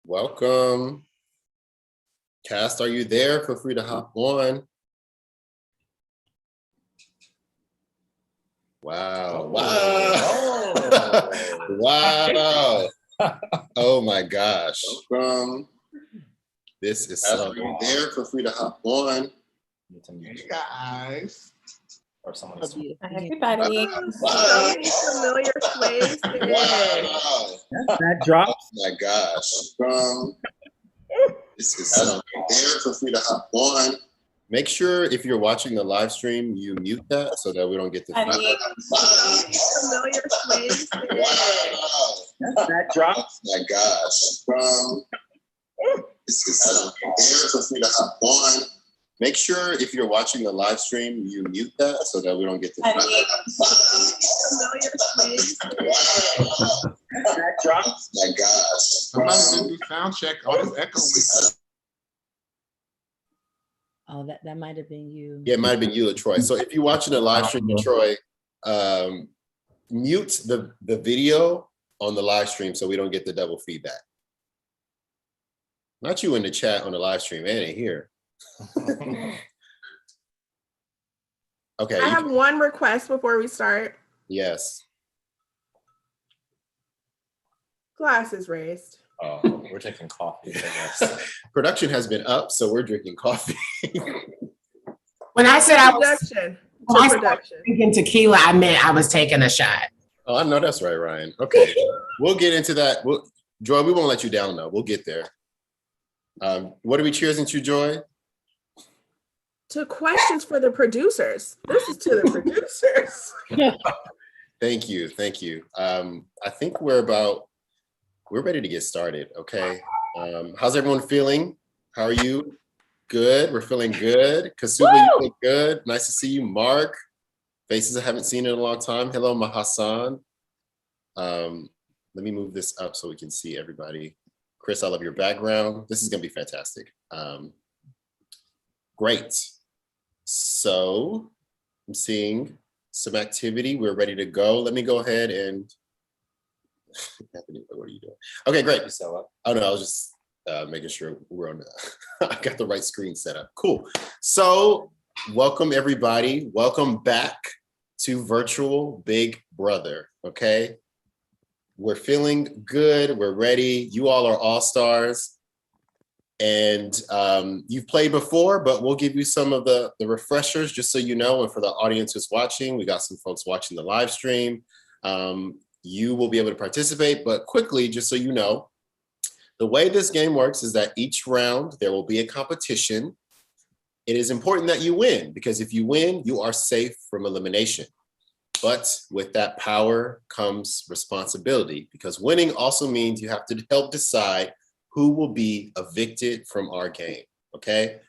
Welcome. Cast, are you there? Feel free to hop on. Wow. Wow. Wow. Oh my gosh. Welcome. This is so. Are you there? Feel free to hop on. Hey guys. Or someone else. Everybody. Wow. Familiar faces. Wow. That drops. Oh my gosh. This is so. There, feel free to hop on. Make sure if you're watching the live stream, you mute that so that we don't get the Familiar faces. Wow. That drops. Oh my gosh. This is so. There, feel free to hop on. Make sure if you're watching the live stream, you mute that so that we don't get the That drops. Oh my gosh. Somebody didn't do sound check. All this echoing. Oh, that might have been you. Yeah, it might have been you, LaTroy. So if you're watching the live stream, LaTroy, mute the video on the live stream so we don't get the double feedback. Not you in the chat on the live stream, and in here. Okay. I have one request before we start. Yes. Glasses raised. Oh, we're taking coffee. Production has been up, so we're drinking coffee. When I said I was Production. when I To said production. drinking tequila, I meant I was taking a shot. Oh, I know that's right, Ryan. Okay, we'll get into that. Joy, we won't let you down though. We'll get there. What are we cheersing to, Joy? To questions for the producers. This is to the producers. Thank you, thank you. I think we're ready to get started. Okay. How's everyone feeling? How are you? Good. We're feeling good. Kasuba, you look good. Nice to see you, Mark. Faces I haven't seen in a long time. Hello, Mahasan. Let me move this up so we can see everybody. Chris, I love your background. This is gonna be fantastic. Great. So I'm seeing some activity. We're ready to go. Let me go ahead and Anthony, what are you doing? Okay, great. Oh no, I was just making sure we're on I got the right screen set up. Cool. So welcome everybody. Welcome back to Virtual Big Brother. Okay. We're feeling good. We're ready. You all are all-stars. And you've played before, but we'll give you some of the refreshers just so you know. And for the audience who's watching, we got some folks watching the live stream. You will be able to participate, but quickly, just so you know, the way this game works is that each round there will be a competition. It is important that you win, because if you win, you are safe from elimination. But with that power comes responsibility, because winning also means you have to help decide who will be evicted from our game, okay?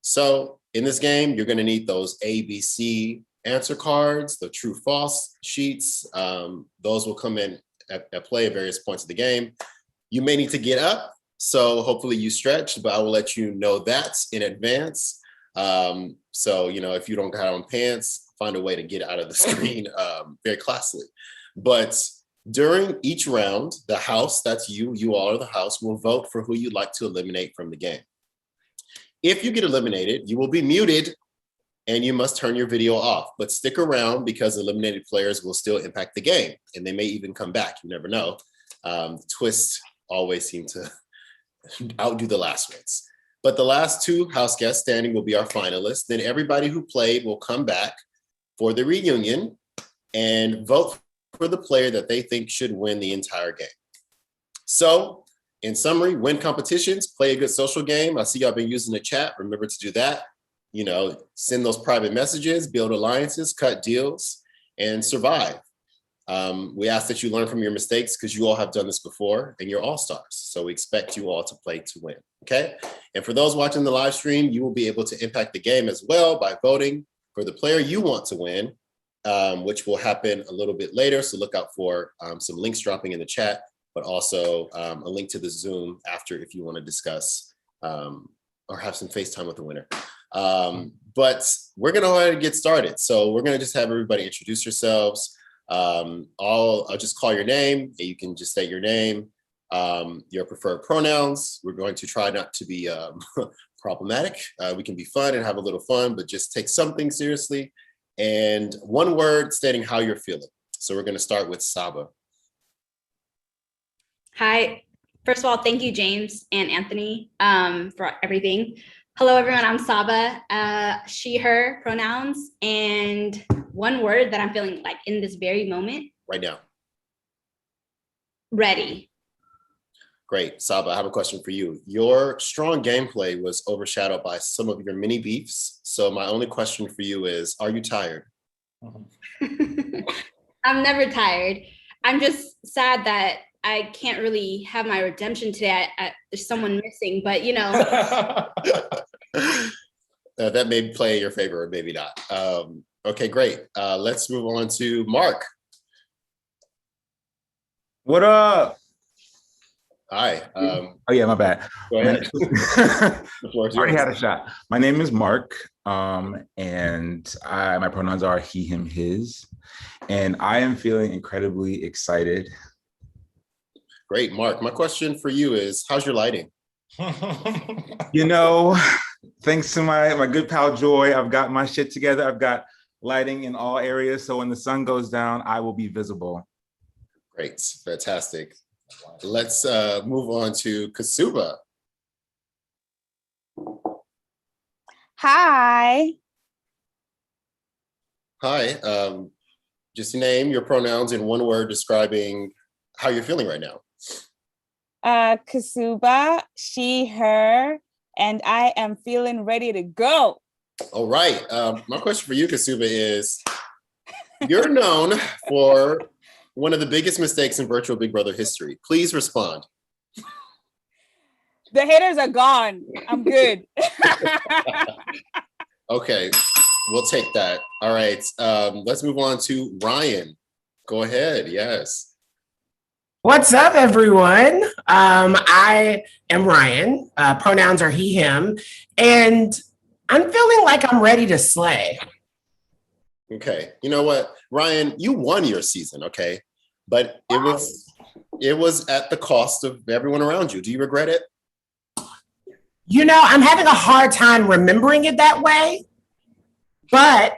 So in this game, you're gonna need those ABC answer cards, the true false sheets. Those will come in at play at various points of the game. You may need to get up, so hopefully you stretch, but I will let you know that in advance. So, you know, if you don't have on pants, find a way to get out of the screen very classily. But during each round, the house, that's you all are the house, will vote for who you'd like to eliminate from the game. If you get eliminated, you will be muted and you must turn your video off, but stick around because eliminated players will still impact the game and they may even come back, you never know. Twists always seem to outdo the last ones. But the last two house guests standing will be our finalists. Then everybody who played will come back for the reunion and vote for the player that they think should win the entire game. So in summary, win competitions, play a good social game. I see y'all been using the chat. Remember to do that. You know, send those private messages, build alliances, cut deals, and survive. We ask that you learn from your mistakes because you all have done this before and you're all-stars. So we expect you all to play to win, okay? And for those watching the live stream, you will be able to impact the game as well by voting for the player you want to win, which will happen a little bit later. So look out for some links dropping in the chat, but also a link to the Zoom after if you want to discuss or have some FaceTime with the winner. But we're gonna go ahead and get started. So we're gonna just have everybody introduce yourselves. I'll just call your name and you can just state your name, your preferred pronouns. We're going to try not to be problematic. We can be fun and have a little fun, but just take something seriously. And one word stating how you're feeling. So we're gonna start with Saba. Hi. First of all, thank you, James and Anthony, for everything. Hello, everyone. I'm Saba, she, her pronouns, and one word that I'm feeling like in this very moment. Right now. Ready. Great. Saba, I have a question for you. Your strong gameplay was overshadowed by some of your mini beefs. So my only question for you is, are you tired? I'm never tired. I'm just sad that I can't really have my redemption today. There's someone missing, but you know. That may play in your favor or maybe not. Okay, great. Let's move on to Mark. What up? Hi. Oh yeah, my bad. Go ahead. The floor is Already yours. had a shot. My name is Mark, and my pronouns are he, him, his, and I am feeling incredibly excited. Great, Mark. My question for you is, how's your lighting? You know, thanks to my good pal Joy, I've got my shit together. I've got lighting in all areas, so when the sun goes down, I will be visible. Great, fantastic. Let's move on to Kasuba. Hi. Hi. Just name your pronouns in one word describing how you're feeling right now. Kasuba, she, her, and I am feeling ready to go. All right. My question for you, Kasuba, is you're known for one of the biggest mistakes in virtual Big Brother history. Please respond. The haters are gone. I'm good. Okay, we'll take that. All right. Let's move on to Ryan. Go ahead. Yes. What's up, everyone? I am Ryan. Pronouns are he, him. And I'm feeling like I'm ready to slay. Okay. You know what, Ryan, you won your season, okay? But it was at the cost of everyone around you. Do you regret it? You know, I'm having a hard time remembering it that way, but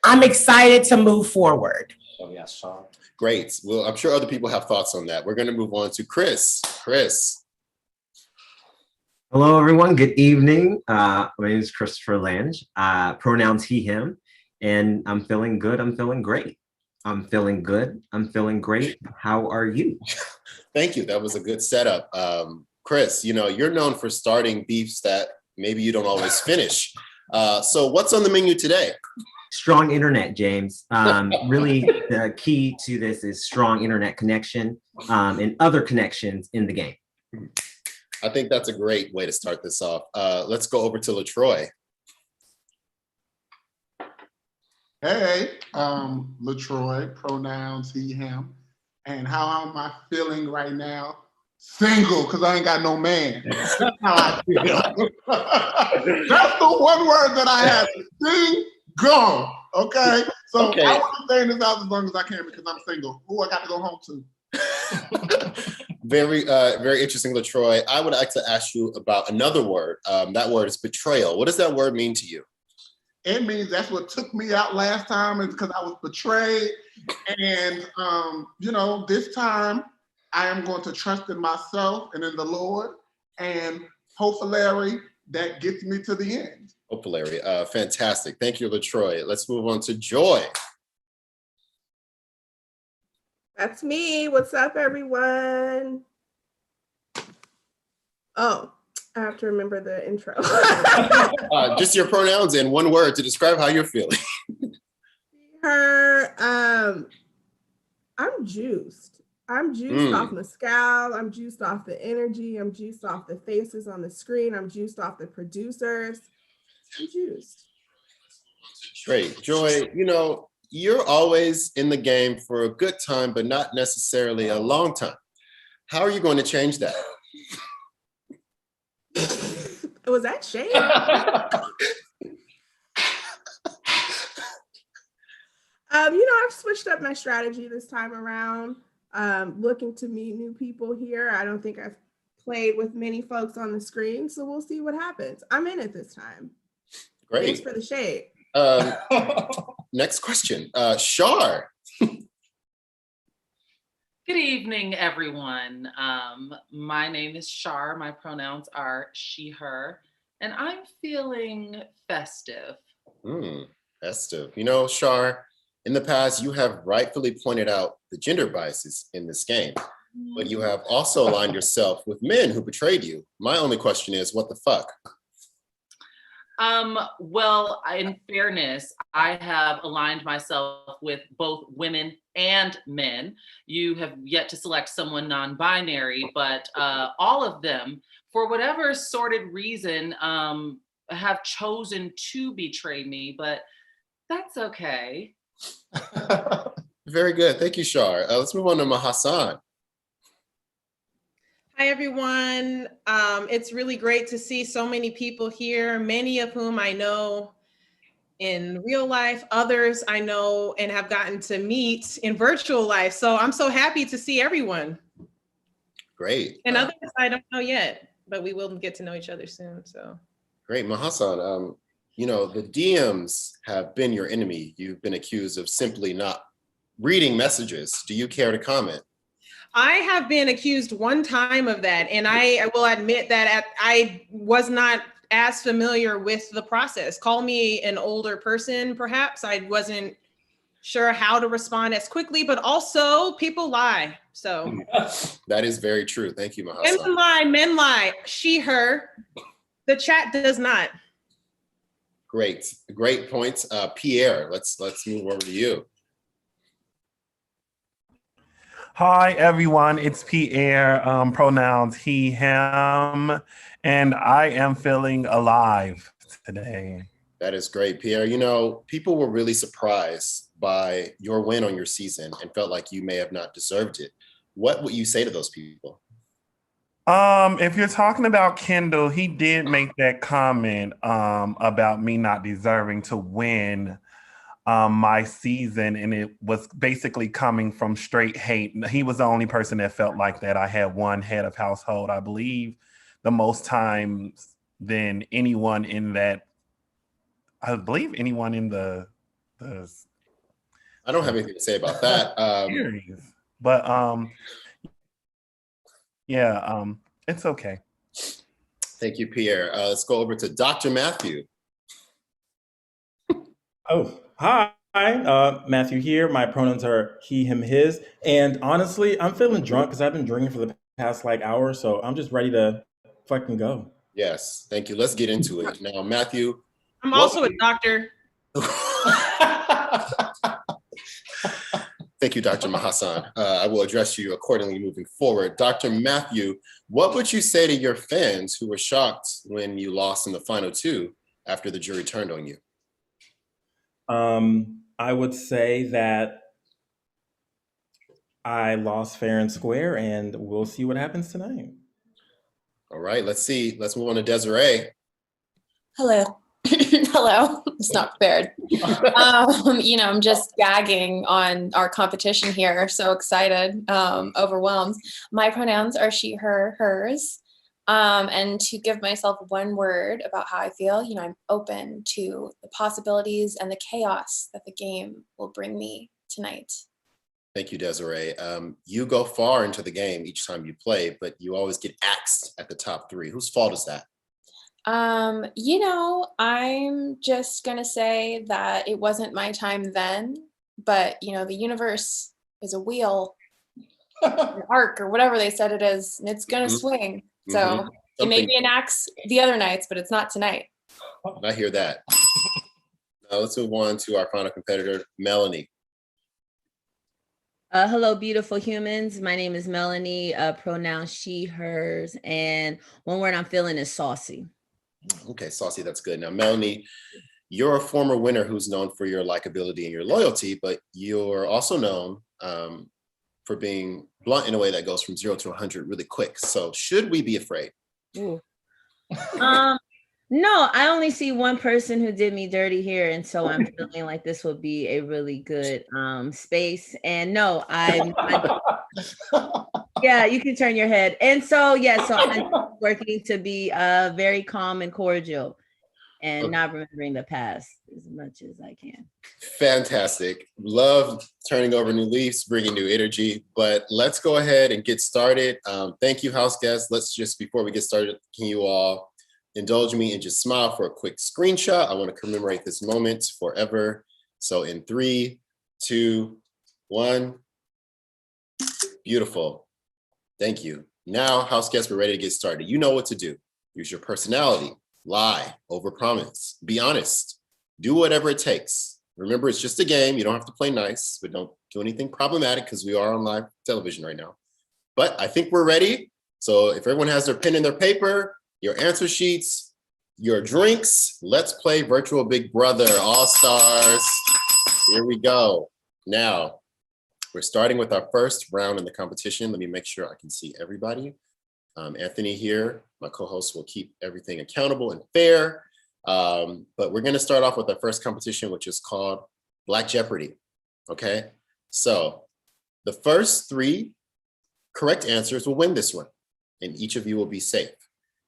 I'm excited to move forward. Oh, yeah, Sean. Great. Well, I'm sure other people have thoughts on that. We're going to move on to Chris. Chris. Hello, everyone. Good evening. My name is Christopher Lange. Pronouns he, him. And I'm feeling good. I'm feeling great. I'm feeling good. I'm feeling great. How are you? Thank you. That was a good setup. Chris, you know, you're known for starting beefs that maybe you don't always finish. So what's on the menu today? Strong internet, James. Really, the key to this is strong internet connection and other connections in the game. I think that's a great way to start this off. Let's go over to LaTroy. Hey, LaTroy, pronouns he, him. And how am I feeling right now? Single, because I ain't got no man. That's how I feel. That's the one word that I have. Single. Okay? So Okay. I want to stay in this house as long as I can because I'm single. Who I got to go home to? Very interesting, LaTroy. I would like to ask you about another word. That word is betrayal. What does that word mean to you? It means that's what took me out last time is because I was betrayed. And, you know, this time I am going to trust in myself and in the Lord. And hopefully that gets me to the end. Hopefully. Fantastic. Thank you, LaTroy. Let's move on to Joy. That's me. What's up, everyone? Oh, I have to remember the intro. Just your pronouns and one word to describe how you're feeling. I'm juiced. I'm juiced off Mescal. I'm juiced off the energy. I'm juiced off the faces on the screen. I'm juiced off the producers. I'm juiced. Great. Joy, you know, you're always in the game for a good time, but not necessarily a long time. How are you going to change that? Was that shade? You know, I've switched up my strategy this time around. Looking to meet new people here. I don't think I've played with many folks on the screen, so we'll see what happens. I'm in it this time. Great. Thanks for the shade. Next question. Shar. Good evening, everyone. My name is Shar. My pronouns are she, her, and I'm feeling festive. Festive. You know, Shar, in the past, you have rightfully pointed out the gender biases in this game, but you have also aligned yourself with men who betrayed you. My only question is, what the fuck? Well, in fairness, I have aligned myself with both women and men. You have yet to select someone non-binary, but all of them, for whatever sordid reason, have chosen to betray me, but that's okay. Very good. Thank you, Shar. Let's move on to Mahasan. Hi, everyone. It's really great to see so many people here, many of whom I know in real life, others I know and have gotten to meet in virtual life. So I'm so happy to see everyone. Great. And others I don't know yet, but we will get to know each other soon. So great. Mahasan, you know, the DMs have been your enemy. You've been accused of simply not reading messages. Do you care to comment? I have been accused one time of that, and I will admit that I was not as familiar with the process. Call me an older person, perhaps. I wasn't sure how to respond as quickly, but also people lie. So that is very true. Thank you, Mahasan. Men lie, she, her. The chat does not. Great, great points. Pierre, let's move over to you. Hi, everyone. It's Pierre, pronouns he, him, and I am feeling alive today. That is great, Pierre. You know, people were really surprised by your win on your season and felt like you may have not deserved it. What would you say to those people? If you're talking about Kendall, he did make that comment about me not deserving to win my season, and it was basically coming from straight hate. He was the only person that felt like that. I had one head of household, I believe, the most times than anyone in that. I believe anyone in the I don't have anything to say about that. series, but yeah, it's okay. Thank you, Pierre. Let's go over to Dr. Matthew. Oh, hi. Matthew here. My pronouns are he, him, his. And honestly, I'm feeling drunk because I've been drinking for the past like hour. So I'm just ready to fucking go. Yes, thank you. Let's get into it. Now, Matthew. I'm also a doctor. Thank you, Dr. Mahassan. I will address you accordingly moving forward. Dr. Matthew, what would you say to your fans who were shocked when you lost in the final two after the jury turned on you? I would say that I lost fair and square, and we'll see what happens tonight. All right, let's see. Let's move on to Desiree. Hello. Hello. It's not prepared. I'm just gagging on our competition here. So excited, overwhelmed. My pronouns are she, her, hers. And to give myself one word about how I feel, I'm open to the possibilities and the chaos that the game will bring me tonight. Thank you, Desiree. You go far into the game each time you play, but you always get axed at the top three. Whose fault is that? I'm just gonna say that it wasn't my time then, but the universe is a wheel, an arc, or whatever they said it is, and it's gonna swing. So it may be an axe the other nights, but it's not tonight. I hear that. Now let's move on to our final competitor, Melanie. Hello, beautiful humans. My name is Melanie, pronoun she, hers, and one word I'm feeling is saucy. Okay, saucy, that's good. Now, Melanie, you're a former winner who's known for your likability and your loyalty, but you're also known for being blunt in a way that goes from 0 to 100 really quick. So should we be afraid? Ooh. No, I only see one person who did me dirty here, and so I'm feeling like this would be a really good space. And no, yeah, you can turn your head. And so so I'm working to be very calm and cordial, and not remembering the past as much as I can. Fantastic. Love turning over new leaves, bringing new energy. But let's go ahead and get started. Thank you, house guests. Let's just, before we get started, can you all indulge me and just smile for a quick screenshot? I want to commemorate this moment forever. So in 3, 2, 1. Beautiful. Thank you. Now, house guests, we're ready to get started. You know what to do. Use your personality. Lie, overpromise, be honest, do whatever it takes. Remember, it's just a game. You don't have to play nice, but don't do anything problematic because we are on live television right now. But I think we're ready. So if everyone has their pen and their paper, your answer sheets, your drinks, let's play Virtual Big Brother All-Stars. Here we go. Now, we're starting with our first round in the competition. Let me make sure I can see everybody. Anthony here, my co-host, will keep everything accountable and fair. But we're gonna start off with our first competition, which is called Black Jeopardy, okay? So the first 3 correct answers will win this one, and each of you will be safe.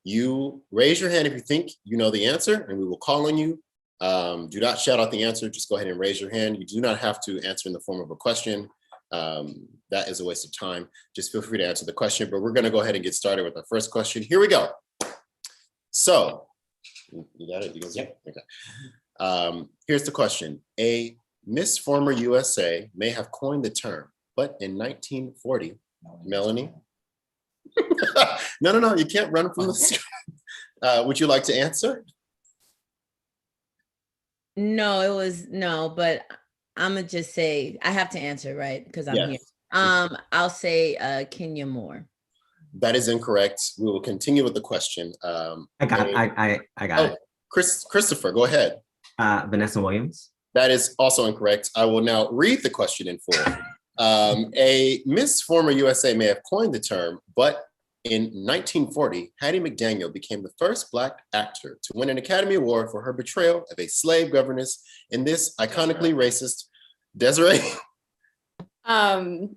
You raise your hand if you think you know the answer, and we will call on you. Do not shout out the answer, just go ahead and raise your hand. You do not have to answer in the form of a question. That is a waste of time. Just feel free to answer the question, but we're gonna go ahead and get started with our first question. Here we go. So, you got it? You guys? Yep. Okay. Here's the question. A Miss Former USA may have coined the term, but in 1940, Melanie? No, you can't run from the screen. Would you like to answer? No, it was no, but I'm gonna just say I have to answer, right? Because I'm here. I'll say Kenya Moore. That is incorrect. We will continue with the question. I got it. Christopher, go ahead. Vanessa Williams. That is also incorrect. I will now read the question in full. A Miss Former USA may have coined the term, but In 1940, Hattie McDaniel became the first Black actor to win an Academy Award for her portrayal of a slave governess in this iconically racist. Desiree? I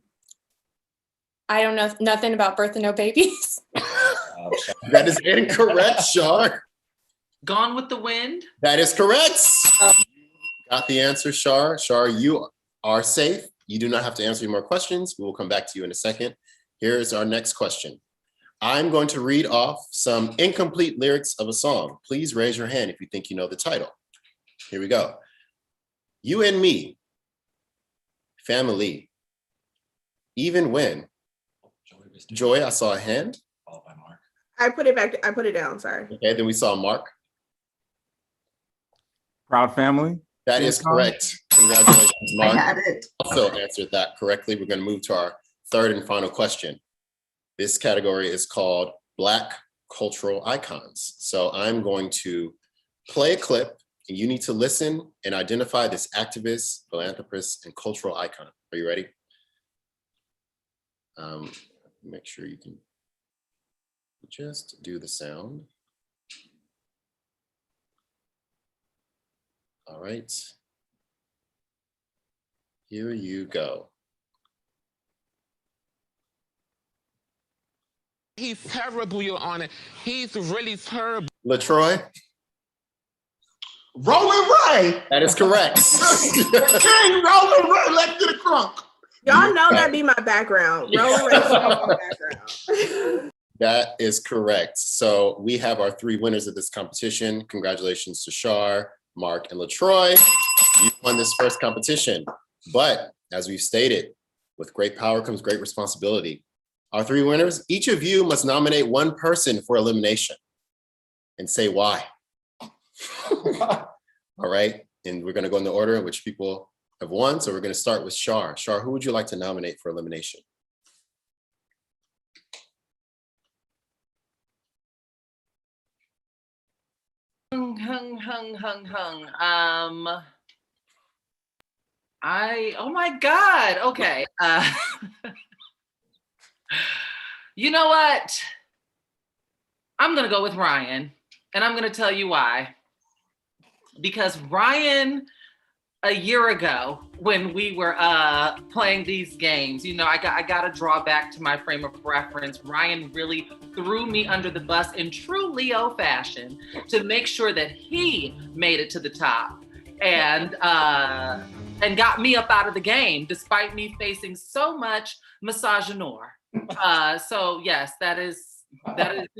don't know nothing about Birth of No Babies. That is incorrect, Shar. Gone with the Wind? That is correct. Got the answer, Shar. Shar, you are safe. You do not have to answer any more questions. We will come back to you in a second. Here's our next question. I'm going to read off some incomplete lyrics of a song. Please raise your hand if you think you know the title. Here we go. You and me, family, even when. Joy, I saw a hand. I put it back. I put it down. Sorry. Okay, then we saw Mark. Proud Family. That is correct. Congratulations, Mark. I had it. Also answered that correctly. We're going to move to our third and final question. This category is called Black Cultural Icons. So I'm going to play a clip, and you need to listen and identify this activist, philanthropist, and cultural icon. Are you ready? Make sure you can just do the sound. All right. Here you go. He's terrible, Your Honor. He's really terrible. LaTroy? Rolling Ray. That is correct. The king, Rolling Ray. Let's get a crunk. Y'all know that be my background. Rolling Ray is my background. That is correct. So we have our three winners of this competition. Congratulations to Shar, Mark, and LaTroy. You won this first competition. But as we've stated, with great power comes great responsibility. Our three winners, each of you must nominate one person for elimination and say why. All right. And we're going to go in the order in which people have won. So we're going to start with Shar. Shar, who would you like to nominate for elimination? Oh my God. Okay. You know what? I'm going to go with Ryan, and I'm going to tell you why. Because Ryan, a year ago, when we were playing these games, you know, I got to draw back to my frame of reference. Ryan really threw me under the bus in true Leo fashion to make sure that he made it to the top and got me up out of the game, despite me facing so much misogynoir. So yes, he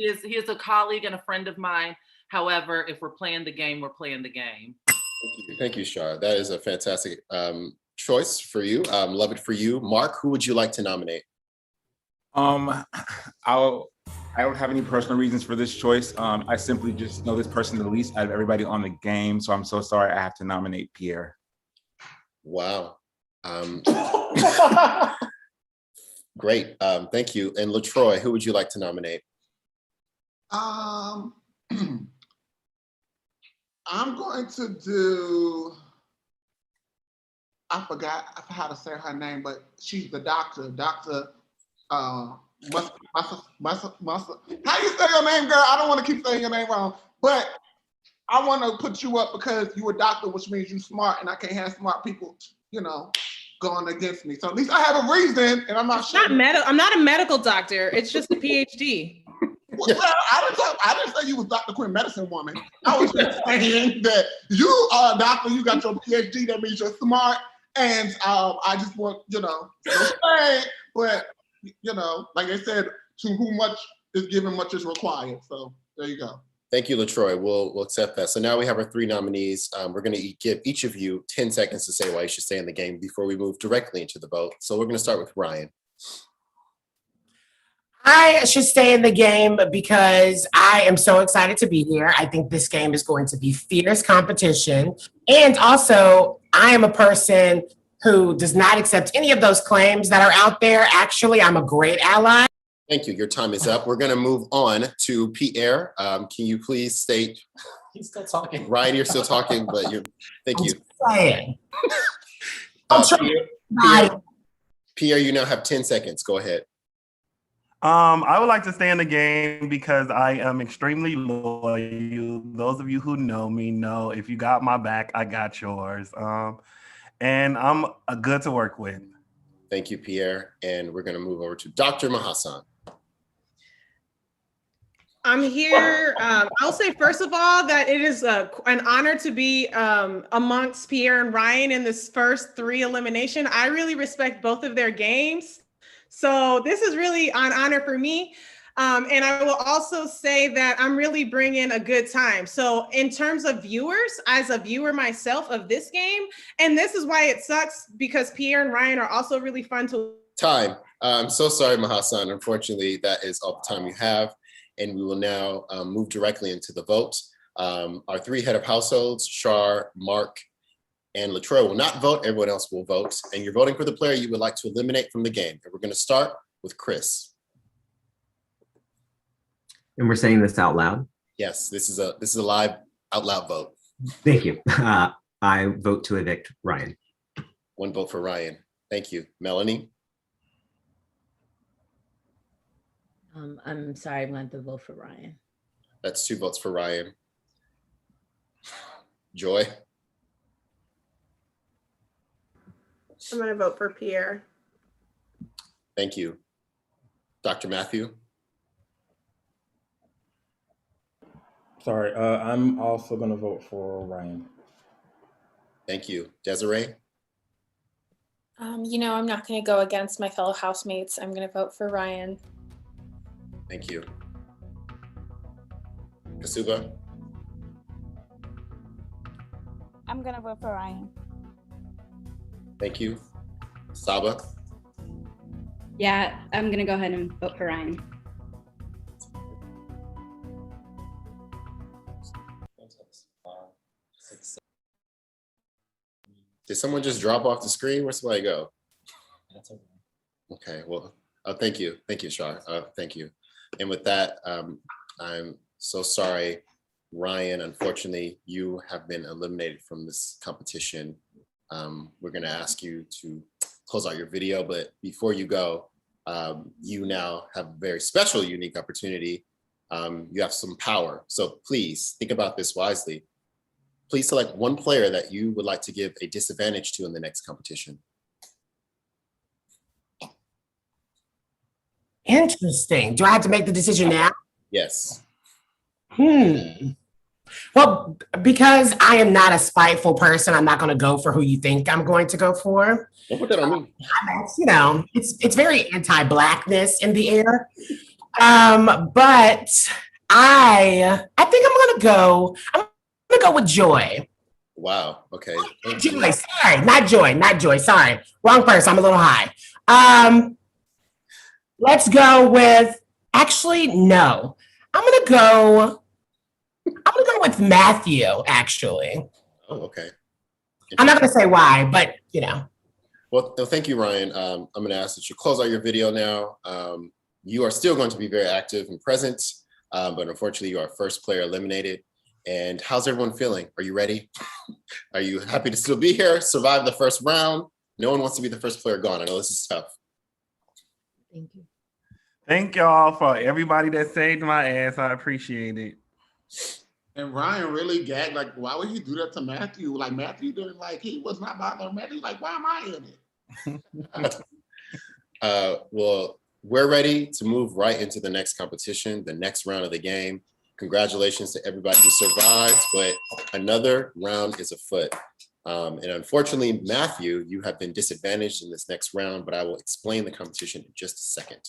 is a colleague and a friend of mine. However, if we're playing the game, we're playing the game. Thank you, Shar. That is a fantastic choice for you. Love it for you. Mark, who would you like to nominate? I don't have any personal reasons for this choice. I simply just know this person the least out of everybody on the game. So I'm so sorry I have to nominate Pierre. Wow. Great. Thank you. And LaTroy, who would you like to nominate? I'm going to do, I forgot how to say her name, but she's the doctor. Dr. How you say your name, girl? I don't want to keep saying your name wrong, but I want to put you up because you're a doctor, which means you're smart, and I can't have smart people, you know, going against me. So at least I have a reason, and I'm not sure. I'm not a medical doctor. It's just a PhD. Well, I didn't say you was Dr. Quinn Medicine Woman. I was just saying that you are a doctor, you got your PhD, that means you're smart, and I just want, you know, but, you know, like I said, to whom much is given, much is required. So there you go. Thank you, LaTroy. We'll accept that. So now we have our three nominees. We're going to give each of you 10 seconds to say why you should stay in the game before we move directly into the vote. So we're going to start with Ryan. I should stay in the game because I am so excited to be here. I think this game is going to be fierce competition. And also, I am a person who does not accept any of those claims that are out there. Actually, I'm a great ally. Thank you. Your time is up. We're going to move on to Pierre. Can you please state? He's still talking. Ryan, you're still talking, but thank you. I'm saying. Pierre, you now have 10 seconds. Go ahead. I would like to stay in the game because I am extremely loyal. Those of you who know me know if you got my back, I got yours. And I'm good to work with. Thank you, Pierre. And we're going to move over to Dr. Mahasan. I'm here. I'll say, first of all, that it is an honor to be amongst Pierre and Ryan in this first 3 elimination. I really respect both of their games. So this is really an honor for me. And I will also say that I'm really bringing a good time. So in terms of viewers, as a viewer myself of this game, and this is why it sucks, because Pierre and Ryan are also really fun to— Time. I'm so sorry, Mahasan. Unfortunately, that is all the time you have. And we will now move directly into the vote. Our 3 head of households, Shar, Mark, and Latroy will not vote. Everyone else will vote. And you're voting for the player you would like to eliminate from the game. And we're going to start with Chris. And we're saying this out loud? Yes, this is a live out loud vote. Thank you. I vote to evict Ryan. 1 vote for Ryan. Thank you. Melanie? I'm sorry, I'm going to vote for Ryan. That's 2 votes for Ryan. Joy? I'm going to vote for Pierre. Thank you. Dr. Matthew? Sorry, I'm also going to vote for Ryan. Thank you. Desiree? You know, I'm not going to go against my fellow housemates. I'm going to vote for Ryan. Thank you. Kasuba? I'm gonna vote for Ryan. Thank you. Saba? Yeah, I'm gonna go ahead and vote for Ryan. Did someone just drop off the screen? Where'd somebody go? Okay, well, thank you. Thank you, Shar. Thank you. And with that, I'm so sorry, Ryan. Unfortunately, you have been eliminated from this competition. We're gonna ask you to close out your video, but before you go, you now have a very special, unique opportunity. You have some power. So please think about this wisely. Please select 1 player that you would like to give a disadvantage to in the next competition. Interesting. Do I have to make the decision now? Yes. Well, because I am not a spiteful person, I'm not going to go for who you think I'm going to go for. Don't put that on me. You know, it's very anti-blackness in the air. But I think I'm going to go with Joy. Wow. Okay. Joy, sorry, not Joy. Sorry, wrong person. I'm a little high. Let's go with. Actually, no. I'm gonna go with Matthew. Actually. Oh, okay. I'm not gonna say why, but you know. Well, thank you, Ryan. I'm going to ask that you close out your video now. You are still going to be very active and present, but unfortunately, you are first player eliminated. And how's everyone feeling? Are you ready? Are you happy to still be here, survive the first round? No one wants to be the first player gone. I know this is tough. Thank you. Thank y'all for everybody that saved my ass. I appreciate it. And Ryan really gagged, like, why would he do that to Matthew? Like, Matthew didn't, like, he was not bothering Matthew. Like, why am I in it? Well, we're ready to move right into the next competition, the next round of the game. Congratulations to everybody who survived, but another round is afoot. And unfortunately, Matthew, you have been disadvantaged in this next round, but I will explain the competition in just a second.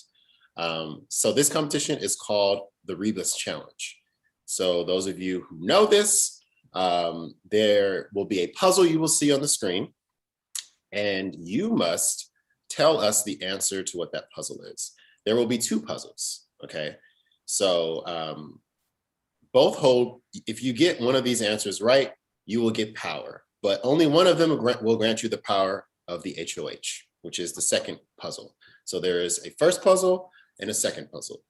So this competition is called the Rebus Challenge. So those of you who know this, there will be a puzzle you will see on the screen, and you must tell us the answer to what that puzzle is. There will be 2 puzzles, okay? So both hold, if you get one of these answers right, you will get power, but only one of them will grant you the power of the HOH, which is the second puzzle. So there is a first puzzle and a second puzzle.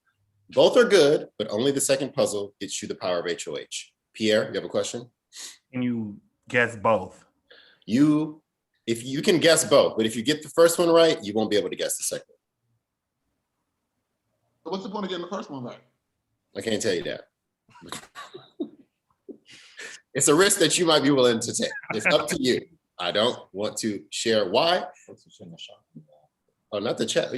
Both are good, but only the second puzzle gets you the power of HOH. Pierre, you have a question? Can you guess both? If you can guess both, but if you get the first one right, you won't be able to guess the second. what's the point of getting the first one back? I can't tell you that. It's a risk that you might be willing to take. It's up to you. I don't want to share why. Oh, not the chat.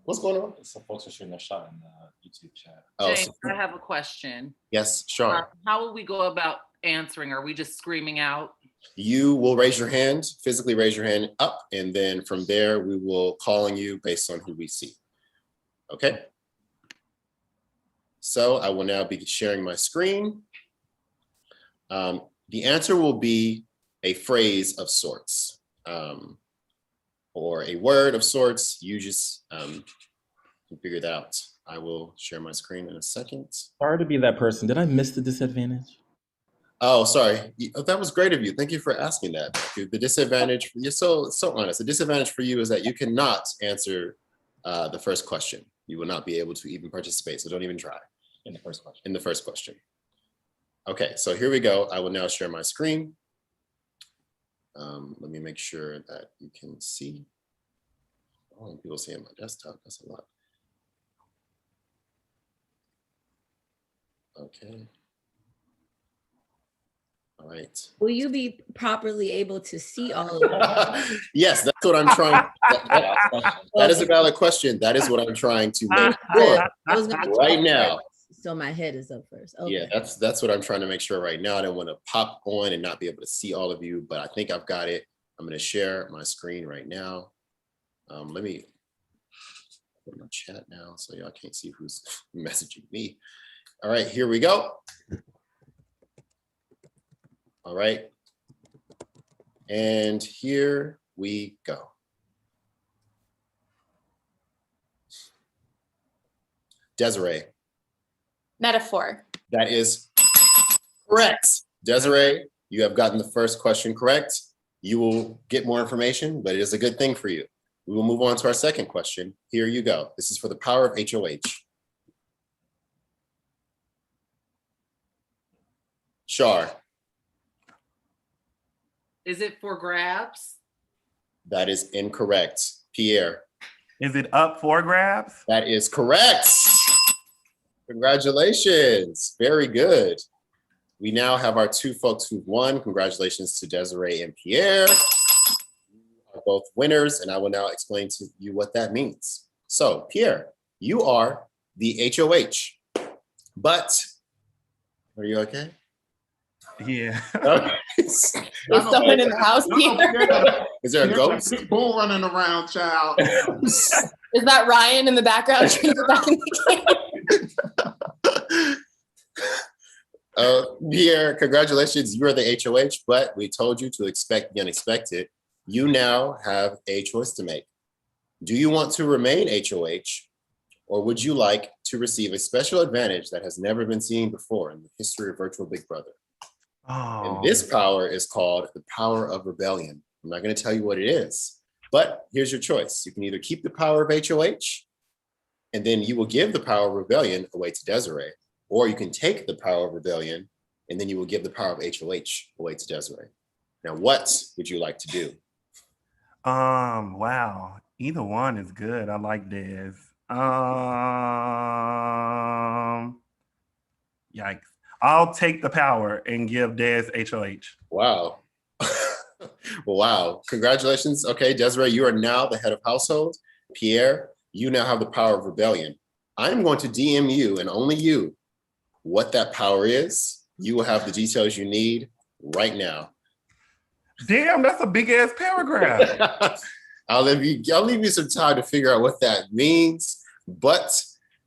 What's going on? Some folks are shooting a shot in the YouTube chat. Oh, James, I have a question. yes, Sean. How will we go about answering? Are we just screaming out? You will raise your hand, physically raise your hand up, and then from there, we will call on you based on who we see. Okay? So I will now be sharing my screen. The answer will be a phrase of sorts, or a word of sorts. You just can figure that out. I will share my screen in a second. Sorry to be that person. Did I miss the disadvantage? Oh, sorry. That was great of you. Thank you for asking that. The disadvantage, you're so honest. The disadvantage for you is that you cannot answer the first question. You will not be able to even participate, so don't even try. In the first question. In the first question. Okay, so here we go. I will now share my screen. Let me make sure that you can see. Oh, people see on my desktop, that's a lot. Okay. All right. Will you be properly able to see all of them? Yes, that's what I'm trying. That is a valid question. That is what I'm trying to make sure right now. So my head is up first. Okay. Yeah, that's what I'm trying to make sure right now. I don't want to pop on and not be able to see all of you, but I think I've got it. I'm going to share my screen right now. Let me put my chat now so y'all can't see who's messaging me. All right, here we go. All right. And here we go. Desiree. Metaphor. That is correct. Desiree, you have gotten the first question correct. You will get more information, but it is a good thing for you. We will move on to our second question. Here you go. This is for the power of HOH. Shar. Is it for grabs? That is incorrect. Pierre. Is it up for grabs? That is correct. Congratulations. Very good. We now have our two folks who've won. Congratulations to Desiree and Pierre. You are both winners, and I will now explain to you what that means. So, Pierre, you are the HOH, but are you okay? Yeah. Okay. Is someone in the house here? Is there a ghost? Bull running around, child. Is that Ryan in the background trying to get back in the game? Pierre, congratulations. You are the HOH, but we told you to expect the unexpected. You now have a choice to make. Do you want to remain HOH, or would you like to receive a special advantage that has never been seen before in the history of Virtual Big Brother? Oh. And this power is called the power of rebellion. I'm not going to tell you what it is, but here's your choice. You can either keep the power of HOH, and then you will give the power of rebellion away to Desiree, or you can take the power of rebellion, and then you will give the power of HOH away to Desiree. Now, what would you like to do? Wow. Either one is good. I like Des. Yikes. I'll take the power and give Des HOH. Wow. Wow. Congratulations. Okay, Desiree, you are now the head of household. Pierre, you now have the power of rebellion. I'm going to DM you, and only you, what that power is. You will have the details you need right now. Damn, that's a big ass paragraph. I'll leave you some time to figure out what that means. But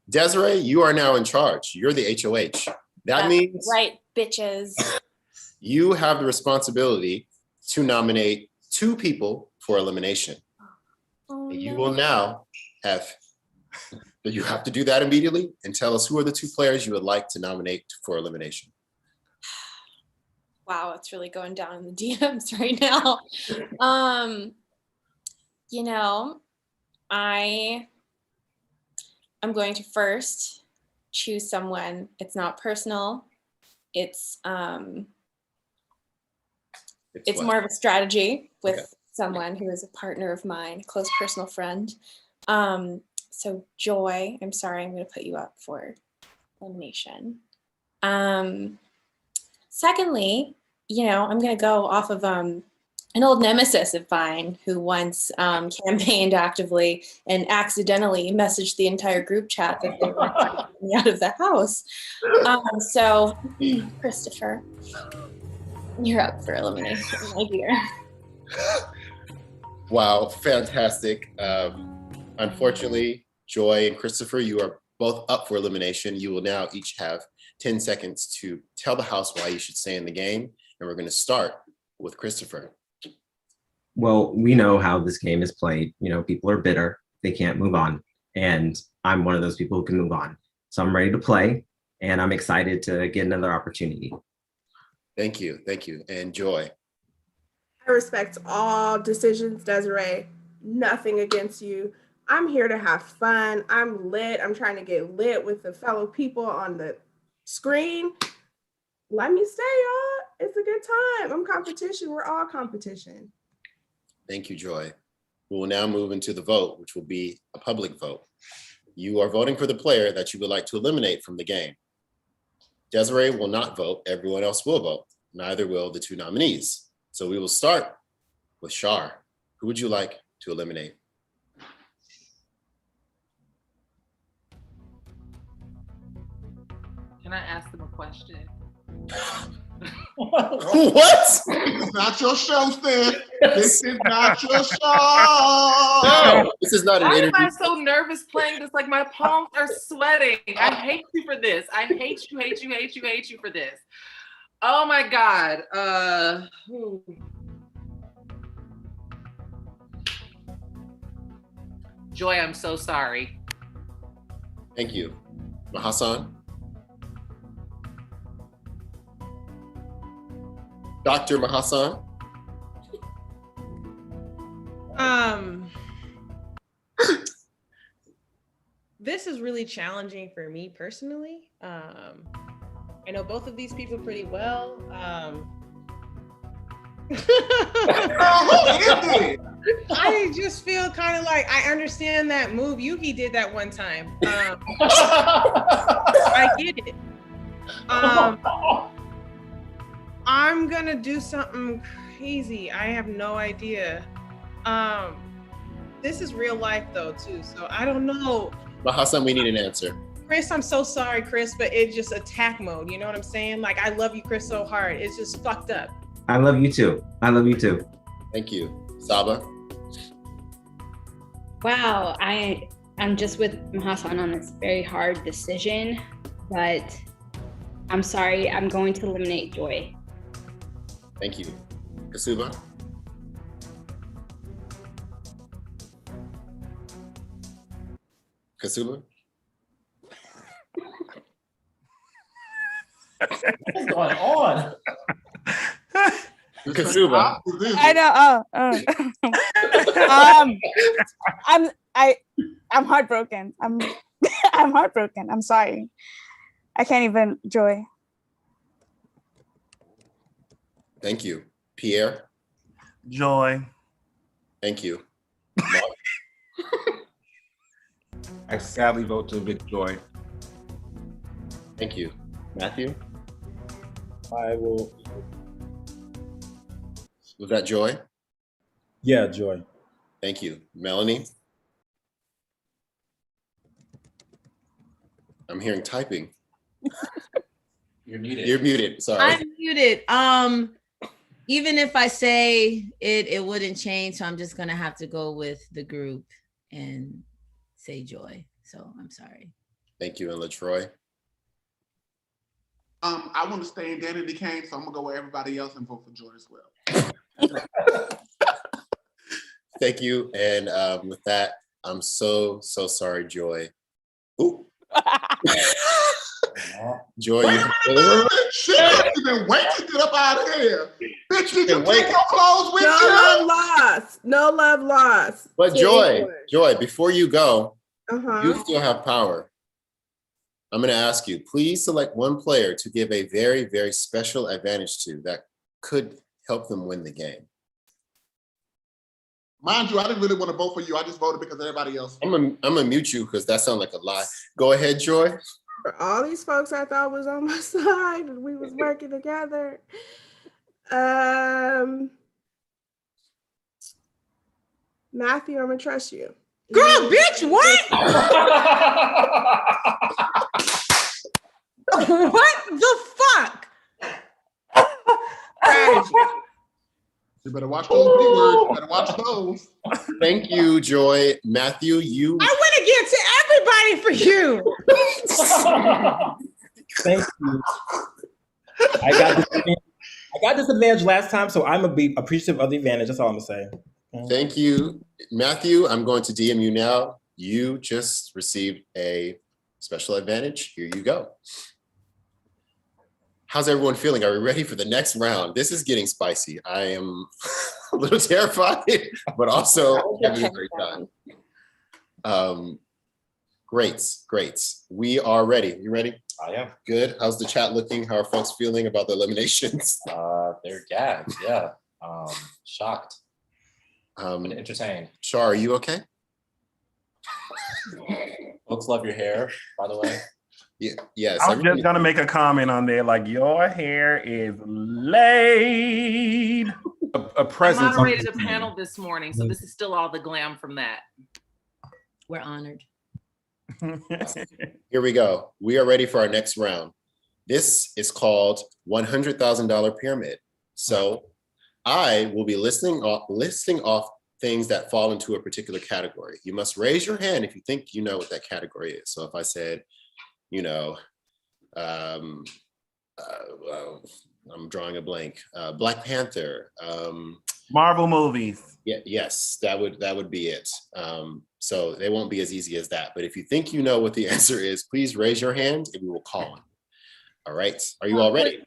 Desiree, you are now in charge. You're the HOH. That means right, bitches. You have the responsibility to nominate 2 people for elimination. Oh, you will now you have to do that immediately and tell us who are the 2 players you would like to nominate for elimination. Wow, it's really going down in the DMs right now. You know, I'm going to first choose someone. It's not personal. It's more of a strategy with someone who is a partner of mine, a close personal friend. So Joy, I'm sorry, I'm going to put you up for elimination. Secondly, I'm going to go off of an old nemesis of mine who once campaigned actively and accidentally messaged the entire group chat that they were getting me out of the house. So, Christopher, you're up for elimination, my dear. Wow, fantastic. Unfortunately, Joy and Christopher, you are both up for elimination. You will now each have 10 seconds to tell the house why you should stay in the game. And we're going to start with Christopher. Well, we know how this game is played. People are bitter. They can't move on. And I'm one of those people who can move on. So I'm ready to play, and I'm excited to get another opportunity. Thank you. Thank you. And Joy. I respect all decisions, Desiree. Nothing against you. I'm here to have fun. I'm lit. I'm trying to get lit with the fellow people on the screen. Let me stay, y'all. It's a good time. I'm competition. We're all competition. Thank you, Joy. We will now move into the vote, which will be a public vote. You are voting for the player that you would like to eliminate from the game. Desiree will not vote. Everyone else will vote. Neither will the two nominees. So we will start with Shar. Who would you like to eliminate? Can I ask them a question? What? This is not your show, Stan. This is not your show. No, this is not an Why am interview. I so nervous playing this? Like my palms are sweating. I hate you for this. I hate you, hate you, hate you, hate you for this. Oh my God. Joy, I'm so sorry. Thank you. Mahasan? Dr. Mahasan? This is really challenging for me personally. I know both of these people pretty well. I just feel kind of like I understand that move. Yuki did that one time. I get it. I'm gonna do something crazy. I have no idea. This is real life though too, so I don't know. Mahasan, we need an answer. Chris, I'm so sorry, Chris, but it's just attack mode. You know what I'm saying? Like, I love you, Chris, so hard. It's just fucked up. I love you too. I love you too. Thank you. Saba? Wow, I'm just with Mahasan on this very hard decision, but I'm sorry, I'm going to eliminate Joy. Thank you. Kasuba? Kasuba? What's going on? Kasuba? I know. I'm heartbroken. I'm heartbroken. I'm sorry. I can't even, Joy. Thank you. Pierre? Joy. Thank you. I sadly vote to evict Joy. Thank you. Matthew? I will. Was that Joy? Yeah, Joy. Thank you. Melanie? I'm hearing typing. You're muted. You're muted. Sorry. I'm muted. Even if I say it wouldn't change. So I'm just gonna have to go with the group and say Joy. So I'm sorry. Thank you. And LaTroy? I want to stay in Danny Kane, so I'm gonna go with everybody else and vote for Joy as well. Thank you. And with that, I'm so sorry, Joy. Ooh. Joy, Shit, you've been waiting to get up out of here. Bitch, did you take your clothes with you? No love lost. No love lost. But Joy, before you go, Uh-huh. you still have power. I'm going to ask you, please select one player to give a very, very special advantage to that could help them win the game. Mind you, I didn't really want to vote for you. I just voted because everybody else. I'm gonna mute you because that sounds like a lie. Go ahead, Joy. For all these folks I thought was on my side and we was working together. Matthew, I'm gonna trust you. Girl, bitch, what? What the fuck? Strategy. You better watch those B words. You better watch those. Thank you, Joy. Matthew, you. I went against everybody for you. Thank you. I got this advantage last time, so I'm gonna be appreciative of the advantage. That's all I'm gonna say. Thank you, Matthew. I'm going to DM you now. You just received a special advantage. Here you go. How's everyone feeling? Are we ready for the next round? This is getting spicy. I am a little terrified, but also having a great time. Great. We are ready. You ready? I am. Good. How's the chat looking? How are folks feeling about the eliminations? They're gagged. Yeah. Shocked. But entertained. Char, are you okay? Folks love your hair, by the way. Yeah. Yes. I'm just gonna make a comment on there, like your hair is laid. A presence. I moderated a panel this morning, so this is still all the glam from that. We're honored. Here we go. We are ready for our next round. This is called $100,000 pyramid. So I will be listing off things that fall into a particular category. You must raise your hand if you think you know what that category is. So if I said, I'm drawing a blank. Black Panther. Marvel movies. Yeah, yes, that would be it. So they won't be as easy as that. But if you think you know what the answer is, please raise your hand and we will call on. All right. Are you all ready?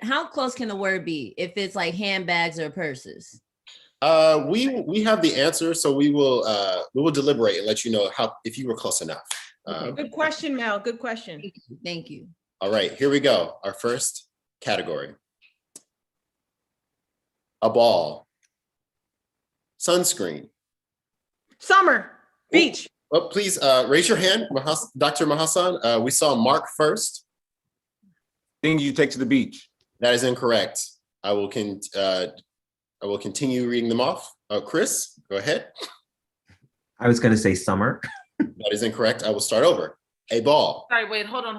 How close can the word be if it's like handbags or purses? We have the answer, so we will deliberate and let you know if you were close enough. Good question, Mel. Good question. Thank you. All right, here we go. Our first category. A ball. Sunscreen. Summer. Beach. Oh, please raise your hand, Dr. Mahasan. We saw Mark first. Things you take to the beach. That is incorrect. I will continue reading them off. Chris, go ahead. I was going to say summer. That is incorrect. I will start over. A ball. Sorry, wait, hold on.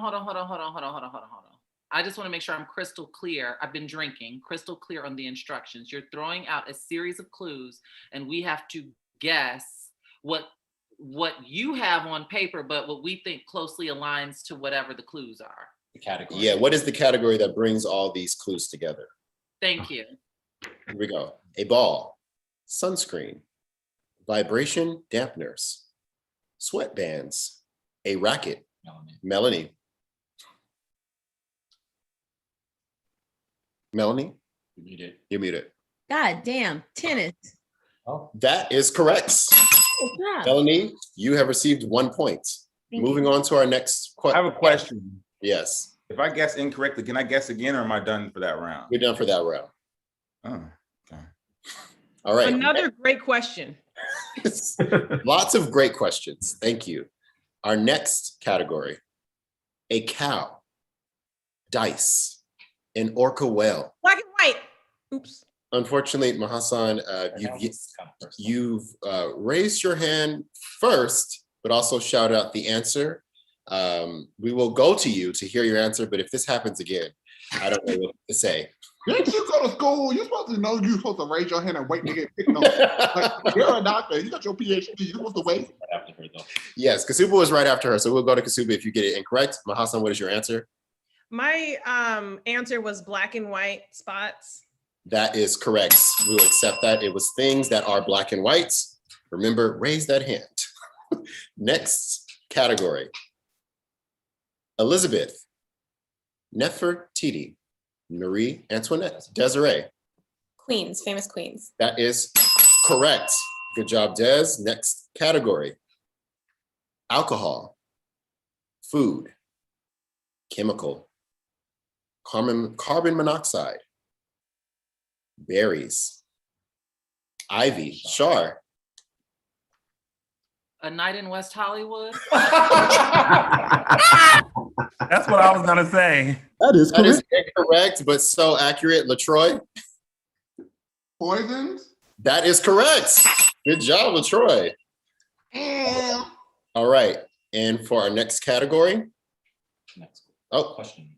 I just want to make sure I'm crystal clear. I've been drinking, crystal clear on the instructions. You're throwing out a series of clues and we have to guess what you have on paper, but what we think closely aligns to whatever the clues are. The category. Yeah, what is the category that brings all these clues together? Thank you. Here we go. A ball, sunscreen, vibration dampeners, sweatbands, a racket, Melanie. Melanie? You're muted. God damn, tennis. Oh. That is correct. Melanie, you have received 1 point. Moving on to our next question. I have a question. Yes. If I guess incorrectly, can I guess again or am I done for that round? You're done for that round. Oh, okay. All right. Another great question. Lots of great questions. Thank you. Our next category, a cow, dice, an orca whale. Black and white. Oops. Unfortunately, Mahasan, you've raised your hand first, but also shout out the answer. We will go to you to hear your answer, but if this happens again, I don't know what to say. Didn't you go to school? You're supposed to know you're supposed to raise your hand and wait to get picked on. Like, you're a doctor. You got your PhD. You're supposed to wait. After her, though. Yes, Kasuba was right after her, so we'll go to Kasuba if you get it incorrect. Mahasan, what is your answer? My answer was black and white spots. That is correct. We will accept that. It was things that are black and white. Remember, raise that hand. Next category. Elizabeth, Nefertiti, Marie Antoinette, Desiree. Queens, famous queens. That is correct. Good job, Des. Next category. Alcohol, food, chemical, carbon monoxide, berries, ivy, Shar. A Night in West Hollywood. That's what I was gonna say. That is incorrect, but so accurate. LaTroy? Poisons? That is correct. Good job, LaTroy. All right. And for our next category. Question.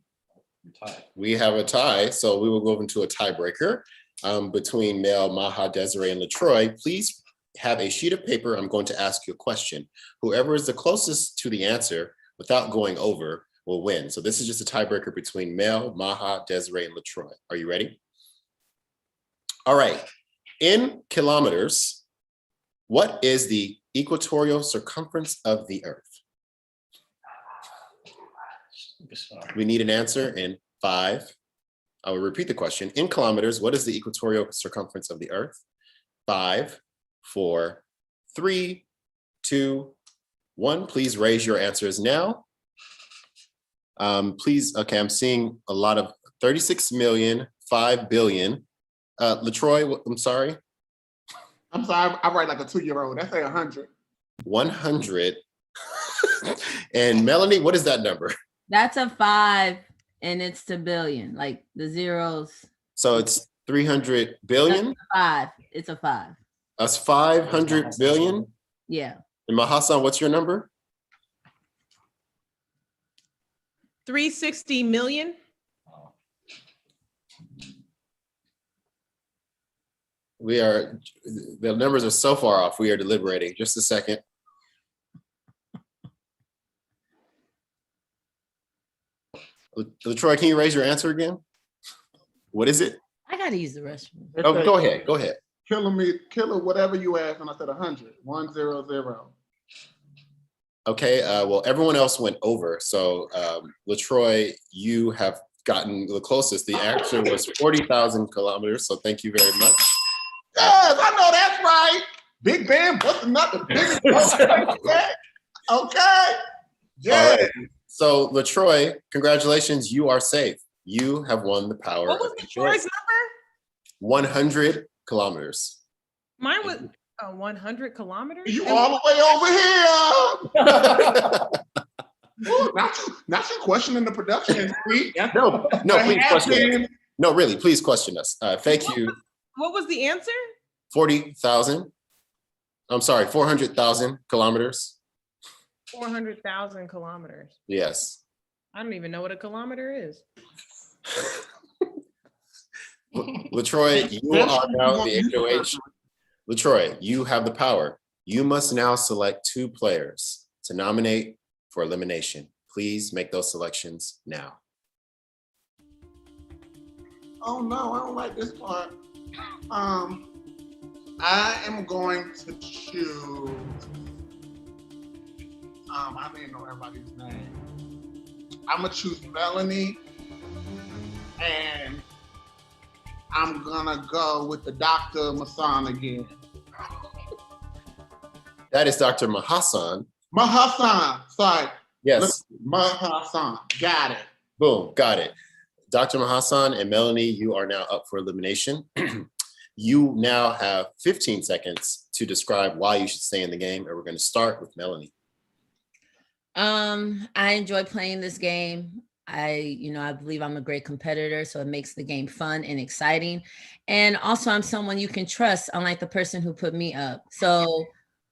Tie. We have a tie, so we will go into a tiebreaker between Mel, Maha, Desiree, and LaTroy. Please have a sheet of paper. I'm going to ask you a question. Whoever is the closest to the answer without going over will win. So this is just a tiebreaker between Mel, Maha, Desiree, and LaTroy. Are you ready? All right. In kilometers, what is the equatorial circumference of the Earth? We need an answer in 5. I will repeat the question. In kilometers, what is the equatorial circumference of the Earth? 5, 4, 3, 2, 1. Please raise your answers now. Please, okay, I'm seeing a lot of 36 million, 5 billion. LaTroy, I'm sorry. I'm sorry, I write like a 2-year-old. That's 100. 100. And Melanie, what is that number? That's a 5 and it's to billion, like the zeros. So it's 300 billion? That's a 5. It's a 5. That's 500 billion? Yeah. And Mahasan, what's your number? 360 million. The numbers are so far off. We are deliberating. Just a second. LaTroy, can you raise your answer again? What is it? I gotta use the restroom. Oh, go ahead. Go ahead. Killer, whatever you asked, and I said 100. 100. Okay. Well, everyone else went over. So, LaTroy, you have gotten the closest. The answer was 40,000 kilometers. So, thank you very much. Yes, I know that's right. Big Bam busting up the biggest. Okay. Yeah. All right. So, LaTroy, congratulations. You are safe. You have won the power. What was LaTroy's number? 100 kilometers. Mine was 100 kilometers. You all the way over here. Ooh, not you questioning the production. No, please question us. No, really, please question us. Thank you. What was the answer? 40,000. I'm sorry, 400,000 kilometers. 400,000 kilometers. Yes. I don't even know what a kilometer is. LaTroy, you are now the HOH. LaTroy, you have the power. You must now select 2 players to nominate for elimination. Please make those selections now. Oh no, I don't like this part. I am going to choose. I didn't know everybody's name. I'm gonna choose Melanie, and I'm gonna go with the Dr. Masan again. That is Dr. Mahasan. Mahasan, sorry. Yes. Mahasan, got it. Boom, got it. Dr. Mahasan and Melanie, you are now up for elimination. You now have 15 seconds to describe why you should stay in the game, and we're going to start with Melanie. I enjoy playing this game. I believe I'm a great competitor, so it makes the game fun and exciting. And also I'm someone you can trust, unlike the person who put me up. So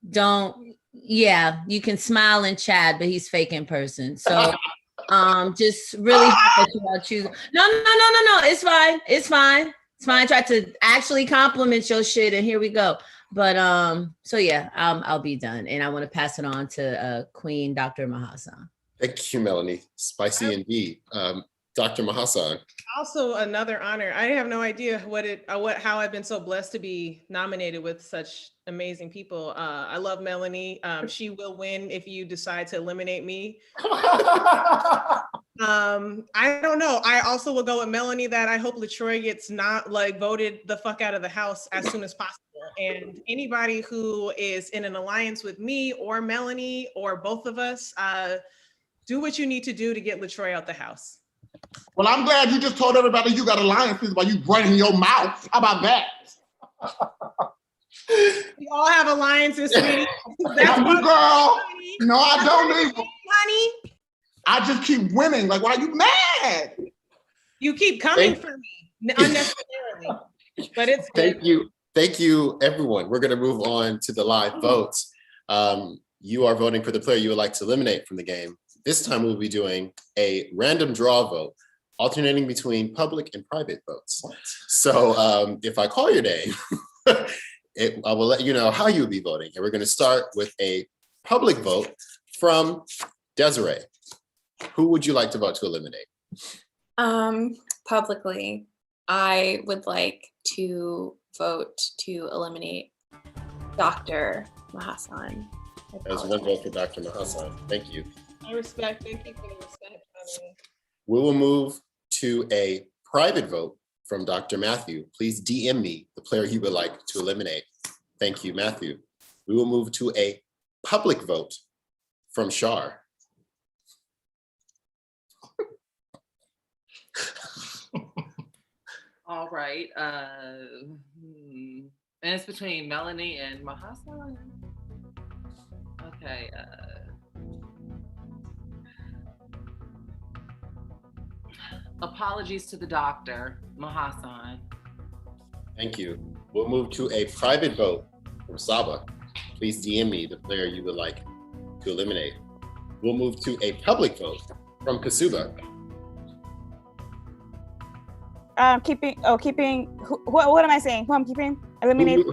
you can smile and chat, but he's fake in person. So just really hope that you all choose. No. It's fine. It's fine. I tried to actually compliment your shit, and here we go. But I'll be done, and I want to pass it on to Queen Dr. Mahasan. Thank you, Melanie. Spicy indeed. Dr. Mahasan. Also, another honor. I have no idea how I've been so blessed to be nominated with such amazing people. I love Melanie. She will win if you decide to eliminate me. I don't know. I also will go with Melanie that I hope LaTroy gets not voted the fuck out of the house as soon as possible. And anybody who is in an alliance with me or Melanie or both of us, do what you need to do to get LaTroy out the house. Well, I'm glad you just told everybody you got alliances while you running your mouth. How about that? We all have alliances, sweetie. That's my girl. No, I don't either. Honey, I just keep winning. Like, why are you mad? you keep coming for me unnecessarily. But it's good. Thank you, everyone. We're gonna move on to the live votes. You are voting for the player you would like to eliminate from the game. This time we'll be doing a random draw vote, alternating between public and private votes. So if I call your name, I will let you know how you'll be voting. And we're gonna start with a public vote from Desiree. Who would you like to vote to eliminate? Publicly, I would like to vote to eliminate Dr. Mahasan. There's one vote for Dr. Mahasan. Thank you. Thank you for the respect. We will move to a private vote from Dr. Matthew. Please DM me the player you would like to eliminate. Thank you, Matthew. We will move to a public vote from Shar. All right. And it's between Melanie and Mahasan. Okay. Apologies to the doctor, Mahasan. Thank you. We'll move to a private vote from Saba. Please DM me the player you would like to eliminate. We'll move to a public vote from Kasuba. What am I saying? Who I'm keeping? Eliminate.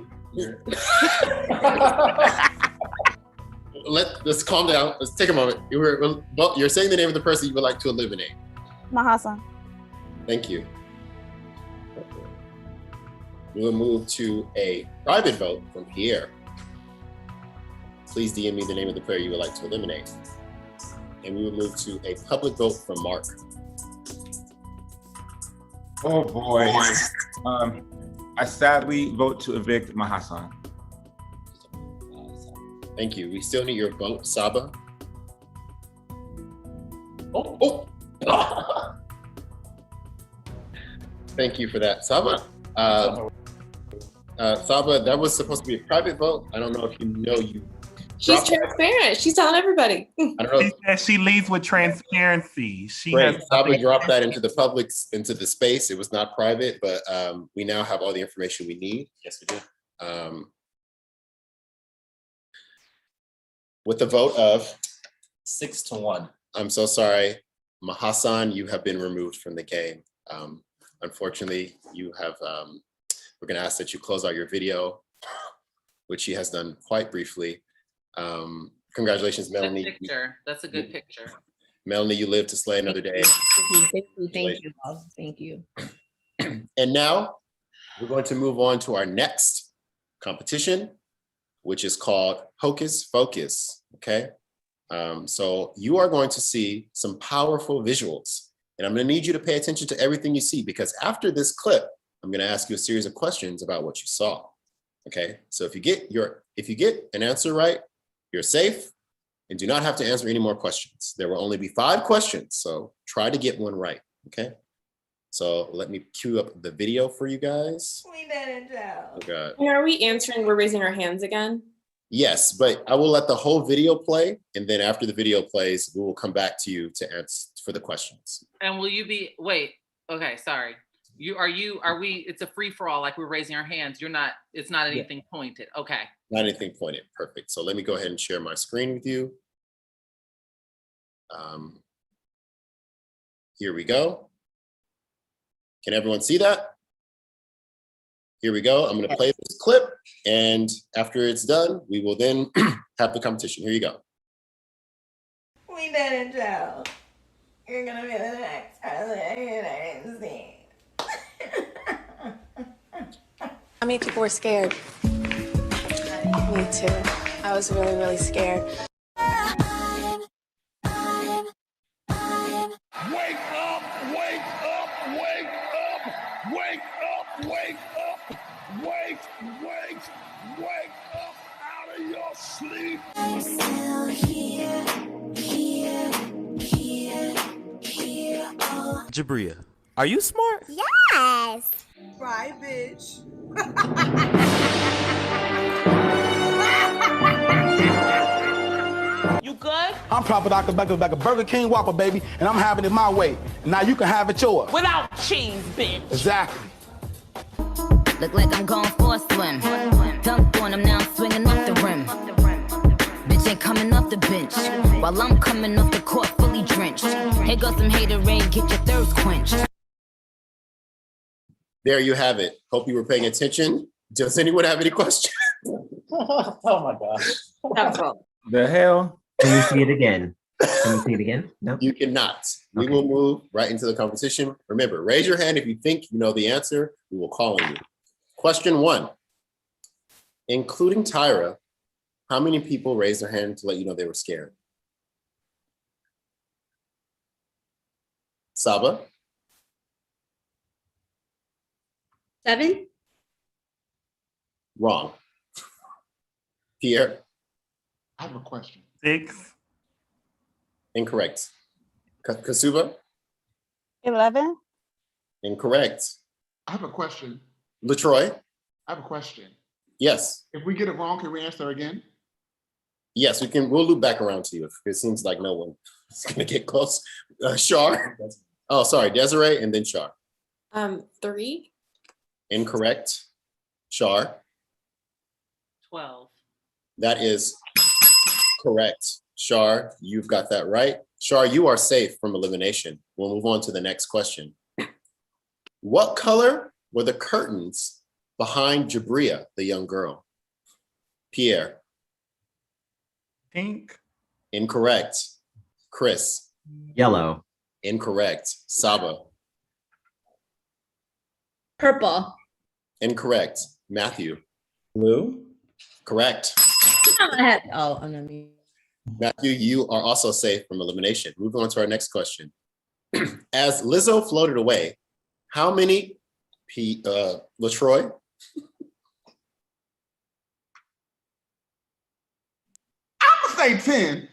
Let's calm down. Let's take a moment. You're saying the name of the person you would like to eliminate. Mahasan. Thank you. We will move to a private vote from Pierre. Please DM me the name of the player you would like to eliminate. And we will move to a public vote from Mark. Oh boy. I sadly vote to evict Mahasan. Thank you. We still need your vote, Saba. Oh. Thank you for that, Saba. Saba, that was supposed to be a private vote. I don't know if you know you. She's transparent. She's telling everybody. I don't know. She said she leads with transparency. Saba dropped that into the public, into the space. It was not private, but we now have all the information we need. Yes, we do. With the vote of 6-1. I'm so sorry, Mahasan, you have been removed from the game. Unfortunately, you have. We're going to ask that you close out your video, which he has done quite briefly. Congratulations, Melanie. Good picture. That's a good picture. Melanie, you live to slay another day. Thank you. And now we're going to move on to our next competition, which is called Hocus Focus. Okay. So you are going to see some powerful visuals, and I'm going to need you to pay attention to everything you see, because after this clip, I'm going to ask you a series of questions about what you saw. Okay. So if you get an answer right, you're safe and do not have to answer any more questions. There will only be 5 questions, so try to get one right. Okay. So let me cue up the video for you guys. Oh God. And are we answering? We're raising our hands again. Yes, but I will let the whole video play, and then after the video plays, we will come back to you to answer for the questions. And will you be, wait, okay, sorry. Are we, it's a free for all, like we're raising our hands. It's not anything pointed. Okay. Not anything pointed. Perfect. So let me go ahead and share my screen with you. Here we go. Can everyone see that? Here we go. I'm going to play this clip, and after it's done, we will then have the competition. Here you go. We didn't, Joe. You're going to be the next president of the United States. How many people were scared? Me too. I was really, really scared. Wake up, wake up, wake up, wake up, wake up, wake up out of your sleep. I'm still here. Jabria, are you smart? Yes. Right, bitch. You good? I'm proper Dr. Becker's like a Burger King Whopper, baby, and I'm having it my way. And now you can have it yours. Without cheese, bitch. Exactly. Look like I'm going for a swim. Dunked on him, now I'm swinging off the rim. Bitch ain't coming off the bench, while I'm coming off the court fully drenched. Here goes some haterade, get your thirst quenched. There you have it. Hope you were paying attention. Does anyone have any questions? Oh my gosh. That's all. The hell? Can we see it again? Can we see it again? No. You cannot. We will move right into the competition. Remember, raise your hand if you think you know the answer. We will call on you. Question 1. Including Tyra, how many people raised their hand to let you know they were scared? Saba? 7. Wrong. Pierre? I have a question. 6. Incorrect. Kasuba? 11. Incorrect. I have a question. LaTroy? I have a question. Yes. If we get it wrong, can we answer again? Yes, we can. We'll loop back around to you. It seems like no one is going to get close. Shar? Oh, sorry. Desiree and then Shar. 3. Incorrect. Shar? 12. That is correct. Shar, you've got that right. Shar, you are safe from elimination. We'll move on to the next question. What color were the curtains behind Jabria, the young girl? Pierre? Pink. Incorrect. Chris? Yellow. Incorrect. Saba? Purple. Incorrect. Matthew? Blue. Correct. Oh, I'm not me. Matthew, you are also safe from elimination. Moving on to our next question. As Lizzo floated away, how many LaTroy? I'm gonna say 10.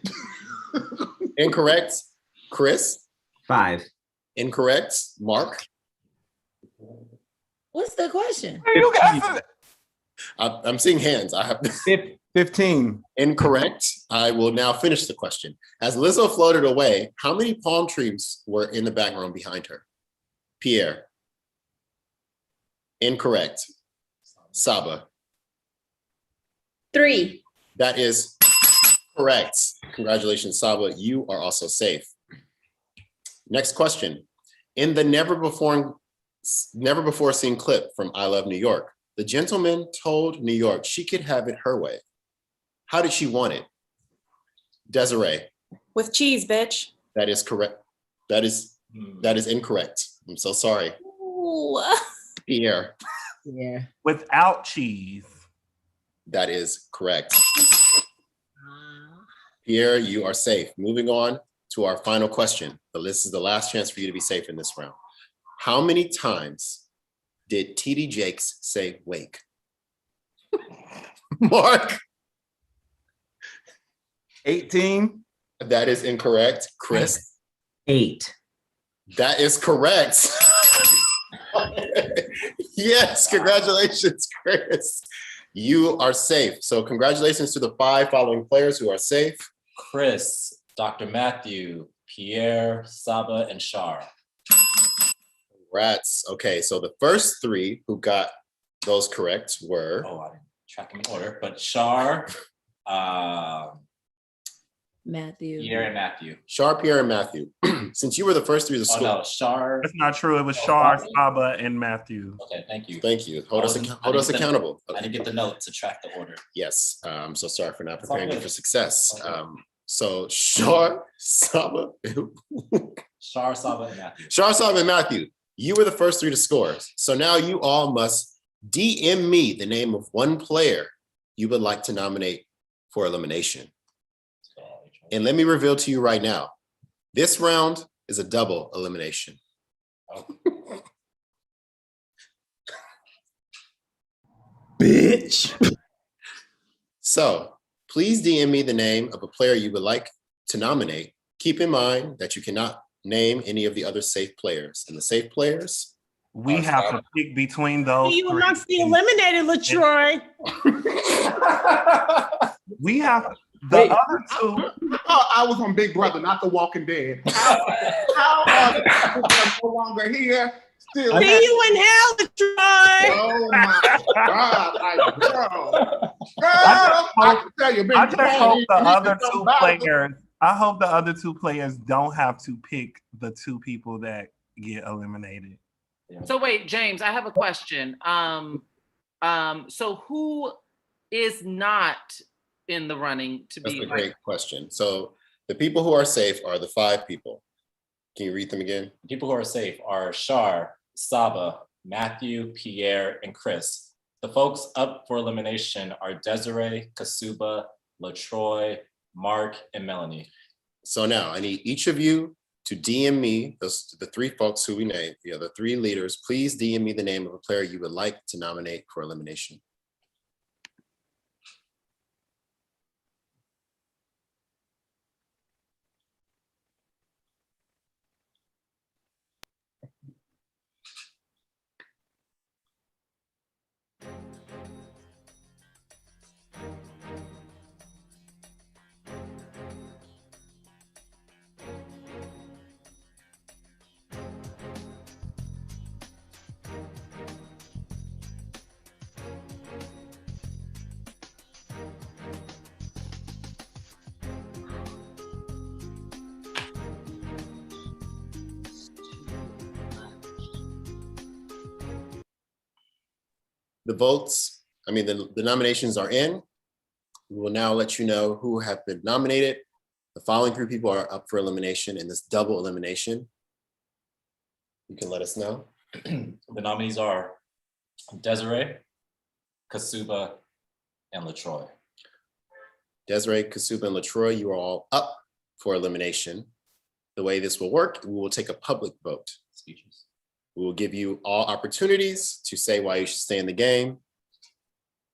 Incorrect. Chris? 5. Incorrect. Mark? What's the question? You guys I'm seeing hands. I have 15. Incorrect. I will now finish the question. As Lizzo floated away, how many palm trees were in the background behind her? Pierre? Incorrect. Saba? 3. That is correct. Congratulations, Saba. You are also safe. Next question. In the never before seen clip from I Love New York, the gentleman told New York she could have it her way. How did she want it? Desiree? With cheese, bitch. That is correct. That is incorrect. I'm so sorry. Ooh. Pierre? Yeah. Without cheese. That is correct. Pierre, you are safe. Moving on to our final question. But this is the last chance for you to be safe in this round. How many times did TD Jakes say wake? Mark? 18. That is incorrect. Chris? 8. That is correct. Yes, congratulations, Chris. You are safe. So congratulations to the 5 following players who are safe. Chris, Dr. Matthew, Pierre, Saba, and Shar. Congrats. Okay, so the first 3 who got those correct were... Oh, I didn't track them in order, but Shar, Matthew. Pierre, and Matthew. Shar, Pierre, and Matthew. Since you were the first 3 to score. Oh no, Shar. That's not true. It was Shar, Saba, and Matthew. Okay, thank you. Thank you. Hold us accountable. I didn't get the note to track the order. Yes, I'm so sorry for not It's all preparing you good. for success. It's all So Shar, Saba, Shar, Saba, and Matthew. Shar, Saba, and Matthew, you were the first 3 to score. So now you all must DM me the name of one player you would like to nominate for elimination. And let me reveal to you right now, this round is a double elimination. Bitch. So please DM me the name of a player you would like to nominate. Keep in mind that you cannot name any of the other safe players. And the safe players... We have to pick between those. You will not be eliminated, LaTroy. We have The other two. I was on Big Brother, not The Walking Dead. How are the people that are no longer here still? See you in hell, Troy. Oh my God! Like, girl, I can tell you, I just hope the other two players. I hope the other two players don't have to pick the two people that get eliminated. So wait, James, I have a question. So who is not in the running to be? That's a great question. So the people who are safe are the 5 people. Can you read them again? The people who are safe are Shar, Saba, Matthew, Pierre, and Chris. The folks up for elimination are Desiree, Kasuba, LaTroy, Mark, and Melanie. So now I need each of you to DM me the 3 folks who we named, the 3 leaders. Please DM me the name of a player you would like to nominate for elimination. The votes, the nominations are in. We will now let you know who have been nominated. The following 3 people are up for elimination in this double elimination. You can let us know. The nominees are Desiree, Kasuba, and LaTroy. Desiree, Kasuba, and LaTroy, you are all up for elimination. The way this will work, we will take a public vote. Speeches. We will give you all opportunities to say why you should stay in the game.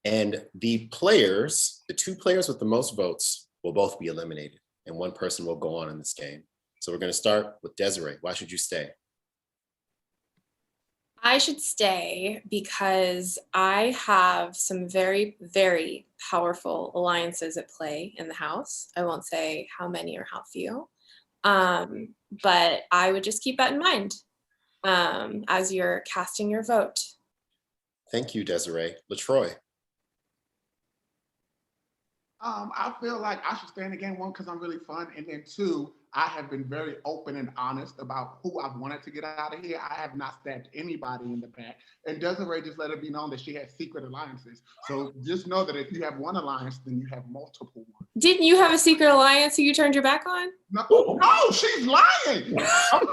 And the 2 players with the most votes will both be eliminated, and 1 person will go on in this game. So we're going to start with Desiree. Why should you stay? I should stay because I have some very, very powerful alliances at play in the house. I won't say how many or how few, but I would just keep that in mind as you're casting your vote. Thank you, Desiree. LaTroy. I feel like I should stay in the game, 1, because I'm really fun, and then 2, I have been very open and honest about who I've wanted to get out of here. I have not stabbed anybody in the back. And Desiree just let it be known that she has secret alliances. So just know that if you have 1 alliance, then you have multiple ones. Didn't you have a secret alliance who you turned your back on? No, she's lying.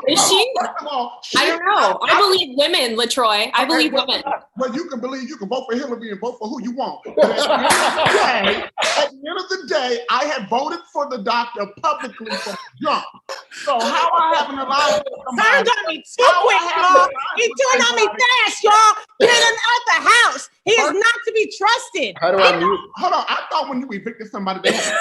Is she? First of all, I don't know. I believe women, LaTroy. I believe women. Well, you can believe you can vote for Hillary and vote for who you want. But at the end of the day, I had voted for the doctor publicly for jump. So how I have an alliance? Turned on me too quick, y'all. He turned on me fast, y'all. Get him out the house. He is not to be trusted. How do I mute? Hold on. I thought when you evicted somebody, they had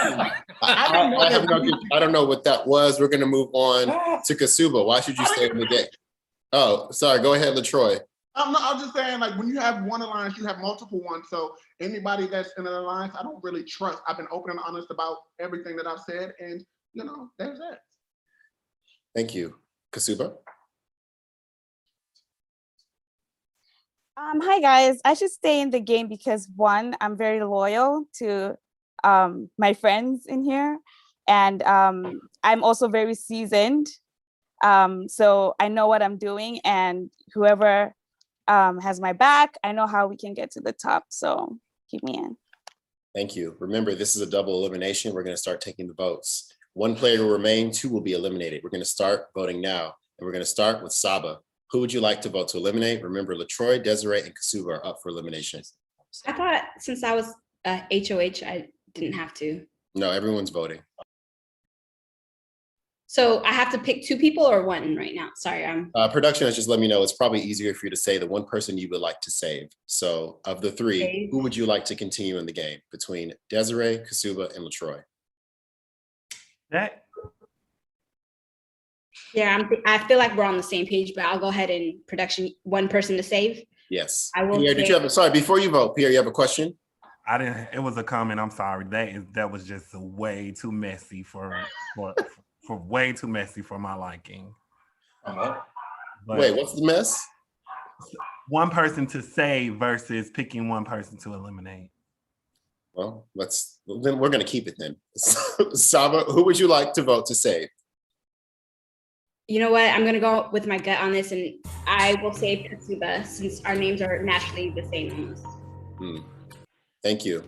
I don't know what that was. We're going to move on to Kasuba. Why should you stay in the game? Oh, sorry. Go ahead, LaTroy. I'm just saying, like, when you have 1 alliance, you have multiple ones. So anybody that's in an alliance, I don't really trust. I've been open and honest about everything that I've said, and there's that. Thank you. Kasuba? Hi guys. I should stay in the game because 1, I'm very loyal to my friends in here, and I'm also very seasoned. So I know what I'm doing, and whoever has my back, I know how we can get to the top. So keep me in. Thank you. Remember, this is a double elimination. We're going to start taking the votes. 1 player will remain, 2 will be eliminated. We're going to start voting now, and we're going to start with Saba. Who would you like to vote to eliminate? Remember, LaTroy, Desiree, and Kasuba are up for elimination. I thought since I was HOH, I didn't have to. No, everyone's voting. So I have to pick 2 people or 1 right now? Sorry, Production has just let me know it's probably easier for you to say the 1 person you would like to save. So of the 3, who would you like to continue in the game between Desiree, Kasuba, and LaTroy? Yeah, I feel like we're on the same page, but I'll go ahead and production 1 person to save. Yes. I will. Pierre, did you have sorry, before you vote, Pierre, you have a question? I didn't. It was a comment. I'm sorry. That was just way too messy for way too messy for my liking. But Wait, what's the mess? One person to save versus picking one person to eliminate. Well, then we're going to keep it then. Saba, who would you like to vote to save? You know what? I'm gonna go with my gut on this, and I will save Katsuba since our names are naturally the same almost. Thank you.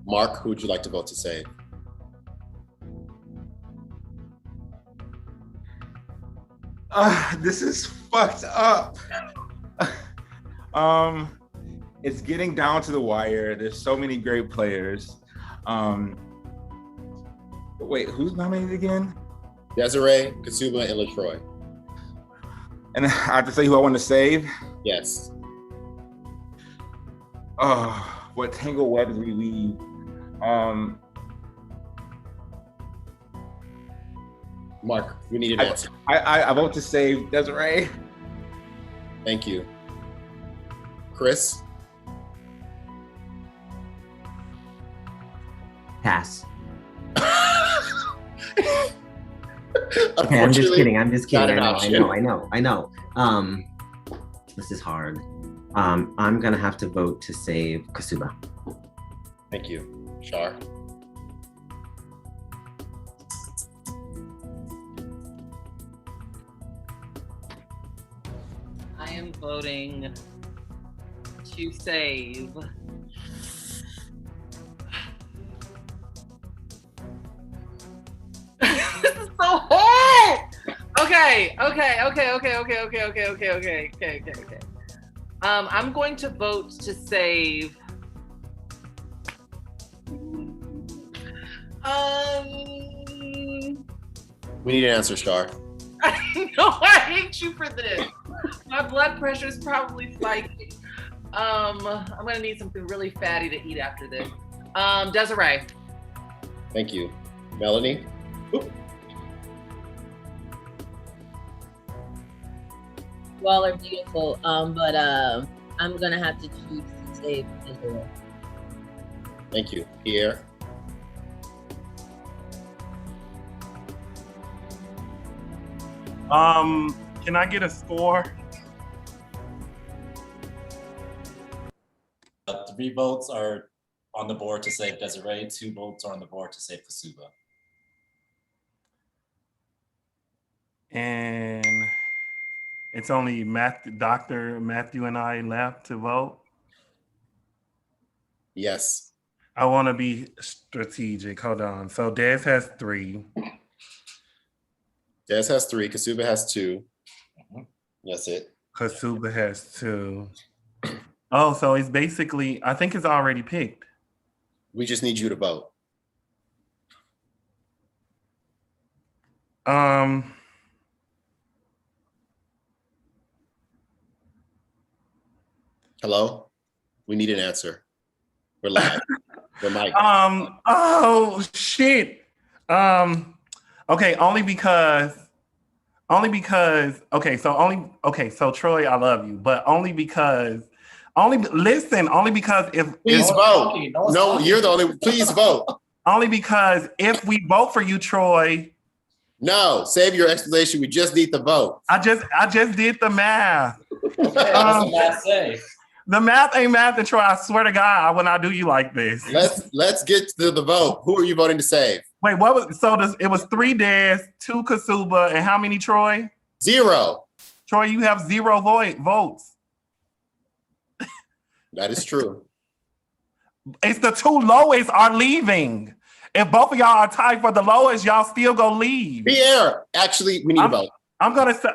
Mark, who would you like to vote to save? This is fucked up. It's getting down to the wire. There's so many great players. Wait, who's nominated again? Desiree, Katsuba, and LaTroy. And I have to say who I want to save? Yes. Oh, what tangle webs we weave. Mark, we need an answer. I vote to save Desiree. Thank you. Chris? Pass. Okay, I'm just kidding. I know. This is hard. I'm gonna have to vote to save Kasuba. Thank you. Shar? I am voting to save. This is so hard. Okay. I'm going to vote to save. We need an answer, Shar. I know I hate you for this. My blood pressure is probably spiking. I'm gonna need something really fatty to eat after this. Desiree. Thank you. Melanie? You all are beautiful, but I'm gonna have to choose to save Israel. Thank you. Pierre? Can I get a score? 3 votes are on the board to save Desiree. 2 votes are on the board to save Kasuba. And it's only Dr. Matthew and I left to vote. Yes. I want to be strategic. Hold on. So Des has 3. Des has 3. Kasuba has 2. That's it. Kasuba has 2. Oh, so it's basically, I think it's already picked. We just need you to vote. Hello? We need an answer. We're live. We're live. Oh shit. Okay, only because so Troy, I love you, but only because if please vote. No, you're the only please vote. Only because if we vote for you, Troy. No, save your explanation. We just need the vote. I just did the math. Okay, what's the math say? The math ain't math, and Troy, I swear to God, when I do you like this. Let's get to the vote. Who are you voting to save? Wait, it was 3 Des, 2 Kasuba, and how many, Troy? 0. Troy, you have 0 votes. That is true. It's the 2 lowest are leaving. If both of y'all are tied for the lowest, y'all still go leave. Pierre, actually, we need a vote. I'm gonna say,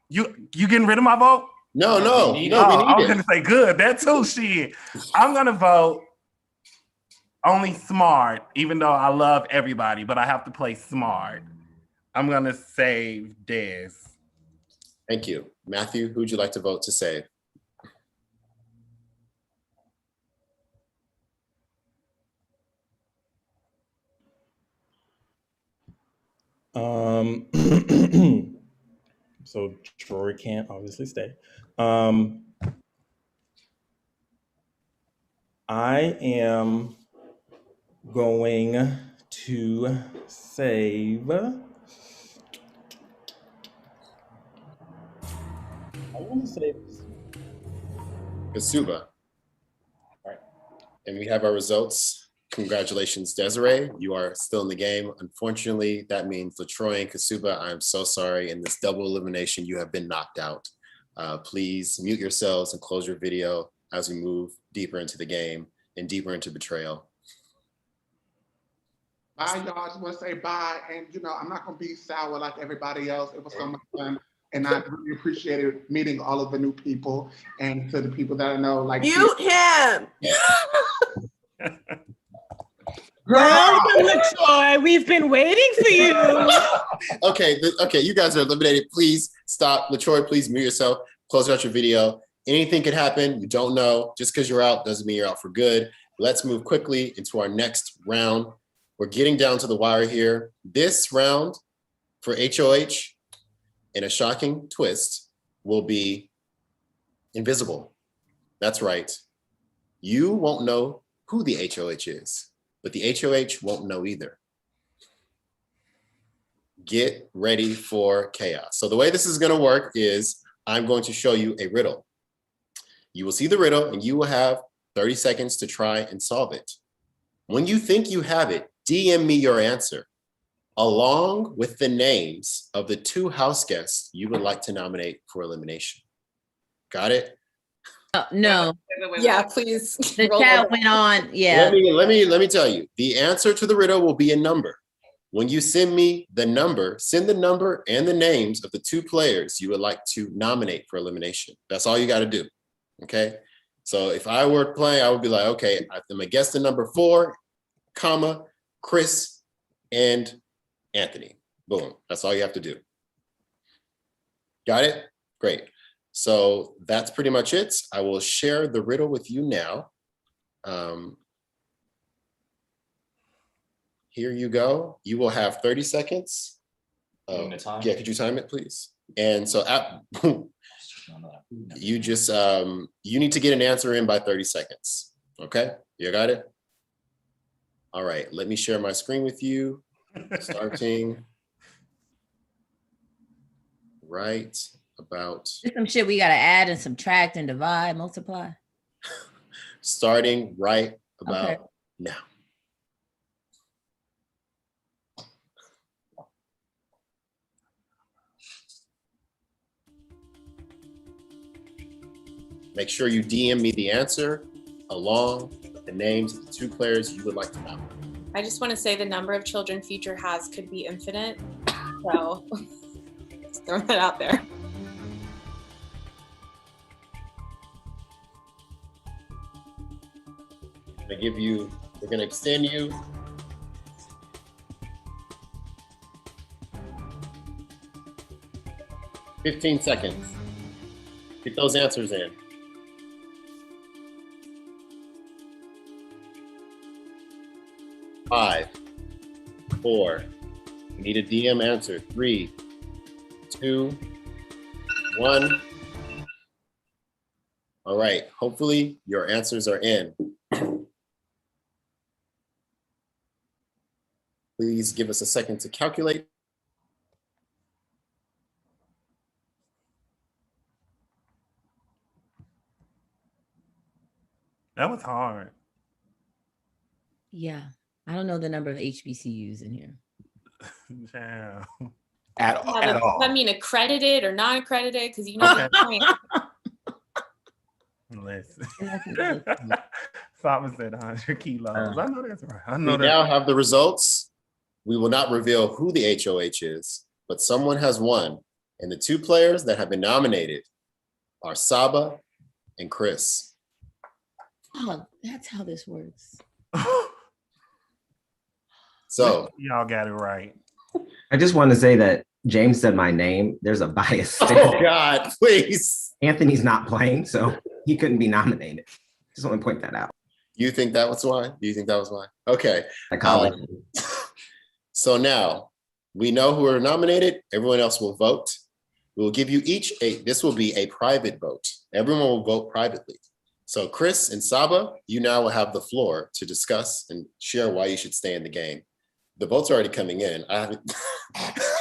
you getting rid of my vote? No, we need I was it. gonna say good. That too, shit. I'm gonna vote only smart, even though I love everybody, but I have to play smart. I'm gonna save Des. Thank you. Matthew, who'd you like to vote to save? So Troy can't obviously stay. I am going to save. I want to save. Kasuba. And we have our results. Congratulations, Desiree. You are still in the game. Unfortunately, that means LaTroy and Kasuba, I'm so sorry. In this double elimination, you have been knocked out. Please mute yourselves and close your video as we move deeper into the game and deeper into betrayal. Bye, y'all. I just want to say bye. And, I'm not going to be sour like everybody else. It was so much fun. And I really appreciated meeting all of the new people and to the people that I know. Like Mute him. Welcome, LaTroy. We've been waiting for you. Okay, you guys are eliminated. Please stop. LaTroy, please mute yourself. Close out your video. Anything could happen. You don't know. Just because you're out doesn't mean you're out for good. Let's move quickly into our next round. We're getting down to the wire here. This round for HOH, in a shocking twist, will be invisible. That's right. You won't know who the HOH is, but the HOH won't know either. Get ready for chaos. So the way this is going to work is I'm going to show you a riddle. You will see the riddle and you will have 30 seconds to try and solve it. When you think you have it, DM me your answer, along with the names of the 2 house guests you would like to nominate for elimination. Got it? No. Yeah, please. The chat went on. Yeah. Let me tell you. The answer to the riddle will be a number. When you send me the number, send the number and the names of the 2 players you would like to nominate for elimination. That's all you got to do. Okay. So if I were playing, I would be like, okay, I'm gonna guess the number 4, comma, Chris and Anthony. Boom. That's all you have to do. Got it? Great. So that's pretty much it. I will share the riddle with you now. Here you go. You will have 30 seconds. Yeah, could you time it, please? And so you just, you need to get an answer in by 30 seconds. Okay, you got it? All right, let me share my screen with you. Starting right about. There's some shit we gotta add and subtract and divide, multiply. Starting right about now. Make sure you DM me the answer along with the names of the 2 players you would like to nominate. I just want to say the number of children Future has could be infinite. So just throwing that out there. We're gonna extend you. "15 seconds. Get those answers in. 5, 4. We need a DM answer. 3, 2, 1. All right. Hopefully your answers are in. Please give us a second to calculate. That was hard. Yeah. I don't know the number of HBCUs in here. Yeah. At all. I mean, accredited or non-accredited, because you know. Listen. Saba said 100 kilos. I know that's right. I know We that. now have the results. We will not reveal who the HOH is, but someone has won. And the 2 players that have been nominated are Saba and Chris. Oh, that's how this works. So y'all got it right. I just want to say that James said my name. There's a bias. Oh God, please. Anthony's not playing, so he couldn't be nominated. Just want to point that out. You think that was why? Do you think that was why? Okay. So now we know who are nominated. Everyone else will vote. We will give you each this will be a private vote. Everyone will vote privately. So Chris and Saba, you now will have the floor to discuss and share why you should stay in the game. The votes are already coming in. I haven't.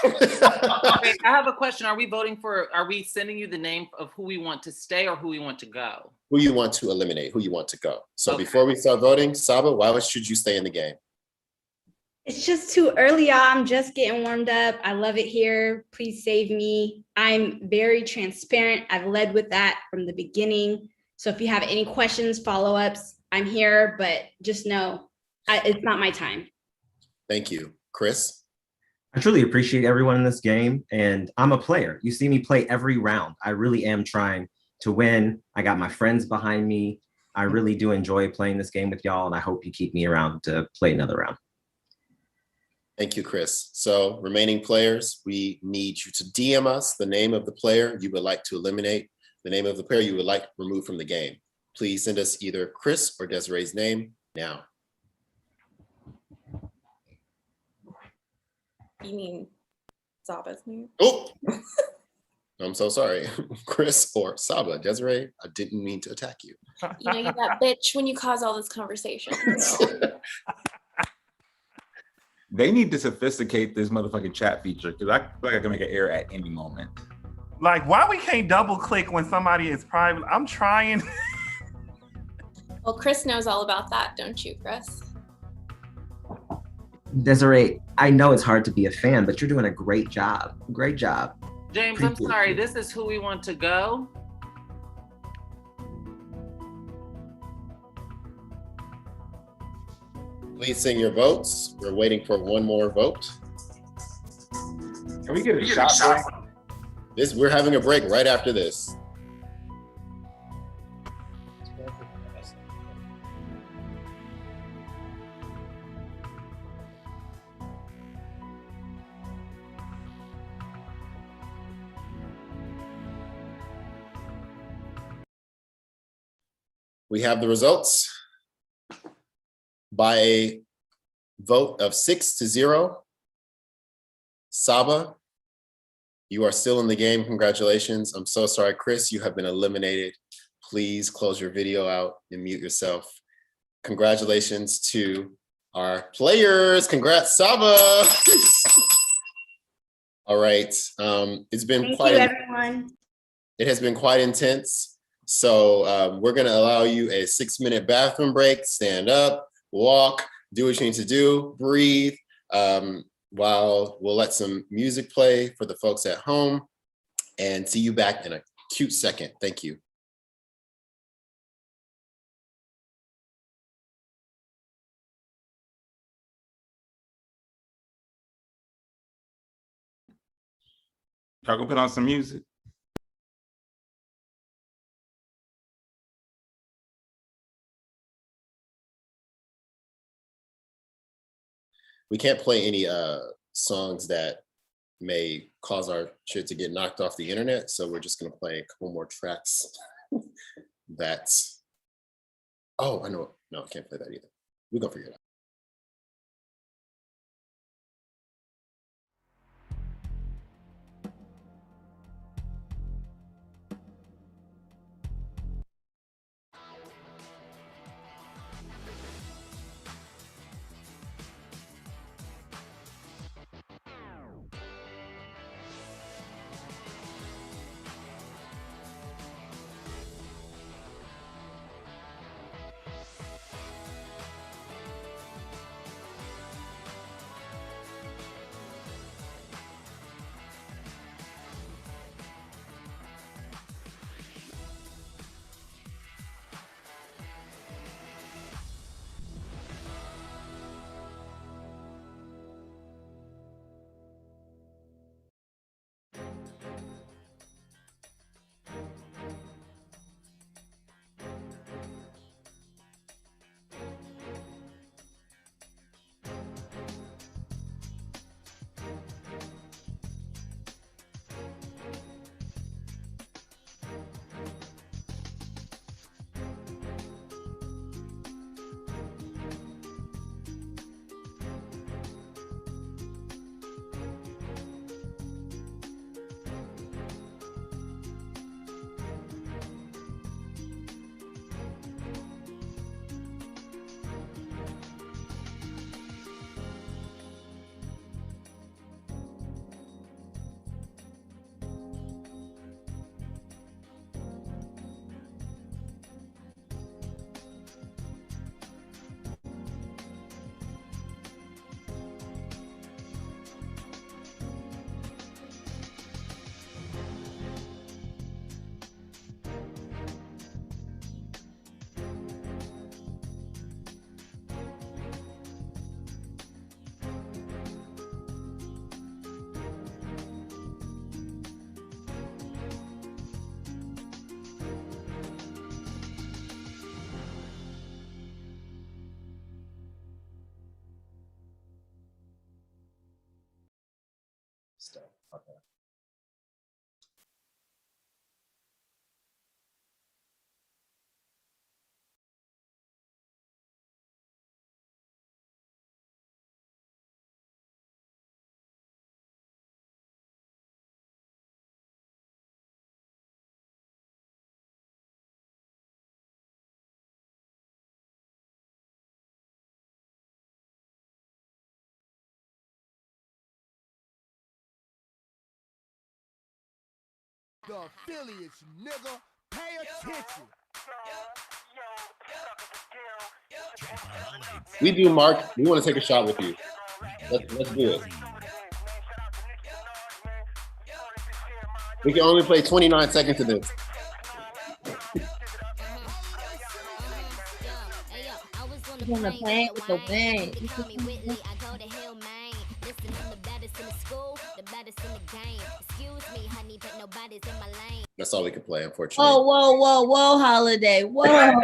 Okay, I have a question. Are we sending you the name of who we want to stay or who we want to go? Who you want to eliminate, who you want to go. So Okay. before we start voting, Saba, why should you stay in the game? It's just too early, y'all. I'm just getting warmed up. I love it here. Please save me. I'm very transparent. I've led with that from the beginning. So if you have any questions, follow-ups, I'm here, but just know it's not my time. Thank you. Chris? I truly appreciate everyone in this game, and I'm a player. You see me play every round. I really am trying to win. I got my friends behind me. I really do enjoy playing this game with y'all, and I hope you keep me around to play another round. Thank you, Chris. So remaining players, we need you to DM us the name of the player you would like to eliminate, the name of the player you would like removed from the game. Please send us either Chris or Desiree's name now. You mean Saba's name? Oh, I'm so sorry. Chris or Saba. Desiree, I didn't mean to attack you. You know, you're that bitch when you cause all this conversation. They need to sophisticate this motherfucking chat feature because I feel like I can make an error at any moment. Like, why we can't double click when somebody is private? I'm trying. Well, Chris knows all about that, don't you, Chris? Desiree, I know it's hard to be a fan, but you're doing a great job. Great job. James, I'm sorry. This is who we want to go. Please send your votes. We're waiting for one more vote. Can we get a shot? We're having a break right after this. We have the results. By a vote of 6-0, Saba, you are still in the game. Congratulations. I'm so sorry, Chris, you have been eliminated. Please close your video out and mute yourself. Congratulations to our players. Congrats, Saba. All right. It's been Thank you, everyone. It has been quite intense. So we're going to allow you a 6-minute bathroom break. Stand up, walk, do what you need to do, breathe, while we'll let some music play for the folks at home, and see you back in a cute second. Thank you. Y'all go put on some music. We can't play any songs that may cause our shit to get knocked off the internet, so we're just gonna play a couple more tracks. Oh, I know. No, I can't play that either. We're gonna figure it out. stuff. Okay. The affiliates, nigga. Pay attention. We do, Mark. We want to take a shot with you. Let's do it. We can only play 29 seconds of this. On the plane with the wind. That's all we can play, unfortunately. Whoa, Holiday. Whoa.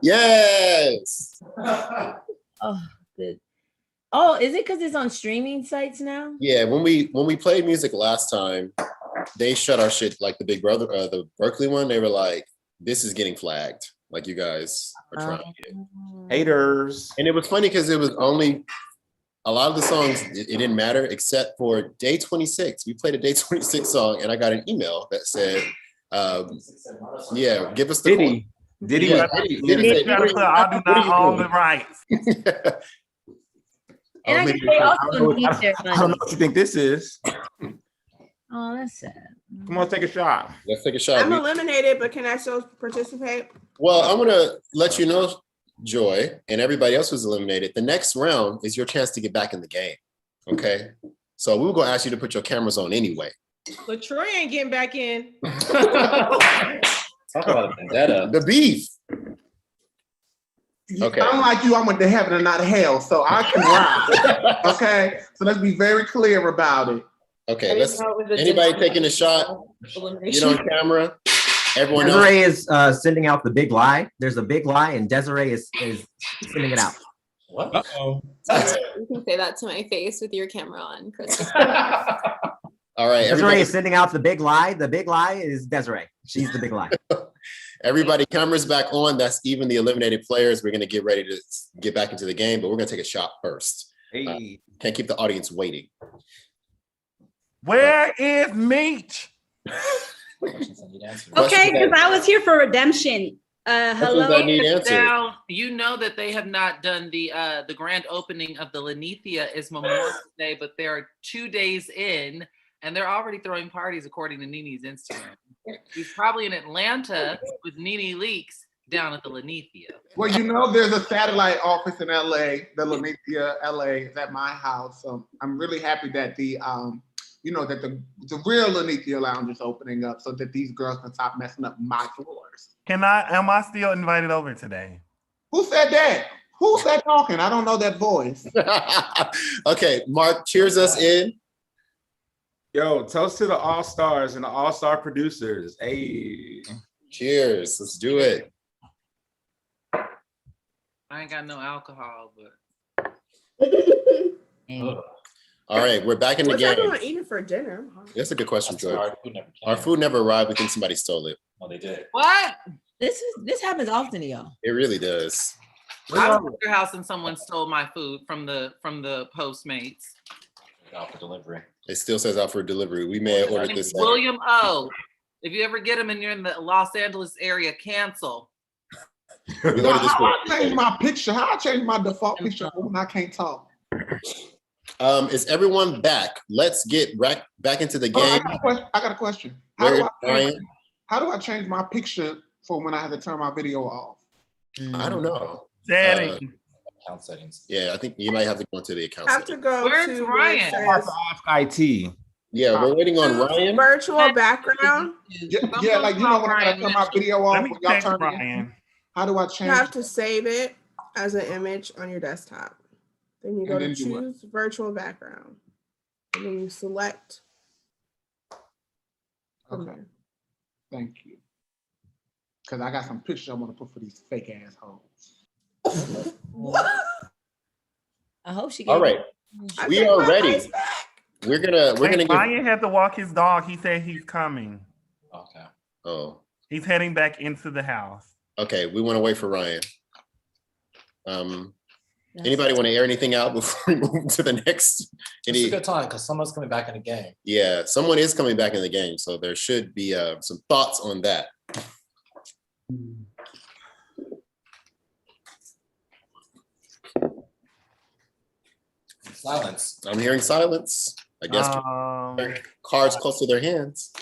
Yes. Oh, good. Oh, is it because it's on streaming sites now? Yeah, when we played music last time, they shut our shit like the Big Brother, the Berkeley one. They were like, "This is getting flagged. Like you guys are trying to get haters." And it was funny because it was only a lot of the songs. It didn't matter except for Day 26. We played a Day 26 song, and I got an email that said, "Yeah, give us the Diddy. Diddy. Yeah, Diddy said, I do not own the rights." And I guess they also need their I don't know money. what you think this is. Oh, that's sad. Come on, take a shot. Let's take a shot. I'm eliminated, but can I still participate? Well, I'm gonna let you know, Joy, and everybody else who's eliminated. The next round is your chance to get back in the game. Okay, so we were gonna ask you to put your cameras on anyway. LaTroy ain't getting back in. Talk about a vendetta. The beef. Okay. Unlike you, I went to heaven and not hell, so I can ride. Okay, so let's be very clear about it. Okay, let's. Anybody taking a shot? Get on camera. Everyone Desiree else. is sending out the big lie. There's a big lie, and Desiree is sending it out. What? Uh-oh. You can say that to my face with your camera on, Chris. All right, Desiree is sending out the big lie. The big lie is Desiree. She's the big lie. Everybody, cameras back on. That's even the eliminated players. We're gonna get ready to get back into the game, but we're gonna take a shot first. Hey. Can't keep the audience waiting. Where is Meech? Okay, because I was here for redemption. Hello. Now, you know that they have not done the grand opening of the Lenithia is Memorial Day, but they're 2 days in, and they're already throwing parties according to Nene's Instagram. He's probably in Atlanta with Nene Leaks down at the Lenithia. Well, you know, there's a satellite office in LA. The Lenithia LA is at my house. So I'm really happy that the real Lenithia Lounge is opening up so that these girls can stop messing up my floors. Am I still invited over today? Who said that? Who's that talking? I don't know that voice. Okay, Mark, cheers us in. Yo, toast to the all-stars and the all-star producers. Hey. Cheers. Let's do it. I ain't got no alcohol, but. All right, we're back in the What's game. everyone eating for dinner? That's a good question, Joy. Our food never arrived. We think somebody stole it. Oh, they did. What? This happens often to y'all. It really does. I was at your house and someone stole my food from the Postmates. Out for delivery. It still says out for delivery. We may have ordered this. William O. If you ever get them and you're in the Los Angeles area, cancel. No, how I change my picture? How I change my default picture when I can't talk? Is everyone back? Let's get back into the game. I got a question. How do I change my picture for when I have to turn my video off? I don't know. Account settings. Yeah, I think you might have to go into the account Have to go Where's to Ryan? where it says Ask IT. Yeah, we're waiting on Ryan. virtual background. Yeah, like you know when I gotta turn my video off, when y'all turn it Ryan. how do I You change? have to save it as an image on your desktop. Then you go And to then do what? choose virtual background. And then you select. from Okay, there. thank you. Because I got some pictures I want to put for these fake assholes. I hope she. All right. We are ready. We're gonna give Ryan had to walk his dog. He said he's coming. Okay. Oh. He's heading back into the house. Okay, we want to wait for Ryan. Anybody want to air anything out before we move to the next? It's a good time because someone's coming back in the game. Yeah, someone is coming back in the game, so there should be some thoughts on that. Silence. I'm hearing silence. I guess cards close to their hands.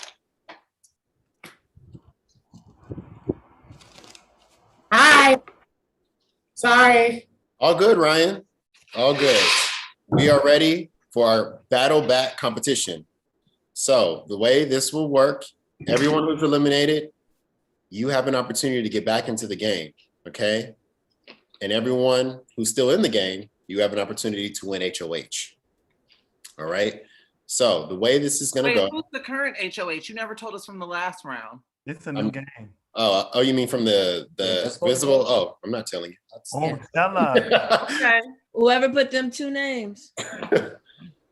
Hi. Sorry. All good, Ryan. All good. We are ready for our battle back competition. So the way this will work, everyone who's eliminated, you have an opportunity to get back into the game, okay? And everyone who's still in the game, you have an opportunity to win HOH. All right? So the way this is gonna go. Who's the current HOH? You never told us from the last round. It's a new game. Oh, you mean from the visible? Oh, I'm not telling you. Oh, Stella. Okay. Whoever put them two names.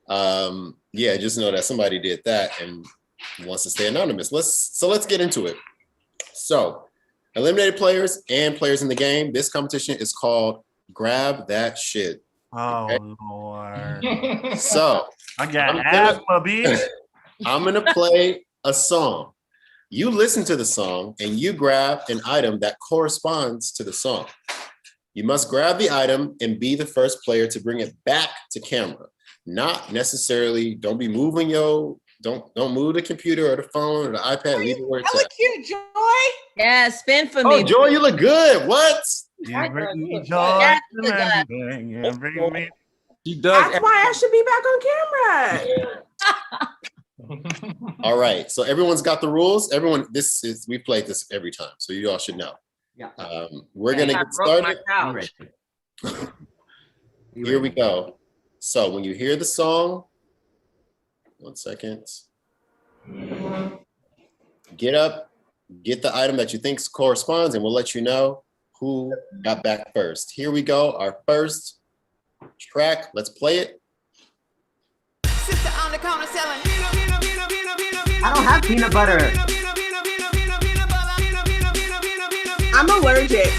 Yeah, just know that somebody did that and wants to stay anonymous. Let's get into it. So, eliminated players and players in the game. This competition is called Grab That Shit. Oh, Lord. So, I got asthma, bitch. I'm gonna play a song. You listen to the song and you grab an item that corresponds to the song. You must grab the item and be the first player to bring it back to camera. Not necessarily, don't be moving don't move the computer or the phone or the iPad, leave it where it's at. Cute, Joy. Yeah, spin for Oh, me. Joy, you look good. What? Every That's She does. That's why I should be back on camera. All right. So everyone's got the rules. We played this every time, so you all should know. Yeah. We're gonna get started. Here we go. So when you hear the song, 1 second. Get up, get the item that you think corresponds, and we'll let you know who got back first. Here we go. Our first track. Let's play it. I don't have peanut butter. I'm allergic.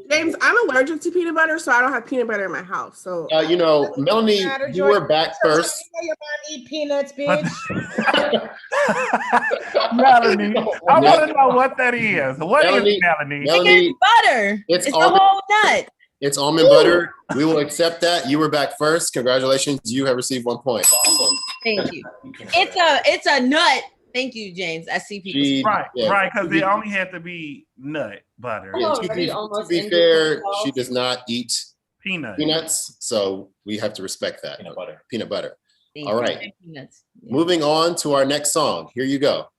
James, I'm allergic to peanut butter, so I don't have peanut butter in my house. So Melanie, you were back first. Your mom eat peanuts, bitch. Melanie, I want to know what that is. What is Melanie? Melanie, butter. It's a almond- whole nut. It's almond butter. We will accept that. You were back first. Congratulations. You have received 1 point. Thank you. It's a nut. Thank you, James. I see people. Right, because it only had to be nut butter. Yeah, to be fair, she does not eat peanuts, so we have to respect that. Peanut butter. All right. Peanuts. Moving on to our next song. Here you go.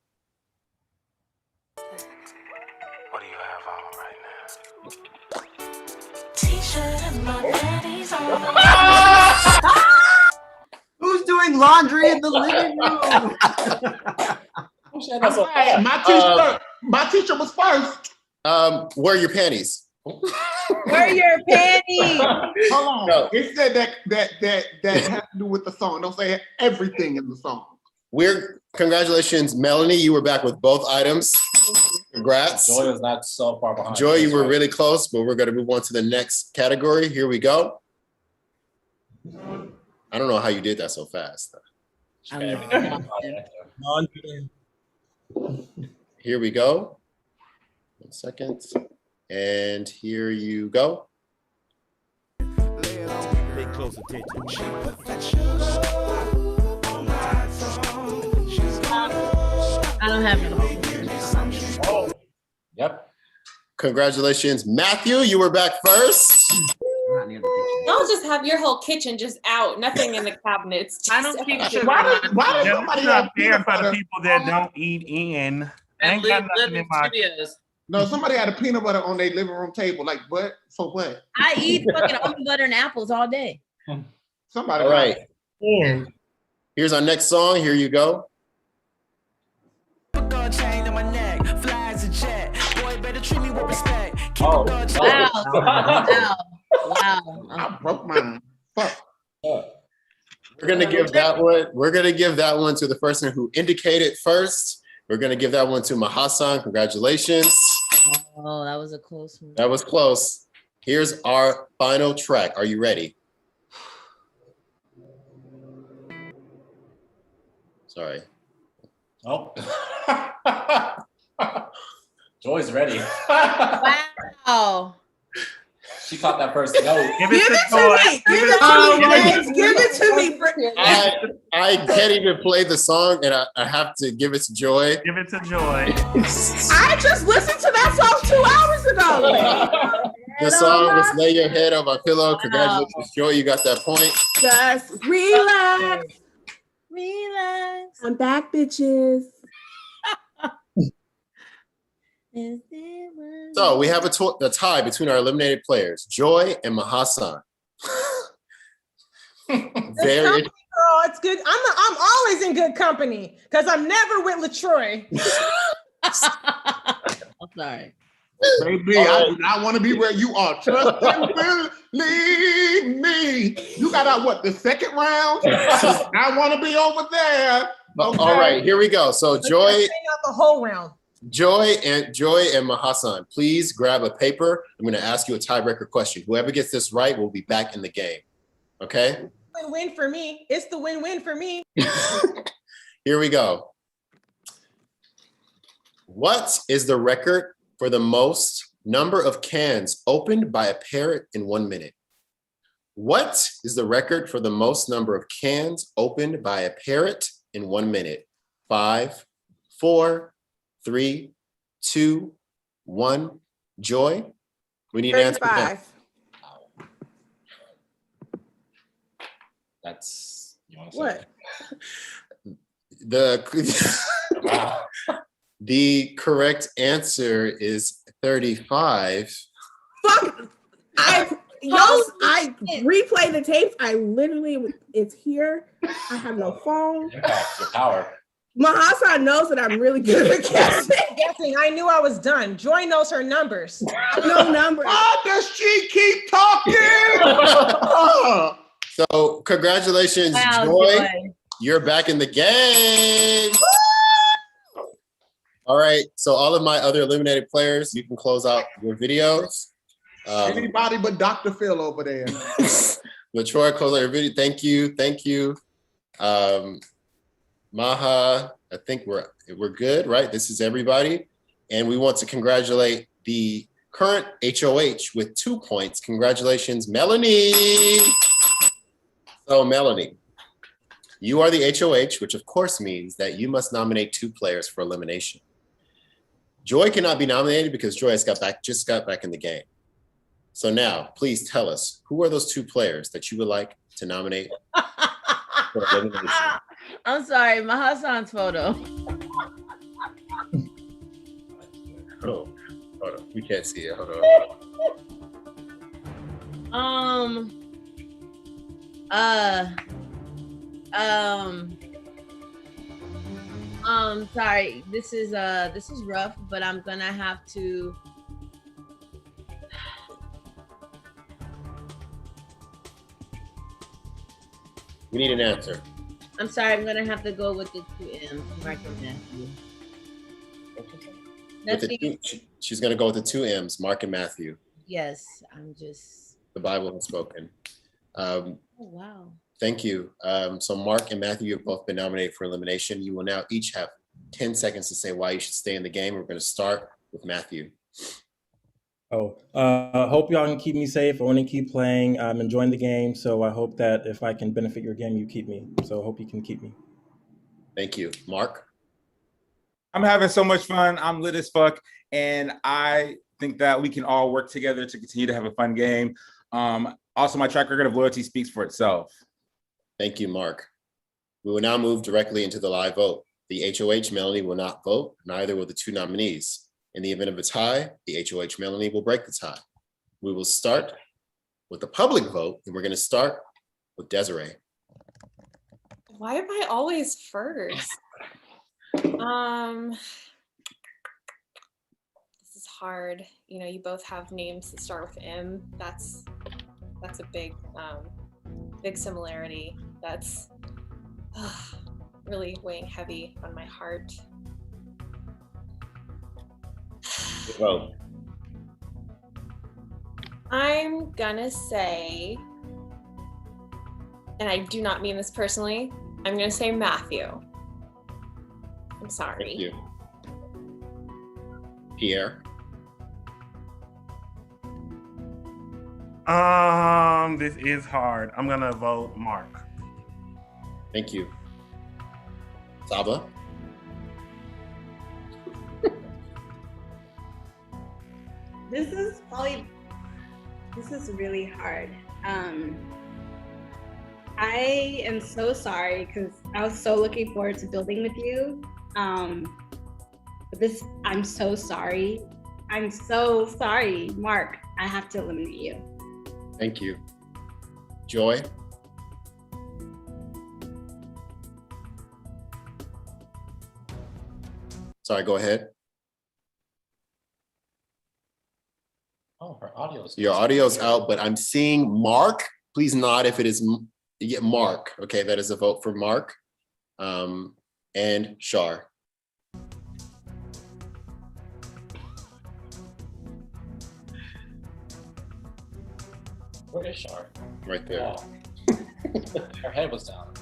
Who's doing laundry in the living room? Right, my teacher was first. Wear your panties. Wear your panties. Hold on. No. It said that has to do with the song. Don't say everything in the song. Congratulations, Melanie. You were back with both items. Congrats. Joy was not so far behind. Joy, you were really close, but we're going to move on to the next category. Here we go. I don't know how you did that so fast. Here we go. 1 second. And here you go. Pay close attention. I don't have it. Oh, yep. Congratulations, Matthew. You were back first. Y'all just have your whole kitchen just out, nothing in the cabinets. I don't think sugar. Why does somebody have fair peanut for the butter? people that don't eat in? I ain't got nothing in my. No, somebody had a peanut butter on their living room table. Like what? For what? I eat fucking almond butter and apples all day. Somebody. All right. Here's our next song. Here you go. Chain on my neck. check. Fly as a jet. Boy, better treat me with respect. Keep Oh, it dog check. Wow. Wow. I broke mine. Fuck. We're gonna give that one. We're gonna give that one to the person who indicated first. We're gonna give that one to Mahasan. Congratulations. Oh, that was a close one. That was close. Here's our final track. Are you ready? Sorry. Oh. Joy's ready. Wow. She caught that first note. Give it to me. Give it to me, James. Give it to me. I can't even play the song, and I have to give it to Joy. Give it to Joy. I just listened to that song 2 hours ago. The song was "Lay Your Head on My Pillow." Congratulations, Joy. You got that point. Just relax. Relax. I'm back, bitches. So we have a tie between our eliminated players, Joy and Mahasan. Very. Girl, it's good. I'm always in good company because I'm never with LaTroy. I'm sorry. Baby, I do not want to be where you are. Trust and believe me. You got out what, the second round? I want to be over there. Okay. All right, here we go. So Joy, Out the whole round. Joy and Mahasan, please grab a paper. I'm going to ask you a tiebreaker question. Whoever gets this right will be back in the game. Okay? Win-win for me. It's the win-win for me. Here we go. What is the record for the most number of cans opened by a parrot in 1 minute? What is the record for the most number of cans opened by a parrot in 1 minute? 5, 4, 3, 2, 1. Joy, we need an answer. 35. That's, you want to What? The correct answer is 35. Fuck. I replay the tapes. I literally, it's here. I have no phone. Your power. Mahasan knows that I'm really good at guessing. I knew I was done. Joy knows her numbers. No numbers. Why does she keep talking? So congratulations, Wow, Joy. You're back in the game. All right, so all of my other eliminated players, you can close out your videos. Anybody but Dr. Phil over there. LaTroy, close out your video. Thank you. Maha, I think we're good, right? This is everybody. And we want to congratulate the current HOH with 2 points. Congratulations, Melanie. So Melanie, you are the HOH, which of course means that you must nominate 2 players for elimination. Joy cannot be nominated because Joy just got back in the game. So now, please tell us, who are those 2 players that you would like to nominate for elimination? I'm sorry, Mahasan's photo. Oh, hold on. We can't see it. Hold on. Sorry. This is rough, but I'm gonna have to. We need an answer. I'm sorry. I'm gonna have to go with the 2 M's. Mark and Matthew. She's going to go with the 2 M's, Mark and Matthew. Yes, I'm just. The Bible has spoken. Oh, wow. Thank you. So Mark and Matthew have both been nominated for elimination. You will now each have 10 seconds to say why you should stay in the game. We're going to start with Matthew. Hope y'all can keep me safe. I want to keep playing. I'm enjoying the game, so I hope that if I can benefit your game, you keep me. So I hope you can keep me. Thank you. Mark? I'm having so much fun. I'm lit as fuck. And I think that we can all work together to continue to have a fun game. Also, my track record of loyalty speaks for itself. Thank you, Mark. We will now move directly into the live vote. The HOH, Melanie, will not vote, neither will the 2 nominees. In the event of a tie, the HOH, Melanie, will break the tie. We will start with the public vote, and we're going to start with Desiree. Why am I always first? hard. You know, you both have names that start with M. That's a big similarity. That's really weighing heavy on my heart. Well, I'm gonna say, and I do not mean this personally, I'm gonna say Matthew. I'm sorry. thank you. Pierre. This is hard. I'm gonna vote Mark. Thank you. Saba. This is really hard. I am so sorry because I was so looking forward to building with you. But I'm so sorry. I'm so sorry, Mark. I have to eliminate you. Thank you. Joy. Sorry, go ahead. Oh, her audio's. Your audio's out, but I'm seeing Mark. Please nod if it is Mark. Okay, that is a vote for Mark. And Shar. Where is Shar? Right there. Oh. Her head was down.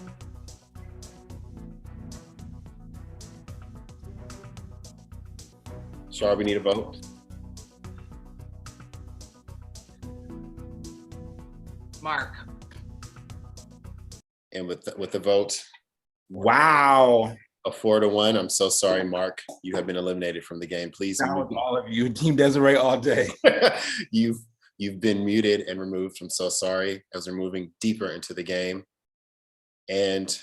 Shar, we need a vote. Mark. And with the vote, Wow. a 4-1. I'm so sorry, Mark. You have been eliminated from the game. Please, That was all of you. Team Desiree all day. you've been muted and removed. I'm so sorry as we're moving deeper into the game. And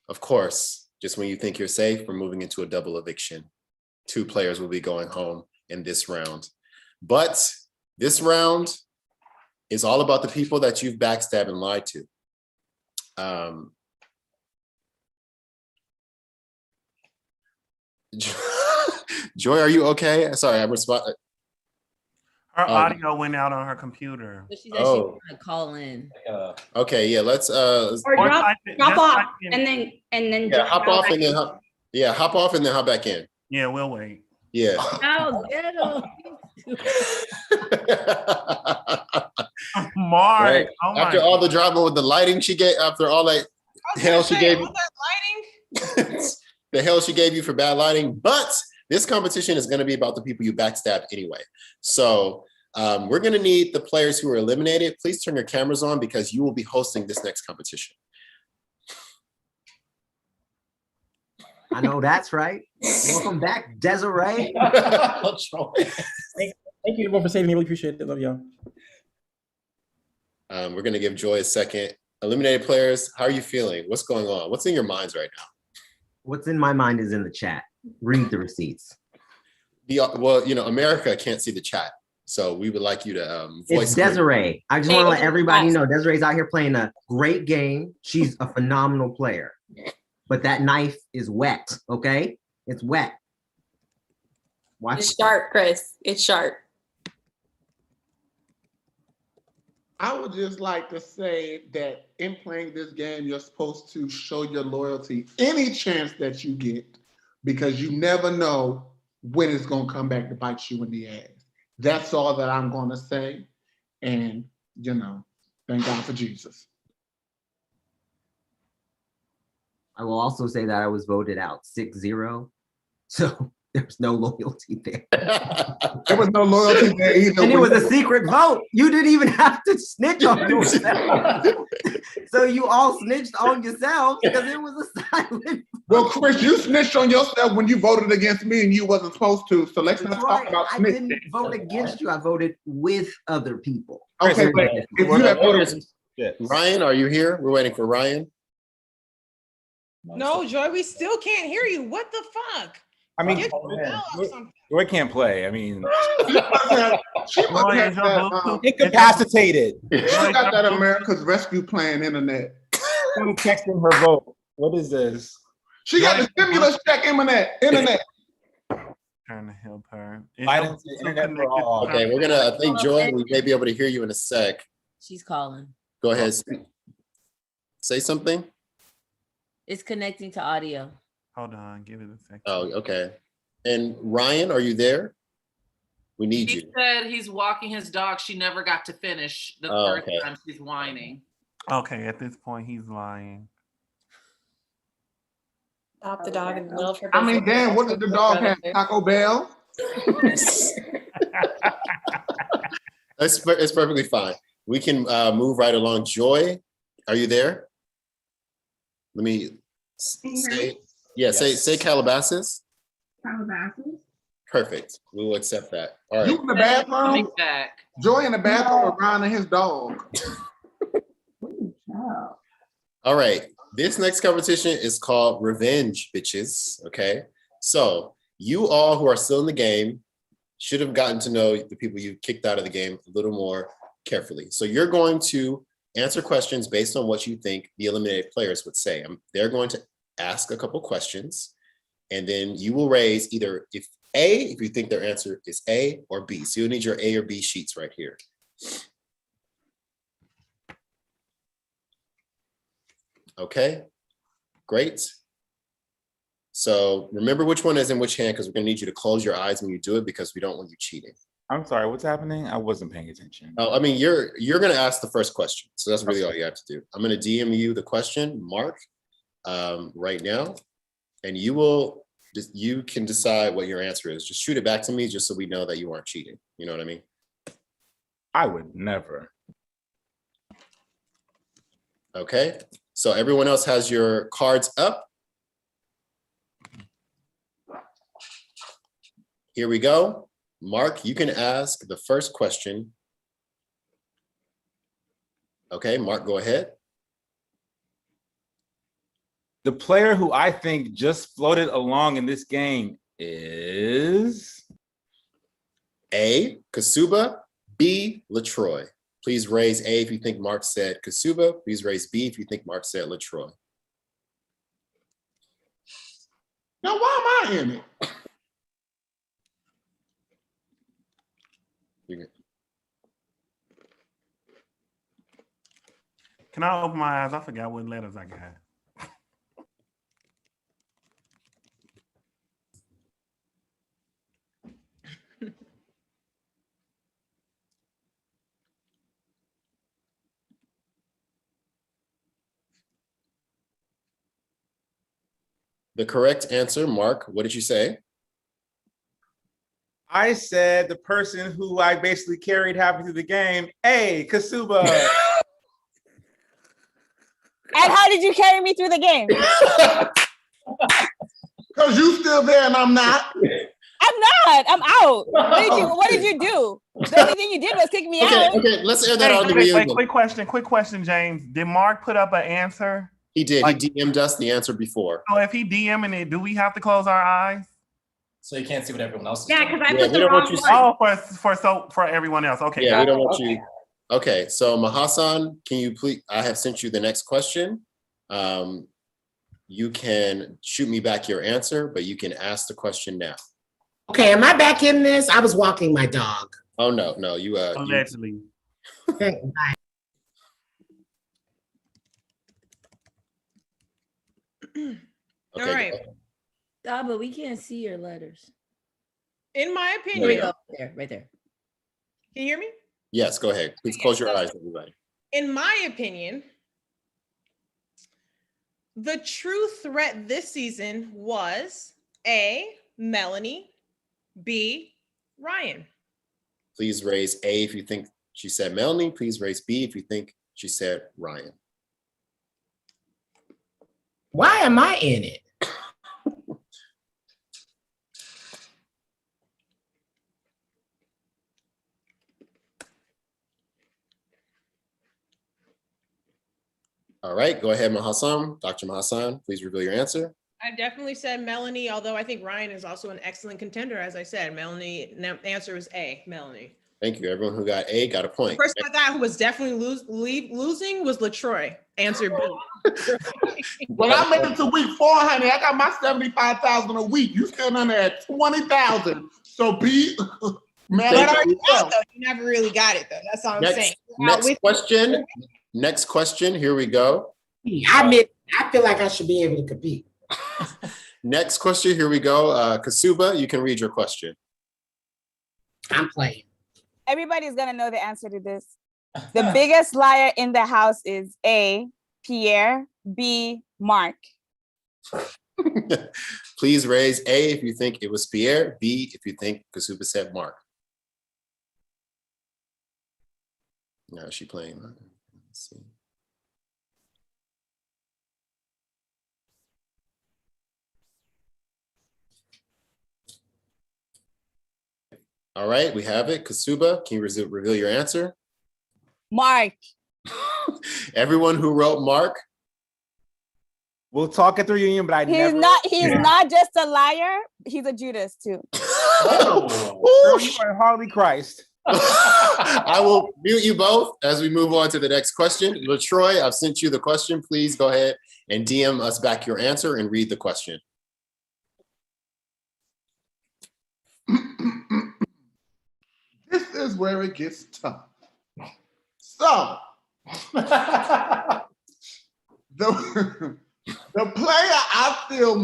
of course, just when you think you're safe, we're moving into a double eviction. 2 players will be going home in this round. But this round is all about the people that you've backstabbed and lied to. Joy, are you okay? Sorry, I'm responding. Her audio went out on her computer. But she said she was gonna call in. Okay, yeah, let's Or drop off and then yeah, hop off and then hop off and then hop back in. Yeah, we'll wait. Yeah. Oh, ghetto. Mark. Right. Oh my After all the drama with the lighting she gave, after all that hell she gave you, the hell she gave you for bad lighting. But this competition is going to be about the people you backstabbed anyway. So we're going to need the players who are eliminated. Please turn your cameras on because you will be hosting this next competition. I know that's right. Welcome back, Desiree. Thank you everyone for saving me. Really appreciate it. Love y'all. We're going to give Joy a second. Eliminated players, how are you feeling? What's going on? What's in your minds right now? What's in my mind is in the chat. Read the receipts. Well, you know, America can't see the chat. So we would like you to voice. It's Desiree. I just want to let everybody know Desiree's out here playing a great game. She's a phenomenal player. But that knife is wet, okay? It's wet. Watch. It's sharp, Chris. It's sharp. I would just like to say that in playing this game, you're supposed to show your loyalty any chance that you get, because you never know when it's going to come back to bite you in the ass. That's all that I'm going to say. And, you know, thank God for Jesus. I will also say that I was voted out 6-0. So there's no loyalty there. There was no loyalty there either. And it was a secret vote. You didn't even have to snitch on yourself. So you all snitched on yourselves because it was a silent. Well, Chris, you snitched on yourself when you voted against me and you wasn't supposed to. So let's not talk about snitching. I didn't vote against you. I voted with other people. Okay, but if you have voted, Ryan, are you here? We're waiting for Ryan. No, Joy, we still can't hear you. What the fuck? I mean, Get your bell or something. Joy can't play. I mean, she must have that, incapacitated. she got that America's Rescue Plan internet. I'm texting her vote. What is this? She got the stimulus check internet. trying to help her. Biden to internet for all. Okay, we're gonna, I think Joy, we may be able to hear you in a sec. She's calling. Go ahead. Say something. It's connecting to audio. Hold on, give it a second. Oh, okay. And Ryan, are you there? We need He you. said he's walking his dog. She never got to finish the first time she's whining. Okay, at this point, he's lying. Stop the dog in the middle of her I mean, business. damn, what did the dog have? Taco Bell? It's perfectly fine. We can move right along. Joy, are you there? Let me say, say Calabasas. Calabasas. Perfect. We will accept that. All right. You in the bathroom? Joy in the bathroom around his dog. All right. This next competition is called Revenge, bitches. Okay. So you all who are still in the game should have gotten to know the people you kicked out of the game a little more carefully. So you're going to answer questions based on what you think the eliminated players would say. They're going to ask a couple questions, and then you will raise either if you think their answer is A or B. So you'll need your A or B sheets right here. Okay, great. So remember which one is in which hand, because we're gonna need you to close your eyes when you do it because we don't want you cheating. I'm sorry, what's happening? I wasn't paying attention. Oh, I mean, you're gonna ask the first question. So that's really all you have to do. I'm gonna DM you the question, Mark, right now, and you can decide what your answer is. Just shoot it back to me just so we know that you aren't cheating. You know what I mean? I would never. Okay, so everyone else has your cards up. Here we go. Mark, you can ask the first question. Okay, Mark, go ahead. The player who I think just floated along in this game is A, Kasuba, B, LaTroy. Please raise A if you think Mark said Kasuba. Please raise B if you think Mark said LaTroy. Now, why am I in it? Can I open my eyes? I forgot what letters I got. The correct answer, Mark, what did you say? I said the person who I basically carried halfway through the game, A, Kasuba. And how did you carry me through the game? Because you still there and I'm not. I'm not. I'm out. What did you do? The only thing you did was kick me out. Okay, let's air that out. Wait, quick question, James. Did Mark put up an answer? He did. He DM'd us the answer before. So if he DMing it, do we have to close our eyes? So you can't see what everyone else is Yeah, doing. because I put the wrong one. Oh, for everyone else. Okay. Yeah, we don't want you. Okay, so Mahasan, can you please? I have sent you the next question. You can shoot me back your answer, but you can ask the question now. Okay, am I back in this? I was walking my dog. Oh no, you allegedly. Okay, bye. All right. But we can't see your letters. In my Here opinion, we go. There, right there. Can you hear me? Yes, go ahead. Please close your eyes, everybody. In my opinion, the true threat this season was A, Melanie, B, Ryan. Please raise A if you think she said Melanie. Please raise B if you think she said Ryan. Why am I in it? All right, go ahead, Mahasan. Dr. Mahasan, please reveal your answer. I definitely said Melanie, although I think Ryan is also an excellent contender. As I said, Melanie, the answer is A, Melanie. Thank you. Everyone who got A got a The point. person I got who was definitely losing was LaTroy. Answer B. When I made it to week 4, honey, I got my 75,000 a week. You still under at 20,000. So be man. But are you out though? You never really got it though. That's all I'm saying. Next question. Here we go. I feel like I should be able to compete. Next question. Here we go. Kasuba, you can read your question. I'm playing. Everybody's gonna know the answer to this. The biggest liar in the house is A, Pierre, B, Mark. Please raise A if you think it was Pierre, B if you think Kasuba said Mark. Now is she playing? Let's see. All right, we have it. Kasuba, can you reveal your answer? Mark. Everyone who wrote Mark. We'll talk at the reunion, but He's not just a liar, he's a Judas too. Oh, you are Harley Christ. I will mute you both as we move on to the next question. LaTroy, I've sent you the question. Please go ahead and DM us back your answer and read the question. This is where it gets tough. So, the player I feel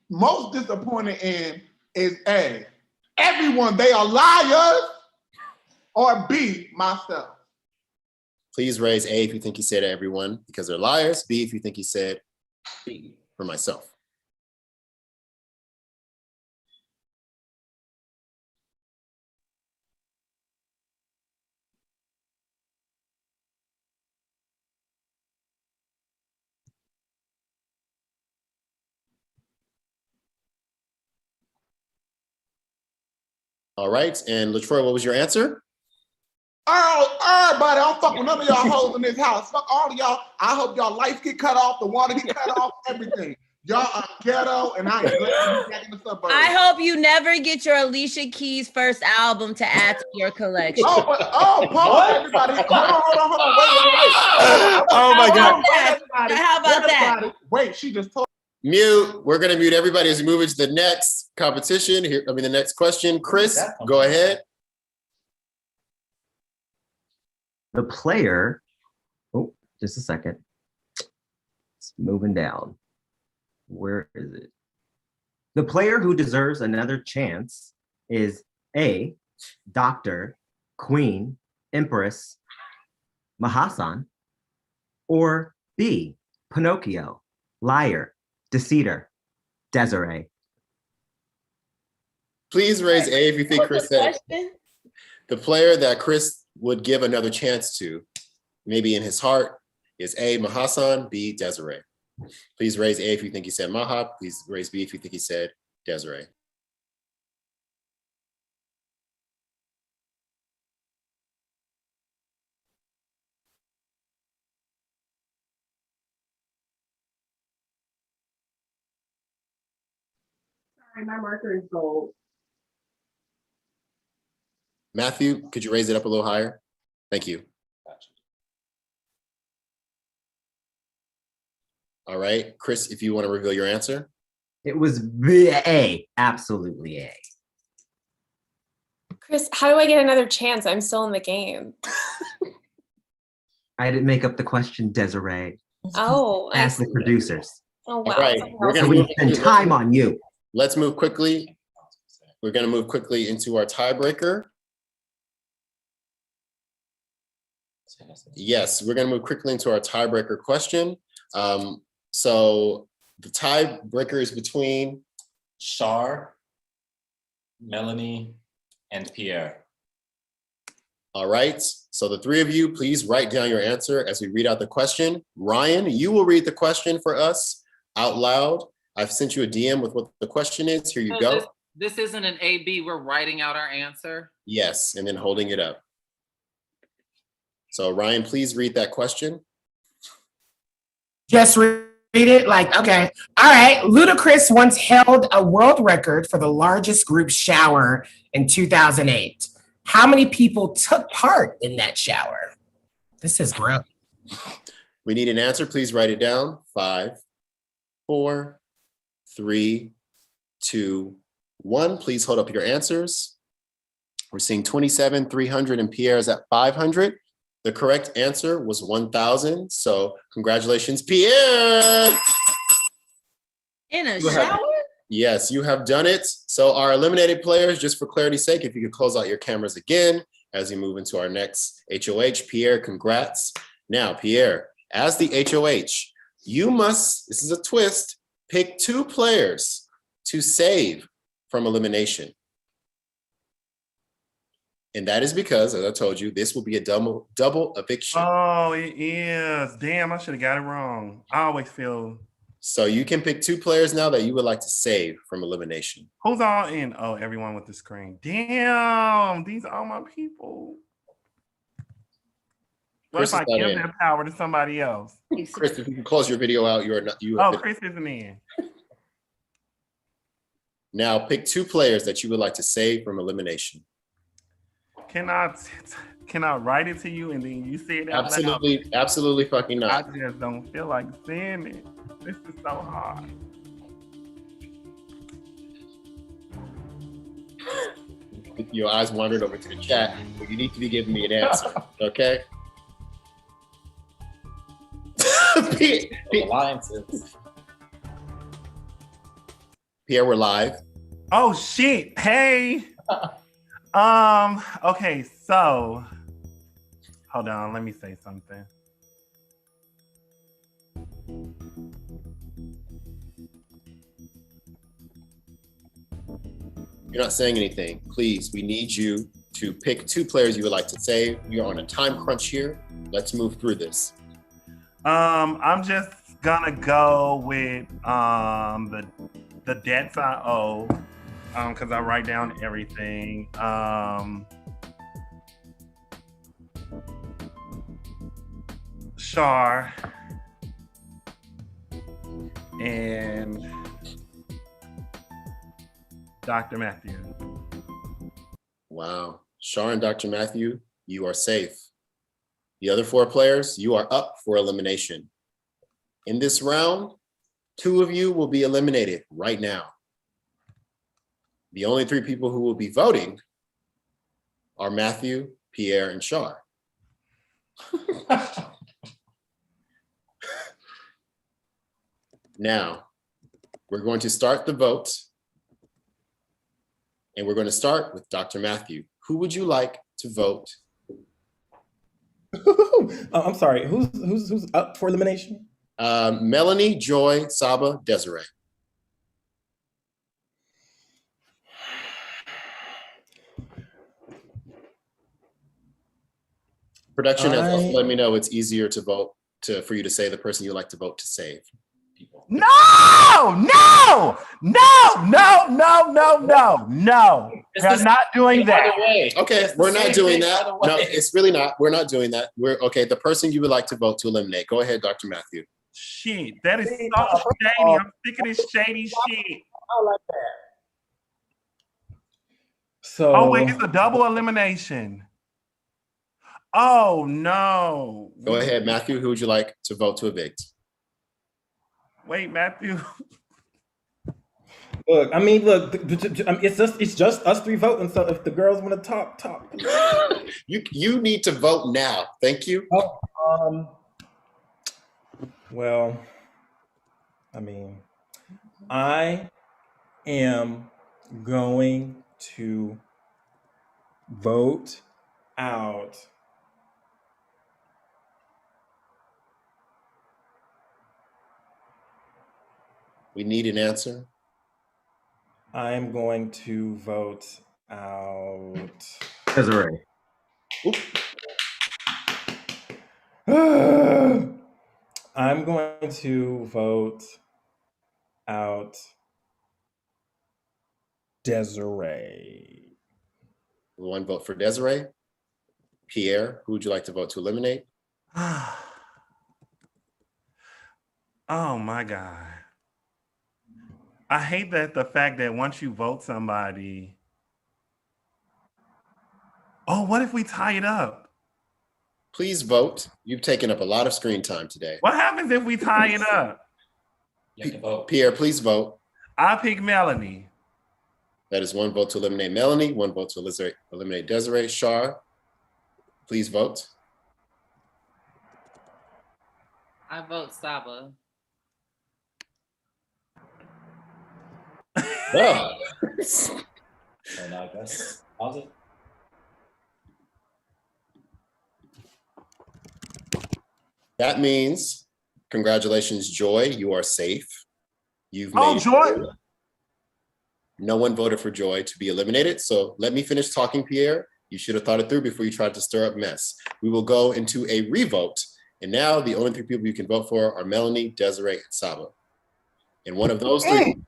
most disappointed in is A, everyone, they are liars, or B, myself. Please raise A if you think he said everyone because they're liars. B if you think he said B for myself. All right, and LaTroy, what was your answer? Everybody, I don't fuck with none of y'all hoes in this house. Fuck all of y'all. I hope y'all lights get cut off, the water get cut off, everything. Y'all are ghetto, and I am glad to be back in the suburbs. I hope you never get your Alicia Keys first album to add to your collection. Pause, everybody. Hold on. Wait. Oh my God. How about that? Wait, she just told. Mute. We're going to mute everybody as we move into the next competition. The next question. Chris, go ahead. The player, just a second. It's moving down. Where is it? The player who deserves another chance is A, Doctor, Queen, Empress, Mahasan, or B, Pinocchio, Liar, Deceiver, Desiree. Please raise A if you think Chris said it. The player that Chris would give another chance to, maybe in his heart, is A, Mahasan, B, Desiree. Please raise A if you think he said Maha. Please raise B if you think he said Desiree. Sorry, my marker is gold. Matthew, could you raise it up a little higher? Thank you. All right, Chris, if you want to reveal your answer. It was A, absolutely A. Chris, how do I get another chance? I'm still in the game. I didn't make up the question, Desiree. Oh, ask the producers. Oh wow. All right, we're going to spend time on you. Let's move quickly. We're going to move quickly into our tiebreaker. Yes, we're going to move quickly into our tiebreaker question. So the tiebreaker is between Shar, Melanie, and Pierre. All right, so the three of you, please write down your answer as we read out the question. Ryan, you will read the question for us out loud. I've sent you a DM with what the question is. Here you go. This isn't an A-B, we're writing out our answer. Yes, and then holding it up. So Ryan, please read that question. Just read it like, okay. All right. Ludacris once held a world record for the largest group shower in 2008. How many people took part in that shower? This is ground. We need an answer. Please write it down. 5, 4, 3, 2, 1. Please hold up your answers. We're seeing 27, 300, and Pierre is at 500. The correct answer was 1,000. So congratulations, Pierre. In a You have- shower? Yes, you have done it. So our eliminated players, just for clarity's sake, if you could close out your cameras again as we move into our next HOH. Pierre, congrats. Now, Pierre, as the HOH, you must, this is a twist, pick 2 players to save from elimination. And that is because, as I told you, this will be a double eviction. Oh, it is. Damn, I should have got it wrong. I always feel. So you can pick 2 players now that you would like to save from elimination. Who's all in? Oh, everyone with the screen. Damn, these are my people. What Chris if I is not give in. that power to somebody else? Chris, if you can close your video out, you are not. You Oh, have Chris isn't in. Now pick 2 players that you would like to save from elimination. Can I write it to you and then you say it out loud? Absolutely, absolutely fucking not. I just don't feel like saying it. This is so hard. Your eyes wandered over to the chat, but you need to be giving me an answer, okay? Alliances. Pierre, we're live. Oh shit! Hey. Okay, so hold on. Let me say something. You're not saying anything. Please, we need you to pick 2 players you would like to save. You're on a time crunch here. Let's move through this. I'm just gonna go with the debts I owe, because I write down everything. Shar and Dr. Matthew. Wow. Shar and Dr. Matthew, you are safe. The other 4 players, you are up for elimination. In this round, 2 of you will be eliminated right now. The only 3 people who will be voting are Matthew, Pierre, and Shar. Now, we're going to start the vote. And we're going to start with Dr. Matthew. Who would you like to vote? I'm sorry. Who's up for elimination? Melanie, Joy, Saba, Desiree. Production has also let me know it's easier to vote for you to say the person you like to vote to save. No! We're not doing that. Okay, we're not doing that. No, it's really not. We're not doing that. We're okay. The person you would like to vote to eliminate. Go ahead, Dr. Matthew. Shit, that is so shady. I'm sick of this shady shit. I don't like that. So, oh wait, it's a double elimination. Oh no. Go ahead, Matthew. Who would you like to vote to evict? Wait, Matthew. Look, it's just us 3 voting. So if the girls want to talk. You need to vote now. Thank you. Oh, well, I am going to vote out We need an answer. I am going to vote out Desiree. I'm going to vote out Desiree. 1 vote for Desiree. Pierre, who would you like to vote to eliminate? Oh my God. I hate that the fact that once you vote somebody, Oh, what if we tie it up? Please vote. You've taken up a lot of screen time today. What happens if we tie it up? Pierre, please vote. I pick Melanie. That is 1 vote to eliminate Melanie, 1 vote to eliminate Desiree. Shar, please vote. I vote Saba. Oh. And I guess how's it? That means, congratulations, Joy, you are safe. You've made Joy. No one voted for Joy to be eliminated. So let me finish talking, Pierre. You should have thought it through before you tried to stir up mess. We will go into a revote. And now the only 3 people you can vote for are Melanie, Desiree, and Saba. And one of those 3 people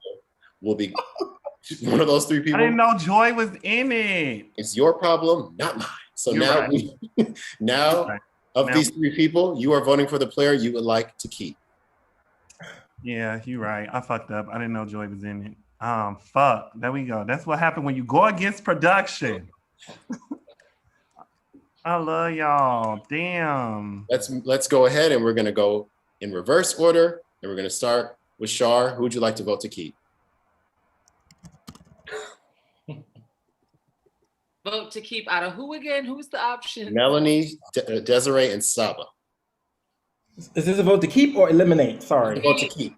will be one of those 3 people. I didn't know Joy was in it. It's your problem, not mine. So You're now, right. These 3 people, you are voting for the player you would like to keep. Yeah, you're right. I fucked up. I didn't know Joy was in it. Fuck. There we go. That's what happened when you go against production. I love y'all. Damn. Let's go ahead and we're gonna go in reverse order, and we're gonna start with Shar. Who would you like to vote to keep? Vote to keep out of who again? Who's the option? Melanie, Desiree, and Saba. Is this a vote to keep or eliminate? Sorry. Vote to keep.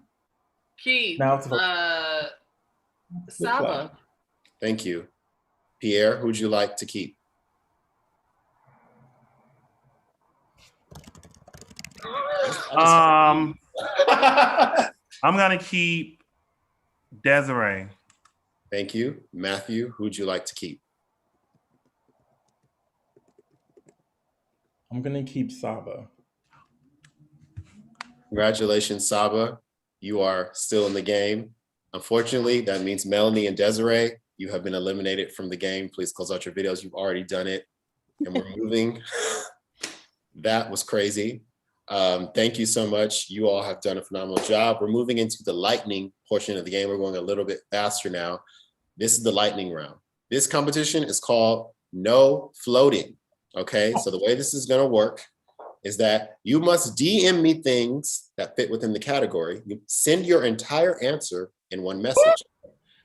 Keep. Now it's a vote. Saba. Thank you. Pierre, who'd you like to keep? I'm gonna keep Desiree. Thank you. Matthew, who'd you like to keep? I'm gonna keep Saba. Congratulations, Saba. You are still in the game. Unfortunately, that means Melanie and Desiree, you have been eliminated from the game. Please close out your videos. You've already done it. And we're moving. That was crazy. Thank you so much. You all have done a phenomenal job. We're moving into the lightning portion of the game. We're going a little bit faster now. This is the lightning round. This competition is called No Floating. Okay, so the way this is gonna work is that you must DM me things that fit within the category. You send your entire answer in one message.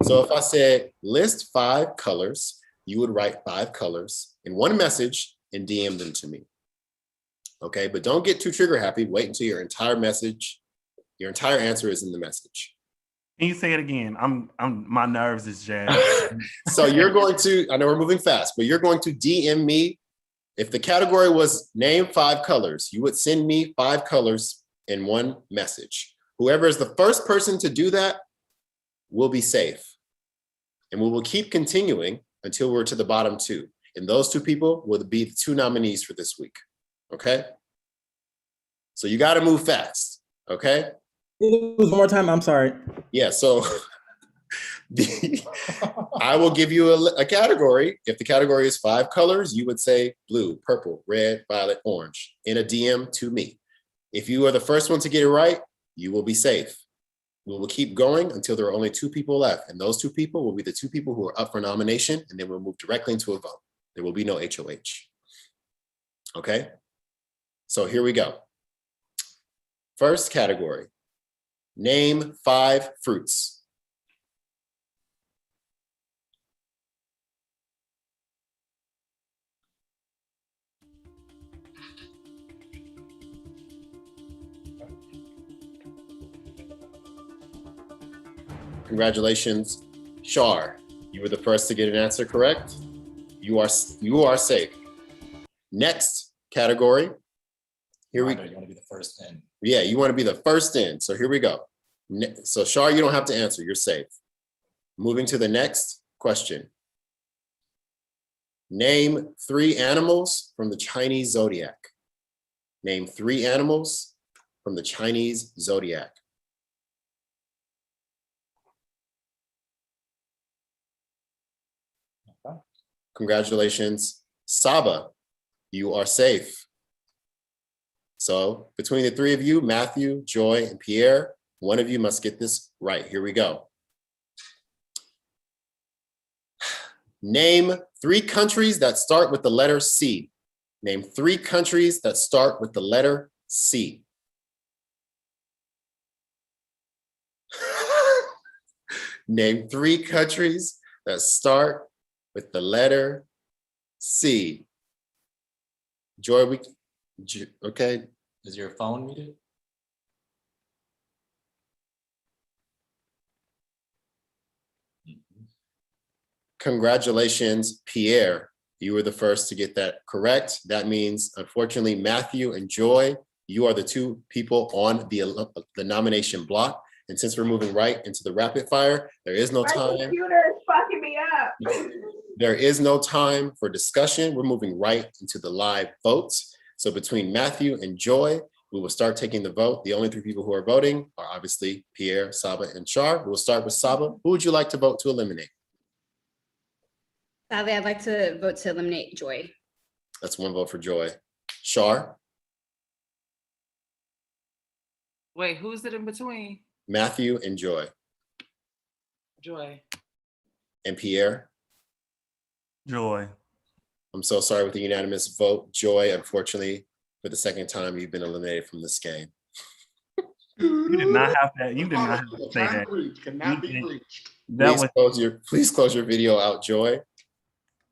So if I said list 5 colors, you would write 5 colors in one message and DM them to me. Okay, but don't get too trigger happy. Wait until your entire message, your entire answer is in the message. Can you say it again? My nerves is jazzed. So you're going to, I know we're moving fast, but you're going to DM me. If the category was name 5 colors, you would send me 5 colors in one message. Whoever is the first person to do that will be safe. And we will keep continuing until we're to the bottom 2. And those 2 people will be the 2 nominees for this week. Okay? So you got to move fast. Okay? It was one more time. I'm sorry. Yeah, so I will give you a category. If the category is 5 colors, you would say blue, purple, red, violet, orange in a DM to me. If you are the first one to get it right, you will be safe. We will keep going until there are only 2 people left. And those 2 people will be the 2 people who are up for nomination, and then we'll move directly into a vote. There will be no HOH. Okay? So here we go. First category, name 5 fruits. Congratulations, Shar. You were the first to get an answer correct. You are safe. Next category. Here we go. You want to be the first in. Yeah, you want to be the first in. So here we go. So Shar, you don't have to answer. You're safe. Moving to the next question. Name 3 animals from the Chinese zodiac. Name 3 animals from the Chinese zodiac. Congratulations, Saba. You are safe. So between the 3 of you, Matthew, Joy, and Pierre, one of you must get this right. Here we go. Name 3 countries that start with the letter C. Name 3 countries that start with the letter C. Name 3 countries that start with the letter C. Joy, okay. Is your phone muted? Congratulations, Pierre. You were the first to get that correct. That means, unfortunately, Matthew and Joy, you are the 2 people on the nomination block. And since we're moving right into the rapid fire, there is no My time. computer is fucking me up. There is no time for discussion. We're moving right into the live votes. So between Matthew and Joy, we will start taking the vote. The only 3 people who are voting are obviously Pierre, Saba, and Shar. We'll start with Saba. Who would you like to vote to eliminate? Sadly, I'd like to vote to eliminate Joy. That's 1 vote for Joy. Shar? Wait, who's it in between? Matthew and Joy. Joy. And Pierre? Joy. I'm so sorry with the unanimous vote. Joy, unfortunately, for the 2nd time, you've been eliminated from this game. You did not have that. You did not have to say that. Cannot be reached. Please close your video out, Joy.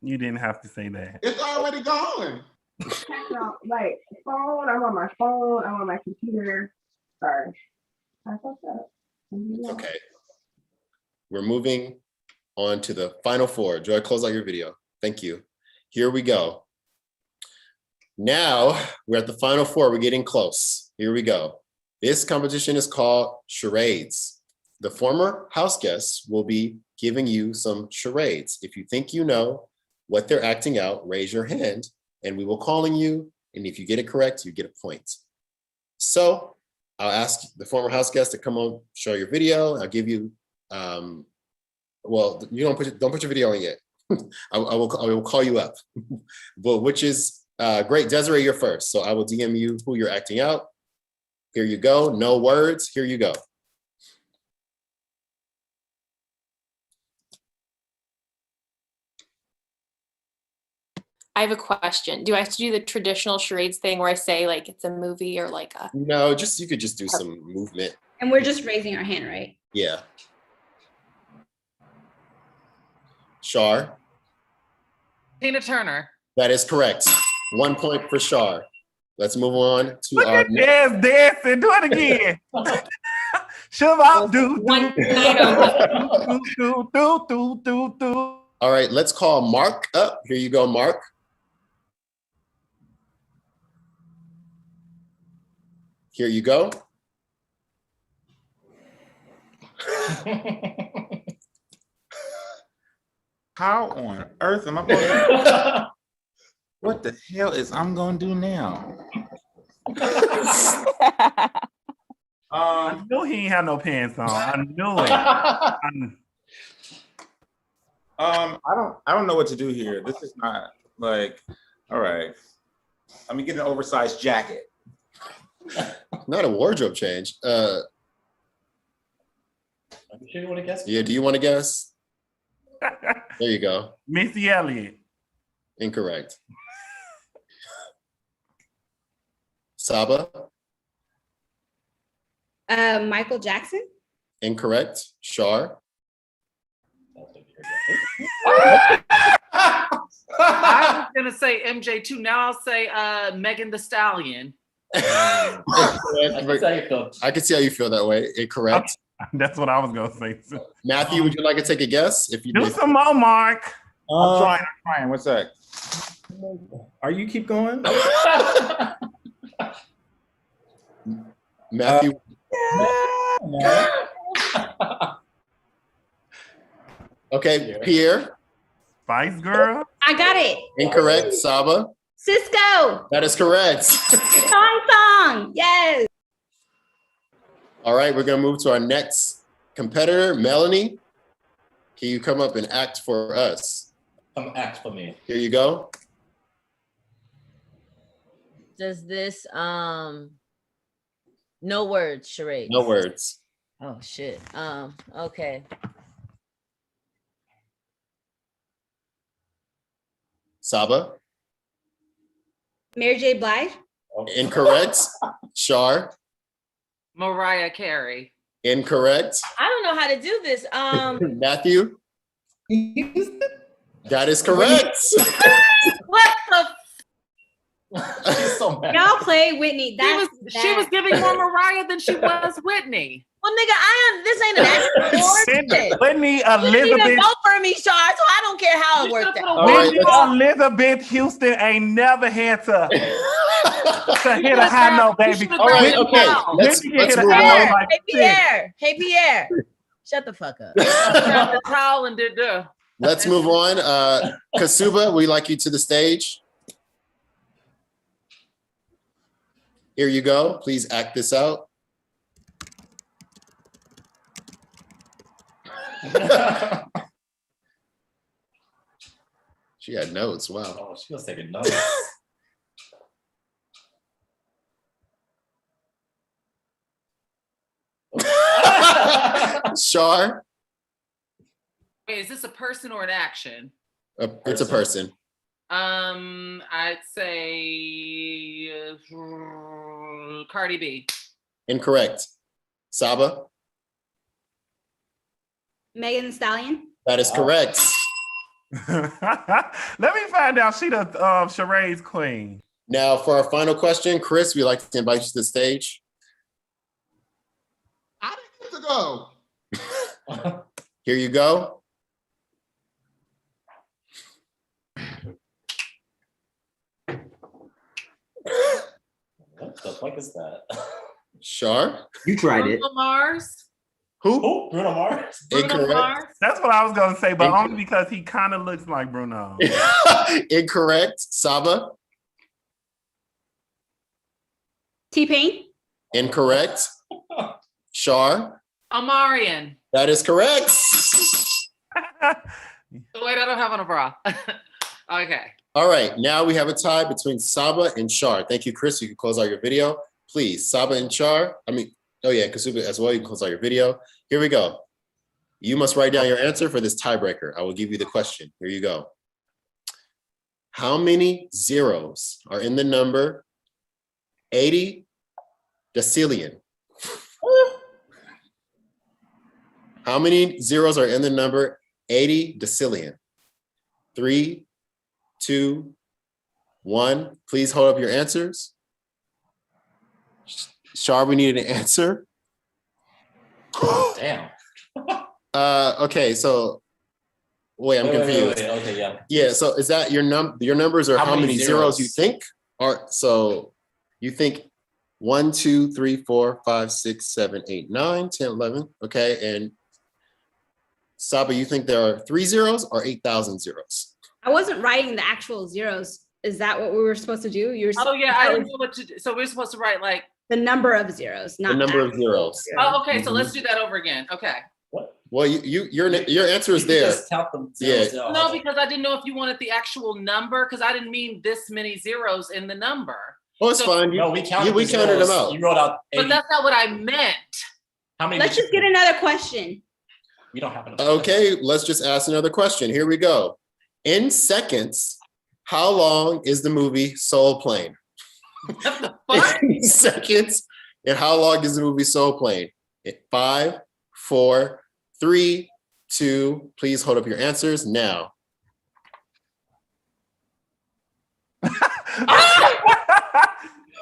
You didn't have to say that. It's already gone. Like phone, I'm on my phone, I'm on my computer. Sorry. I fucked up. Okay. We're moving on to the final 4. Joy, close out your video. Thank you. Here we go. Now we're at the final 4. We're getting close. Here we go. This competition is called charades. The former house guests will be giving you some charades. If you think you know what they're acting out, raise your hand and we will call on you. And if you get it correct, you get a point. So I'll ask the former house guest to come on, show your video. I'll give you, well, you don't put your video on yet. I will call you up. But which is great. Desiree, you're first. So I will DM you who you're acting out. Here you go. No words. Here you go. I have a question. Do I have to do the traditional charades thing where I say like it's a movie or like a... No, you could just do some movement. And we're just raising our hand, right? Yeah. Shar? Tina Turner. That is correct. 1 point for Shar. Let's move on to Look our at Jazz dancing. Do it again. Shove out, do. All right, let's call Mark up. Here you go, Mark. Here you go. How on earth am I going to... What the hell is I'm going to do now? I knew he ain't have no pants on. I knew it. I don't know what to do here. This is not like, all right. Let me get an oversized jacket. Not a wardrobe change. I'm sure you want to guess. Yeah, do you want to guess? There you go. Missy Elliott. Incorrect. Saba? Michael Jackson? Incorrect. Shar? I was gonna say MJ too. Now I'll say Megan Thee Stallion. I can see how you feel that way. Incorrect. That's what I was gonna say. Matthew, would you like to take a guess? If you do some more, Mark. I'm trying. What's that? Are you keep going? Matthew. Okay, Pierre. Spice Girl. I got it. Incorrect. Saba. Cisco. That is correct. Song. Yes. All right, we're gonna move to our next competitor, Melanie. Can you come up and act for us? Come act for me. Here you go. Does this no words charade? No words. Oh shit. Okay. Saba? Mary J. Blige. Incorrect. Shar? Mariah Carey. Incorrect. I don't know how to do this. Matthew? That is correct. What the? She's so mad. Y'all play Whitney. She was giving more Mariah than she was Whitney. Well, nigga, this ain't an actual award. Whitney You didn't even Elizabeth. vote for me, Shar, so I don't care how it worked out. Whitney Elizabeth Houston ain't never had to hit a high note, baby. All right, okay. Let's Whitney can hit a move high on. note like Hey, this. Pierre. Hey, Pierre. Shut the fuck up. Grabbed the towel and did the. Let's move on. Kasuba, we like you to the stage. Here you go. Please act this out. She had notes. Wow. Oh, she was taking notes. Shar? Wait, is this a person or an action? It's a person. I'd say Cardi B. Incorrect. Saba? Megan Thee Stallion. That is correct. Let me find out. She the charades queen. Now, for our final question, Chris, we'd like to invite you to the stage. I didn't get to go. Here you go. What the fuck is that? Shar? You tried it. Bruno Mars. Who? Oh, Bruno Mars. Bruno Mars. That's what I was gonna say, but only because he kind of looks like Bruno. Incorrect. Saba? T-Pain. Incorrect. Shar? Amarian. That is correct. Wait, I don't have on a bra. Okay. All right, now we have a tie between Saba and Shar. Thank you, Chris. You can close out your video. Please, Saba and Shar. Oh yeah, Kasuba as well. You can close out your video. Here we go. You must write down your answer for this tiebreaker. I will give you the question. Here you go. How many zeros are in the number 80 decillion? How many zeros are in the number 80 decillion? 3, 2, 1. Please hold up your answers. Shar, we need an answer. Damn. Okay, so wait, I'm confused. Wait. Okay, yeah. Yeah, so is that your numbers are how many zeros you zeros? think? Or so you think 1, 2, 3, 4, 5, 6, 7, 8, 9, 10, 11. Okay, and Saba, you think there are 3 zeros or 8,000 zeros? I wasn't writing the actual zeros. Is that what we were supposed to do? Oh yeah, I didn't know what to do. So we're supposed to write like the number of zeros, not The number of actual zeros. Oh, okay. So let's do that over again. Okay. Well, your answer is there. Just count them Yeah. zeros down. No, because I didn't know if you wanted the actual number, because I didn't mean this many zeros in the number. Oh, it's fine. No, we counted. We the counted them zeros. out. You wrote out 80. But that's not what I meant. How many? Let's just get another question. We don't have enough. Okay, let's just ask another question. Here we go. In seconds, how long is the movie Soul Plane? In seconds, and how long is the movie Soul Plane? 5, 4, 3, 2. Please hold up your answers now.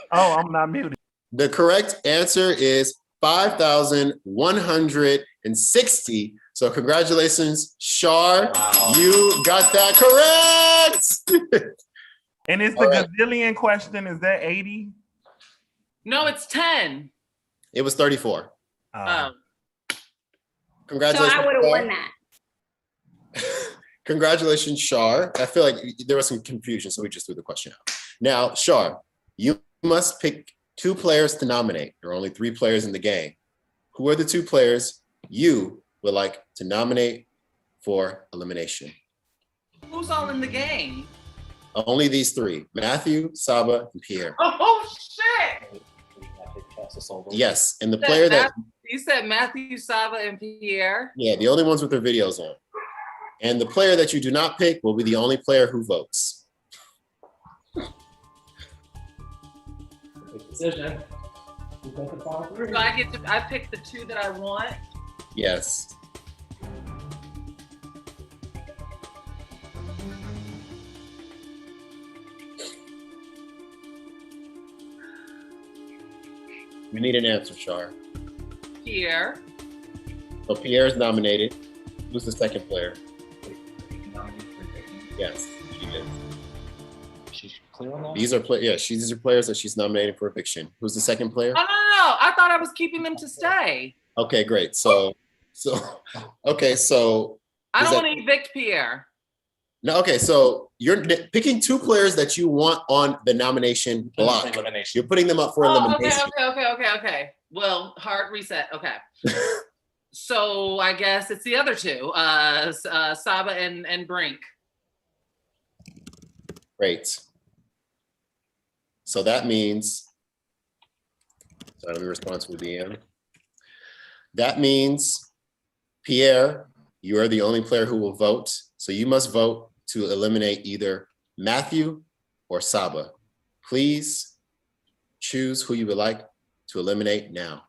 Oh, I'm not muted. The correct answer is 5,160. So congratulations, Shar. Wow. You got that correct. And it's the gazillion question. Is that 80? No, it's 10. It was 34. Oh. Congratulations. So I would have Shar. won that. Congratulations, Shar. I feel like there was some confusion, so we just threw the question out. Now, Shar, you must pick 2 players to nominate. There are only 3 players in the game. Who are the 2 players you would like to nominate for elimination? Who's all in the game? Only these 3, Matthew, Saba, and Pierre. Oh shit! Yes, and the player that, You said Matthew, Saba, and Pierre. yeah, the only ones with their videos on. And the player that you do not pick will be the only player who votes. Decision. So I pick the two that I want. Yes. We need an answer, Shar. Pierre. So Pierre is nominated. Who's the second player? Yes, she is. She's clear on that? These are these are players that she's nominated for eviction. Who's the second player? Oh, no. I thought I was keeping them to stay. Okay, great. So okay, so I does don't that- want to evict Pierre. No, okay, so you're picking two players that you want on the nomination block. Elimination. You're putting them up for Oh, elimination. okay. Well, hard reset. Okay. So I guess it's the other two, Saba and Brink. Great. So that means, sorry, let me respond to the DM. That means, Pierre, you are the only player who will vote. So you must vote to eliminate either Matthew or Saba. Please choose who you would like to eliminate now.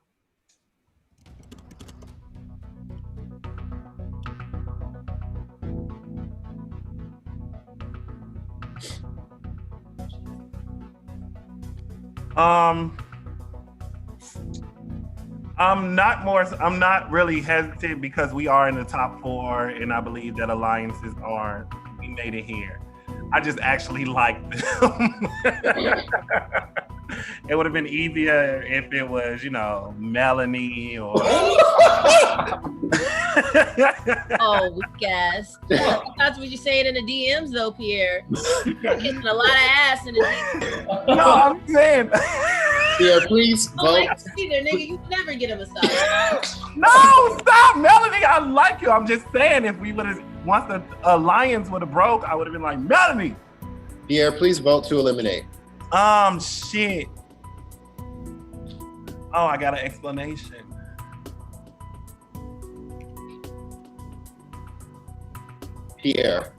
I'm not really hesitant because we are in the top 4, and I believe that alliances we made it here. I just actually like them. It would have been easier if it was, Melanie or. Oh, weak ass. That's what you're saying in the DMs, though, Pierre. You're kissing a lot of ass in the DMs. No, I'm saying. Pierre, please Oh, vote. like either, nigga, you never get a massage. No, stop, Melanie. I like you. I'm just saying, if we would have, once the alliance would have broke, I would have been like, Melanie. Pierre, please vote to eliminate. Shit. Oh, I got an explanation. Pierre.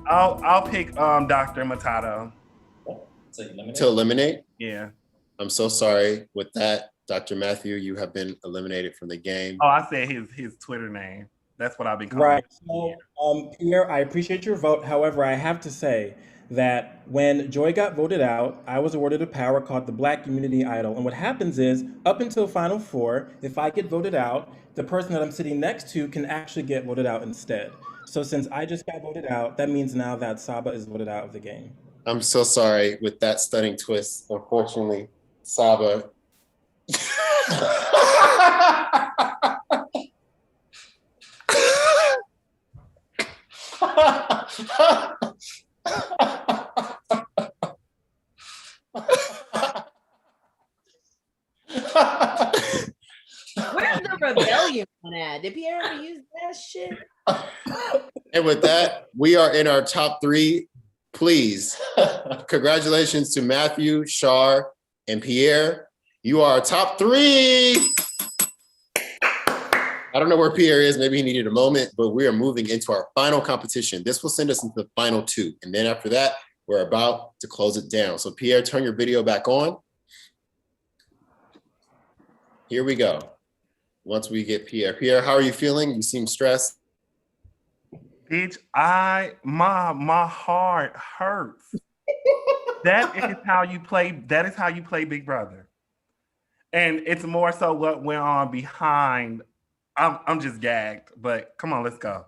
I'll pick Dr. Matato. To eliminate? Yeah. I'm so sorry with that, Dr. Matthew. You have been eliminated from the game. Oh, I said his Twitter name. That's what I've been calling. Right. So, Pierre, I appreciate your vote. However, I have to say that when Joy got voted out, I was awarded a power called the Black Community Idol. And what happens is, up until Final Four, if I get voted out, the person that I'm sitting next to can actually get voted out instead. So since I just got voted out, that means now that Saba is voted out of the game. I'm so sorry with that stunning twist. Unfortunately, Saba. Where's the rebellion on that? Did Pierre ever use that shit? And with that, we are in our top 3. Please, congratulations to Matthew, Shar, and Pierre. You are top 3. I don't know where Pierre is. Maybe he needed a moment, but we are moving into our final competition. This will send us into the final 2. And then after that, we're about to close it down. So Pierre, turn your video back on. Here we go. Once we get Pierre. Pierre, how are you feeling? You seem stressed. Bitch, my heart hurts. That is how you play. That is how you play Big Brother. And it's more so what went on behind. I'm just gagged, but come on, let's go.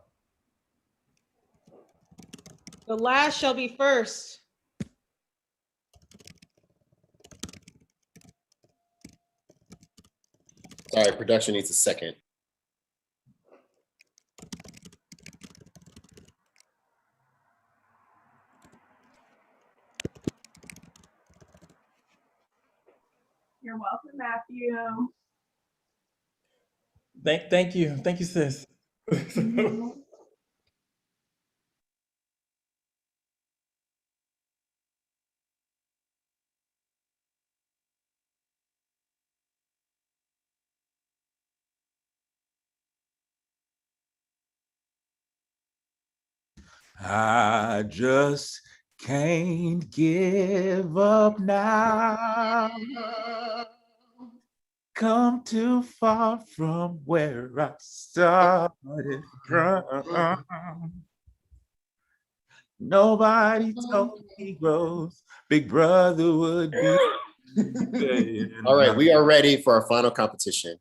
The last shall be first. Sorry, production needs a second. You're welcome, Matthew. Thank you, sis. I just Can't give up now. Come too far from where I started from. Nobody told me Rose, Big Brother would be. All right, we are ready for our final competition.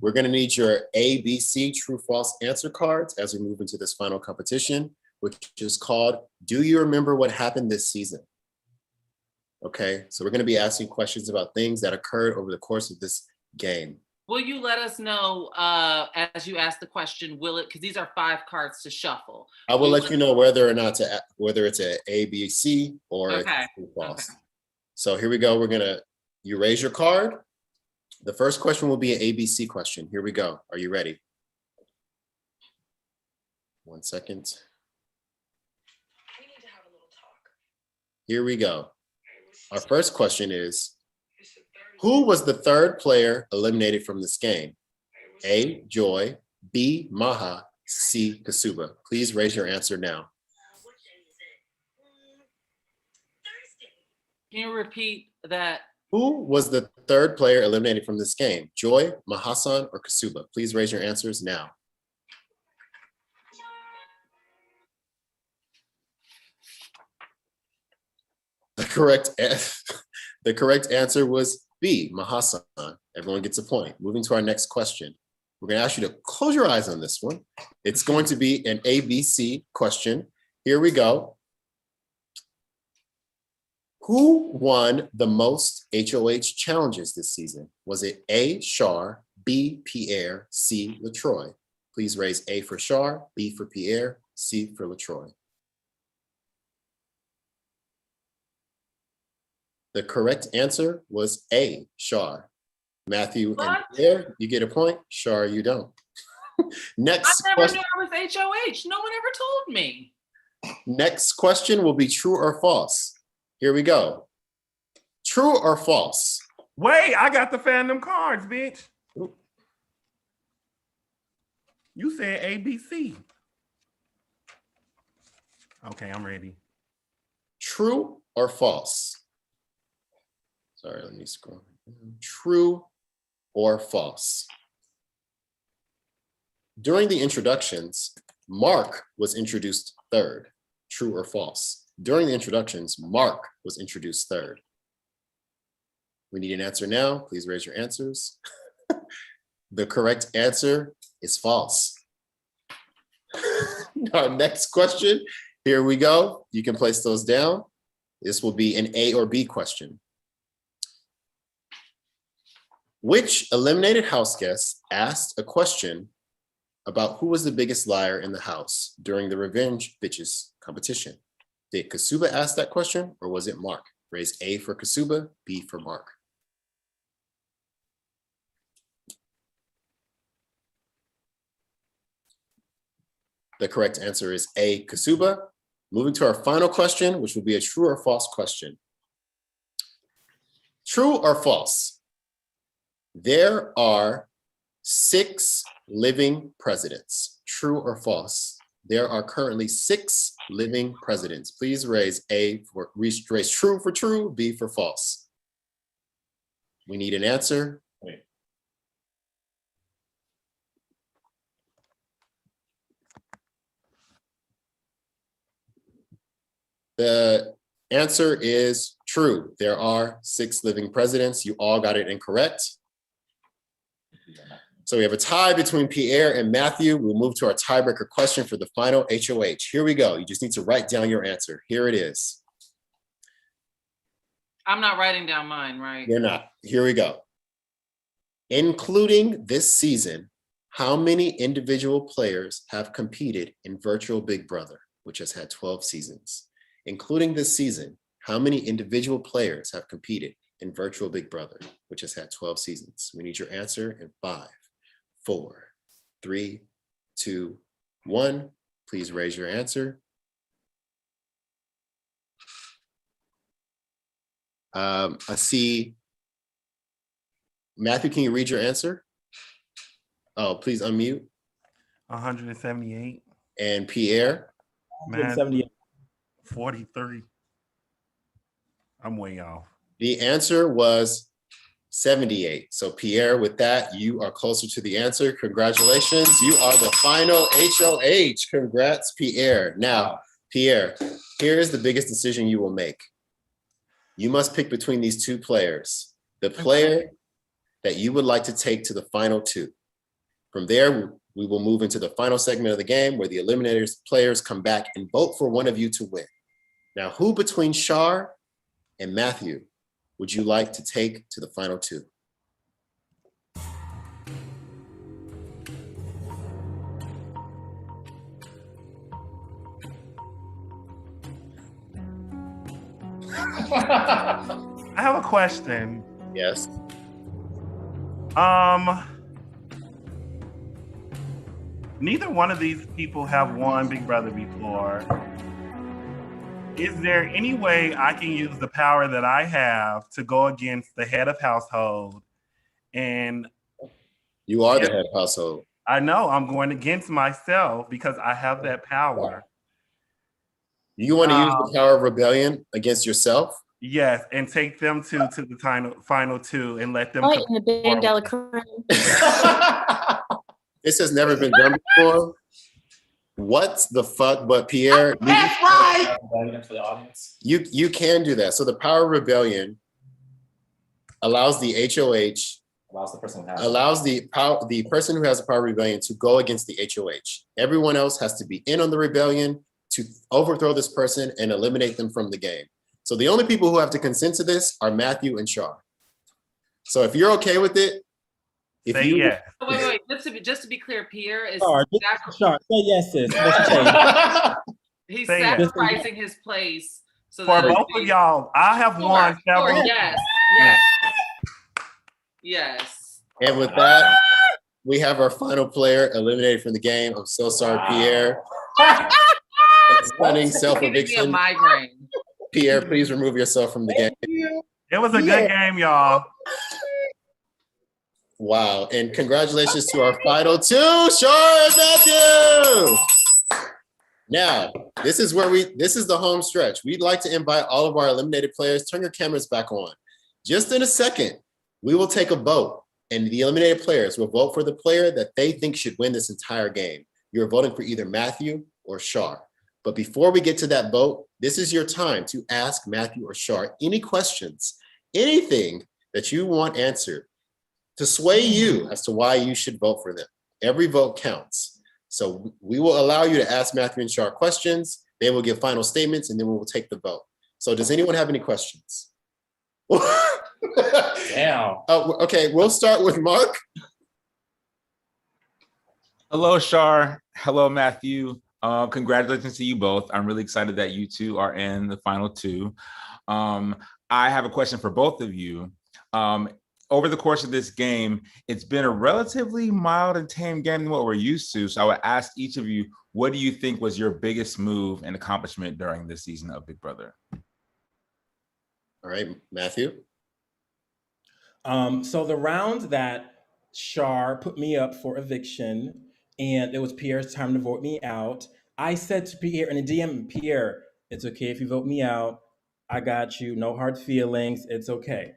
We're going to need your ABC true false answer cards as we move into this final competition, which is called Do You Remember What Happened This Season? Okay, so we're going to be asking questions about things that occurred over the course of this game. Will you let us know as you ask the question, will it, because these are 5 cards to shuffle. I will let you know whether or not whether it's an A, B, C, or Okay. it's true false. Okay. So here we go. You raise your card. The first question will be an ABC question. Here we go. Are you ready? 1 second. We need to have a little talk. Here we go. Our first question is, who was the third player eliminated from this game? A, Joy, B, Maha, C, Kasuba. Please raise your answer now. Can you repeat that? Who was the third player eliminated from this game? Joy, Mahasan, or Kasuba? Please raise your answers now. The correct answer was B, Mahasan. Everyone gets a point. Moving to our next question. We're going to ask you to close your eyes on this one. It's going to be an ABC question. Here we go. Who won the most HOH challenges this season? Was it A, Shar, B, Pierre, C, LaTroy? Please raise A for Shar, B for Pierre, C for LaTroy. The correct answer was A, Shar. Matthew and Pierre, you get a point. Shar, you don't. Next I never question. knew I was HOH. No one ever told me. Next question will be true or false. Here we go. True or false? Wait, I got the fandom cards, bitch. You said ABC. Okay, I'm ready. True or false? Sorry, let me scroll. True or false? During the introductions, Mark was introduced third. True or false? During the introductions, Mark was introduced third. We need an answer now. Please raise your answers. The correct answer is false. Our next question, here we go. You can place those down. This will be an A or B question. Which eliminated house guest asked a question about who was the biggest liar in the house during the Revenge Bitches competition? Did Kasuba ask that question or was it Mark? Raise A for Kasuba, B for Mark. The correct answer is A, Kasuba. Moving to our final question, which will be a true or false question. True or false? There are 6 living presidents. True or false? There are currently 6 living presidents. Please raise A for raise true for true, B for false. We need an answer. Wait. The answer is true. There are 6 living presidents. You all got it incorrect. So we have a tie between Pierre and Matthew. We'll move to our tiebreaker question for the final HOH. Here we go. You just need to write down your answer. Here it is. I'm not writing down mine, right? You're not. Here we go. Including this season, how many individual players have competed in Virtual Big Brother, which has had 12 seasons? Including this season, how many individual players have competed in Virtual Big Brother, which has had 12 seasons? We need your answer in 5, 4, 3, 2, 1. Please raise your answer. I see. Matthew, can you read your answer? Oh, please unmute. 178. And Pierre? 178. 43. I'm way off. The answer was 78. So Pierre, with that, you are closer to the answer. Congratulations. You are the final HOH. Congrats, Pierre. Now, Pierre, here is the biggest decision you will make. You must pick between these two players, the player that you would like to take to the final two. From there, we will move into the final segment of the game where the eliminated players come back and vote for one of you to win. Now, who between Shar and Matthew would you like to take to the final two? I have a question. Yes. Neither one of these people have won Big Brother before. Is there any way I can use the power that I have to go against the head of household? And you are the head of household. I know I'm going against myself because I have that power. You want to use the power of rebellion against yourself? Yes, and take them to the final two and let them Right in the band Delacroix. This has never been done before. What the fuck? But Pierre, That's right. For the audience. You can do that. So the power of rebellion allows the HOH, Allows the person who has allows the person who has the power of rebellion to go against the HOH. Everyone else has to be in on the rebellion to overthrow this person and eliminate them from the game. So the only people who have to consent to this are Matthew and Shar. So if you're okay with it, yes. Wait. Just to be clear, Pierre is Shar, say yes, sis. he's Say yes. sacrificing his place so For that both of y'all, I have won several. Yes. And with that, we have our final player eliminated from the game. I'm so sorry, Pierre. Stunning self-eviction. Migraine. Pierre, please remove yourself from the game. It was a good game, y'all. Wow. And congratulations to our final two, Shar and Matthew. Now, this is the home stretch. We'd like to invite all of our eliminated players. Turn your cameras back on. Just in a second, we will take a vote, and the eliminated players will vote for the player that they think should win this entire game. You're voting for either Matthew or Shar. But before we get to that vote, this is your time to ask Matthew or Shar any questions, anything that you want answered to sway you as to why you should vote for them. Every vote counts. So we will allow you to ask Matthew and Shar questions. They will give final statements, and then we will take the vote. So does anyone have any questions? Damn. Okay, we'll start with Mark. Hello, Shar. Hello, Matthew. Congratulations to you both. I'm really excited that you two are in the final two. I have a question for both of you. Over the course of this game, it's been a relatively mild and tame game than what we're used to. So I would ask each of you, what do you think was your biggest move and accomplishment during this season of Big Brother? All right, Matthew. So the round that Shar put me up for eviction, and it was Pierre's time to vote me out, I said to Pierre in a DM, Pierre, it's okay if you vote me out. I got you. No hard feelings. It's okay.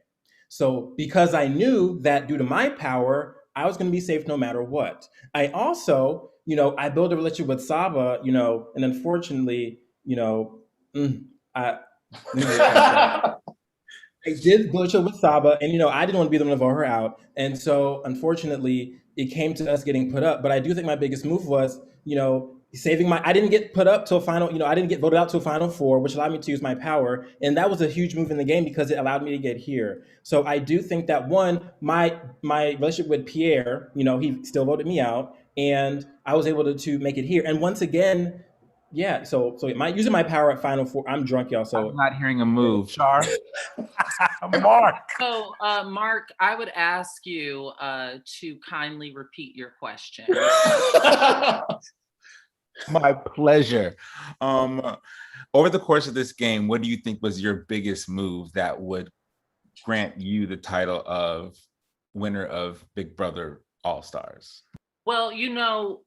So because I knew that due to my power, I was going to be safe no matter what. I also, I built a relationship with Saba, and unfortunately, I did build a relationship with Saba, and I didn't want to be the one to vote her out. And so unfortunately, it came to us getting put up. But I do think my biggest move was, I didn't get put up to a final, I didn't get voted out to a final four, which allowed me to use my power. And that was a huge move in the game because it allowed me to get here. So I do think that my relationship with Pierre, he still voted me out, and I was able to make it here. And once again, yeah, so using my power at final four, I'm drunk, y'all. So I'm not hearing a move. Shar. Mark. So, Mark, I would ask you to kindly repeat your question. My pleasure. Over the course of this game, what do you think was your biggest move that would grant you the title of winner of Big Brother All-Stars? Well,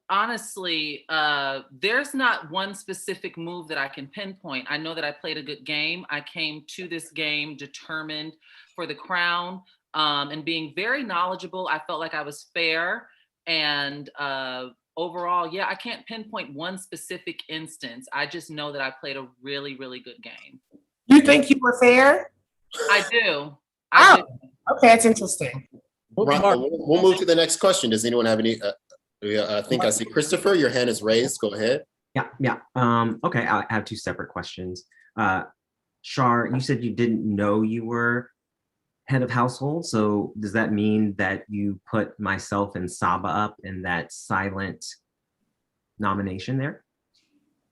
honestly, there's not one specific move that I can pinpoint. I know that I played a good game. I came to this game determined for the crown, and being very knowledgeable. I felt like I was fair. And overall, yeah, I can't pinpoint one specific instance. I just know that I played a really, really good game. You think you were fair? I do. Oh, okay, that's interesting. We'll move to the next question. Does anyone have any? I think I see Christopher. Your hand is raised. Go ahead. Yeah. Okay, I have two separate questions. Shar, you said you didn't know you were head of household. So does that mean that you put myself and Saba up in that silent nomination there?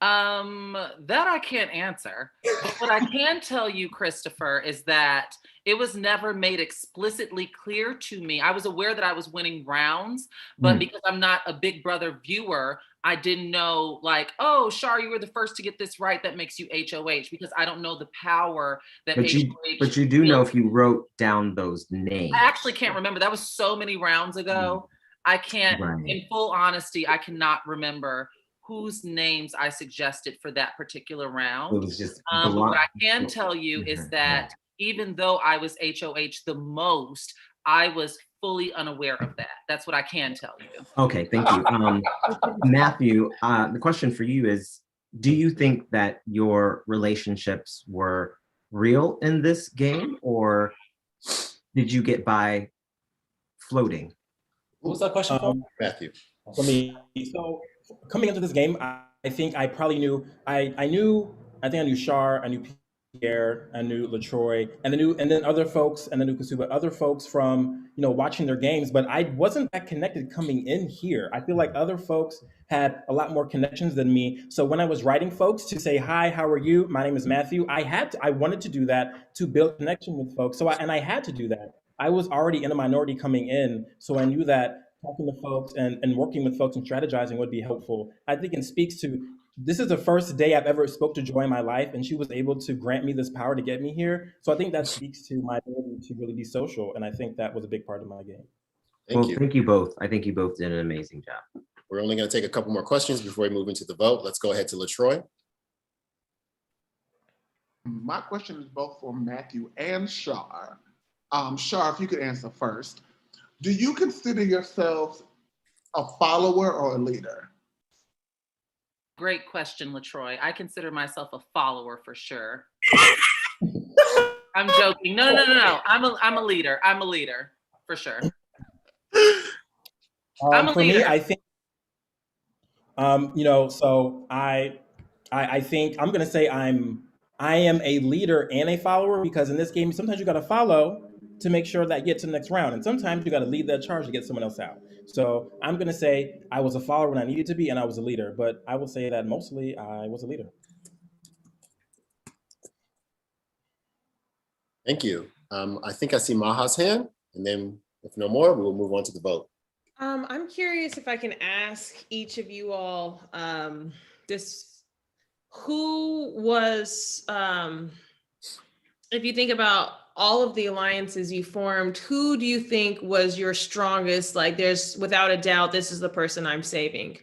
That I can't answer. But what I can tell you, Christopher, is that it was never made explicitly clear to me. I was aware that I was winning rounds, but because I'm not a Big Brother viewer, I didn't know, like, oh, Shar, you were the first to get this right. That makes you HOH, because I don't know the power that HOH. But you do know if you wrote down those names. I actually can't remember. That was so many rounds ago. I can't, in full honesty, I cannot remember whose names I suggested for that particular round. It was just what I can tell you is that even though I was HOH the most, I was fully unaware of that. That's what I can tell you. Okay, thank you. Matthew, the question for you is, do you think that your relationships were real in this game, or did you get by floating? What was that question for? Matthew. For me, so coming into this game, I think I probably knew, I think I knew Shar, I knew Pierre, I knew LaTroy, and then other folks, and I knew Kasuba, other folks from, watching their games, but I wasn't that connected coming in here. I feel like other folks had a lot more connections than me. So when I was writing folks to say, hi, how are you? My name is Matthew. I wanted to do that to build connection with folks. I had to do that. I was already in a minority coming in. So I knew that talking to folks and working with folks and strategizing would be helpful. I think it speaks to, this is the first day I've ever spoke to Joy in my life, and she was able to grant me this power to get me here. So I think that speaks to my ability to really be social, and I think that was a big part of my game. Thank you both. I think you both did an amazing job. We're only going to take a couple more questions before we move into the vote. Let's go ahead to LaTroy. My question is both for Matthew and Shar. Shar, if you could answer first. Do you consider yourselves a follower or a leader? Great question, LaTroy. I consider myself a follower for sure. I'm joking. No. I'm a leader. I'm a leader for sure. I'm a for leader. me, I think, so I think I'm gonna say I am a leader and a follower, because in this game, sometimes you gotta follow to make sure that you get to the next round. And sometimes you got to lead that charge to get someone else out. So I'm going to say I was a follower when I needed to be, and I was a leader, but I will say that mostly I was a leader. Thank you. I think I see Maha's hand, and then if no more, we will move on to the vote. I'm curious if I can ask each of you all who was, if you think about all of the alliances you formed, who do you think was your strongest? Like, there's without a doubt, this is the person I'm saving.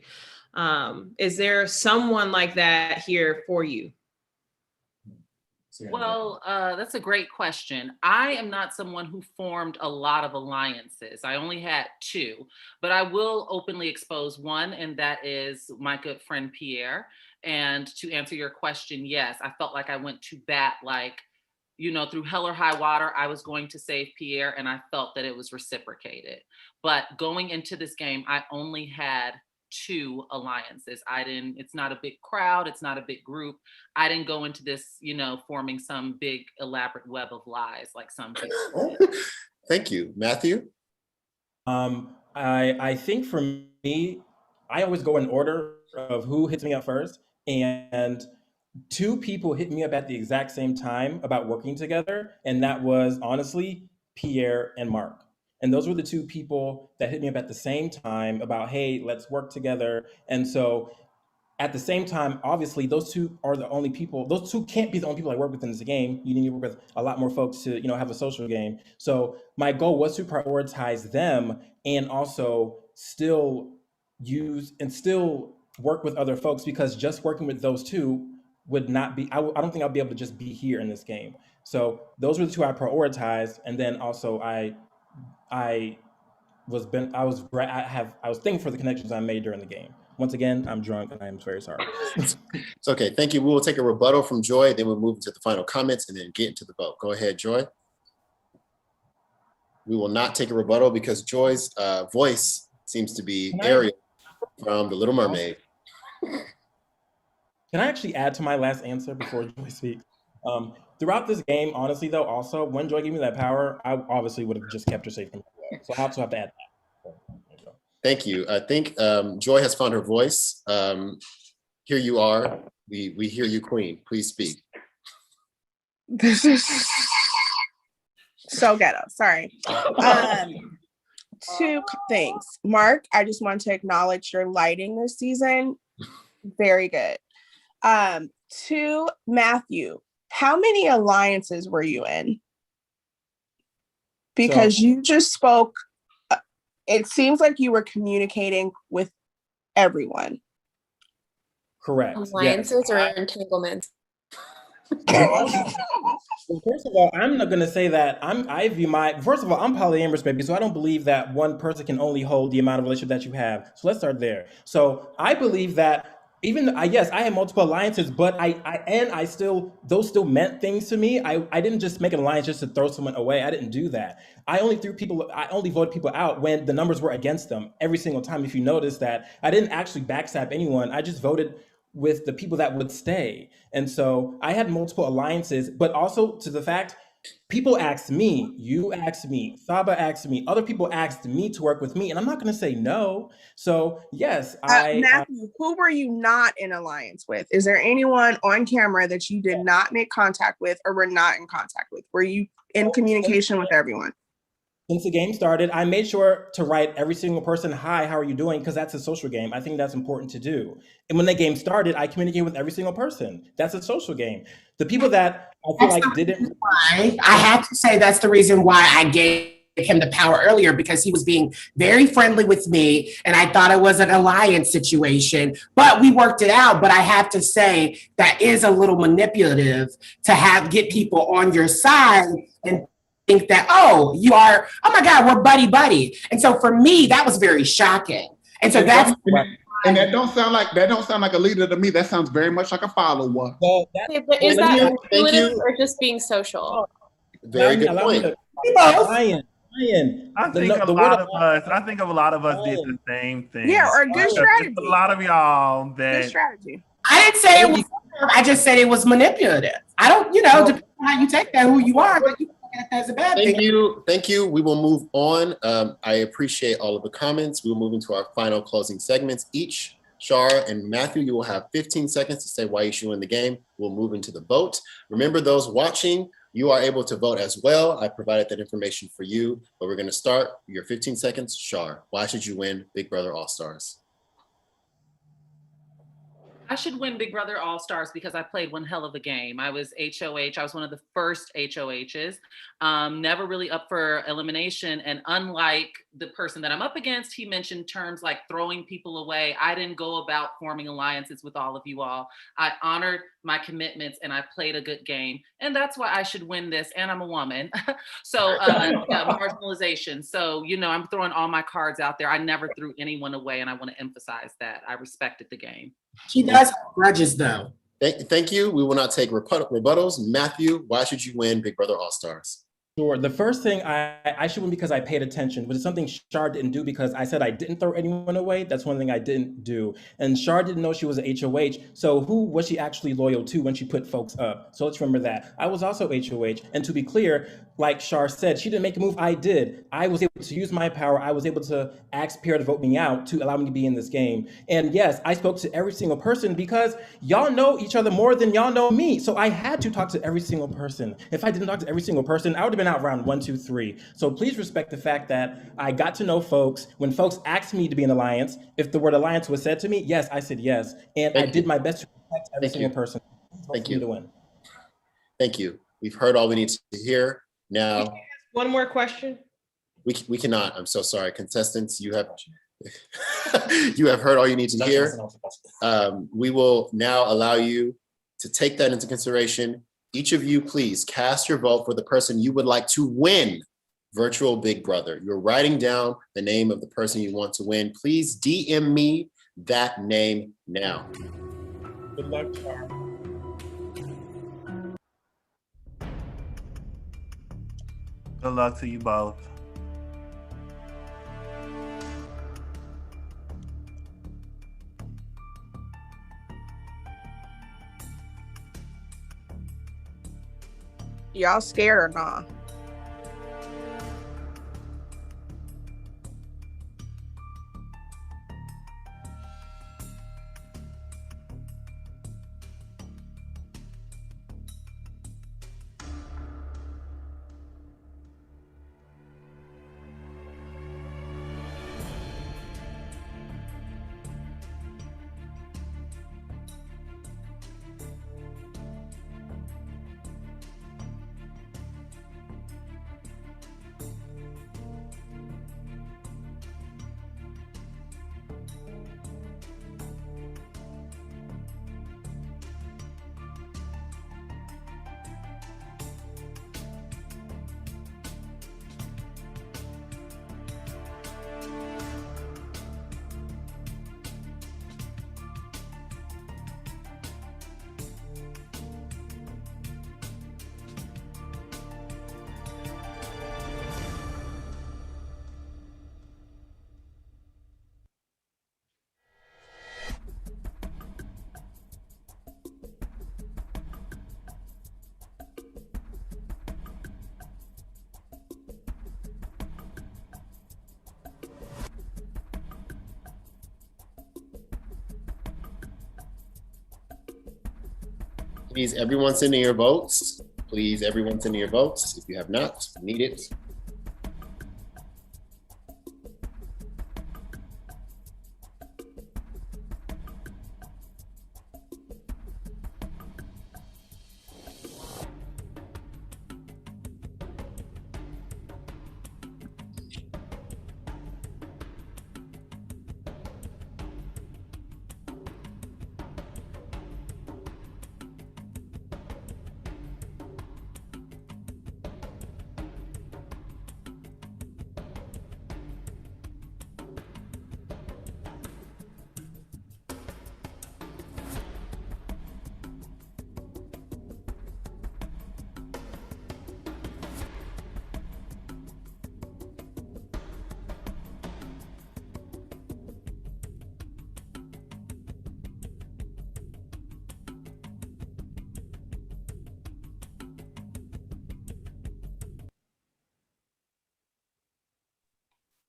Is there someone like that here for you? Well, that's a great question. I am not someone who formed a lot of alliances. I only had 2, but I will openly expose one, and that is my good friend Pierre. And to answer your question, yes, I felt like I went to bat, like, through hell or high water, I was going to save Pierre, and I felt that it was reciprocated. But going into this game, I only had 2 alliances. It's not a big crowd, it's not a big group. I didn't go into this, forming some big elaborate web of lies like some people. Thank you. Matthew? I think for me, I always go in order of who hits me up first, and 2 people hit me up at the exact same time about working together, and that was honestly Pierre and Mark. And those were the 2 people that hit me up at the same time about, hey, let's work together. And so at the same time, obviously, those 2 are the only people, those 2 can't be the only people I work with in this game. You need to work with a lot more folks to, have a social game. So my goal was to prioritize them and also still use and still work with other folks, because just working with those two would not be, I don't think I'll be able to just be here in this game. So those were the two I prioritized. And then also I was thankful for the connections I made during the game. Once again, I'm drunk and I am very sorry. It's okay. Thank you. We will take a rebuttal from Joy, then we'll move into the final comments and then get into the vote. Go ahead, Joy. We will not take a rebuttal because Joy's voice seems to be Ariel from The Little Mermaid. Can I actually add to my last answer before Joy speaks? Throughout this game, honestly, though, also, when Joy gave me that power, I obviously would have just kept her safe from me. So I also have to add that. Thank you. I think Joy has found her voice. Here you are. We hear you, Queen. Please speak. This is so ghetto. Sorry. Two things. Mark, I just want to acknowledge your lighting this season. Very good. Two, Matthew, how many alliances were you in? Because you just spoke, it seems like you were communicating with everyone. Correct. Alliances or entanglements? Well, first of all, I'm not going to say that first of all, I'm polyamorous, baby. So I don't believe that one person can only hold the amount of relationship that you have. So let's start there. So I believe that yes, I had multiple alliances, but those still meant things to me. I didn't just make an alliance just to throw someone away. I didn't do that. I only voted people out when the numbers were against them every single time. If you notice that, I didn't actually backstab anyone. I just voted with the people that would stay. And so I had multiple alliances, but also to the fact, people asked me, you asked me, Saba asked me, other people asked me to work with me, and I'm not going to say no. So yes, Matthew, who were you not in alliance with? Is there anyone on camera that you did not make contact with or were not in contact with? Were you in communication with everyone? Since the game started, I made sure to write every single person, hi, how are you doing? Because that's a social game. I think that's important to do. And when the game started, I communicated with every single person. That's a social game. The people that I feel like didn't. I have to say that's the reason why I gave him the power earlier, because he was being very friendly with me and I thought it was an alliance situation, but we worked it out. But I have to say that is a little manipulative to get people on your side and think that, oh my God, we're buddy. And so for me, that was very shocking. And so that don't sound like a leader to me. That sounds very much like a follower. But is that manipulative or just being social? Very good point. I think a lot of us did the same thing. Yeah, or good strategy. A lot of y'all that. Good strategy. I didn't say it was. I just said it was manipulative. I don't, depending on how you take that, who you are, but you take that as a bad thing. Thank you. We will move on. I appreciate all of the comments. We'll move into our final closing segments. Each, Shar and Matthew, you will have 15 seconds to say why you should win the game. We'll move into the vote. Remember, those watching, you are able to vote as well. I provided that information for you, but we're going to start your 15 seconds. Shar, why should you win Big Brother All-Stars? I should win Big Brother All-Stars because I played one hell of a game. I was HOH. I was one of the first HOHs. Never really up for elimination. And unlike the person that I'm up against, he mentioned terms like throwing people away. I didn't go about forming alliances with all of you all. I honored my commitments and I played a good game. And that's why I should win this. And I'm a woman. So marginalization. So, I'm throwing all my cards out there. I never threw anyone away. And I want to emphasize that. I respected the game. He does have grudges, though. Thank you. We will not take rebuttals. Matthew, why should you win Big Brother All-Stars? Sure. The first thing I should win because I paid attention, which is something Shar didn't do because I said I didn't throw anyone away. That's one thing I didn't do. And Shar didn't know she was an HOH. So who was she actually loyal to when she put folks up? So let's remember that. I was also HOH. And to be clear, like Shar said, she didn't make a move. I did. I was able to use my power. I was able to ask Pierre to vote me out to allow me to be in this game. And yes, I spoke to every single person because y'all know each other more than y'all know me. So I had to talk to every single person. If I didn't talk to every single person, I would have been out round 1, 2, 3. So please respect the fact that I got to know folks. When folks asked me to be in alliance, if the word alliance was said to me, yes, I said yes. And I did my best to protect every single person. Thank you. To win. Thank you. We've heard all we need to hear. Now, one more question. We cannot. I'm so sorry. Contestants, you have You have heard all you need to hear. We will now allow you to take that into consideration. Each of you, please cast your vote for the person you would like to win Virtual Big Brother. You're writing down the name of the person you want to win. Please DM me that name now. Good luck, Char. Good luck to you both. Y'all scared or not? Please, everyone send in your votes. Please, everyone send in your votes. If you have not, need it.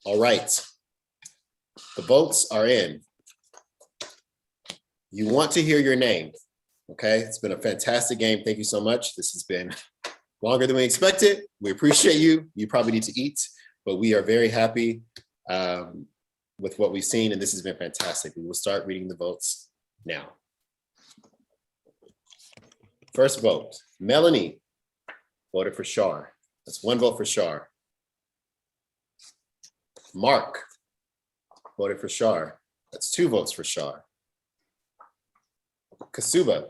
All right, the votes are in. You want to hear your name, okay? It's been a fantastic game. Thank you so much. This has been longer than we expected. We appreciate you. You probably need to eat, but we are very happy with what we've seen, and this has been fantastic. We will start reading the votes now. First vote, Melanie voted for Shar. That's one vote for Shar. Mark voted for Shar. That's 2 votes for Shar. Kasuba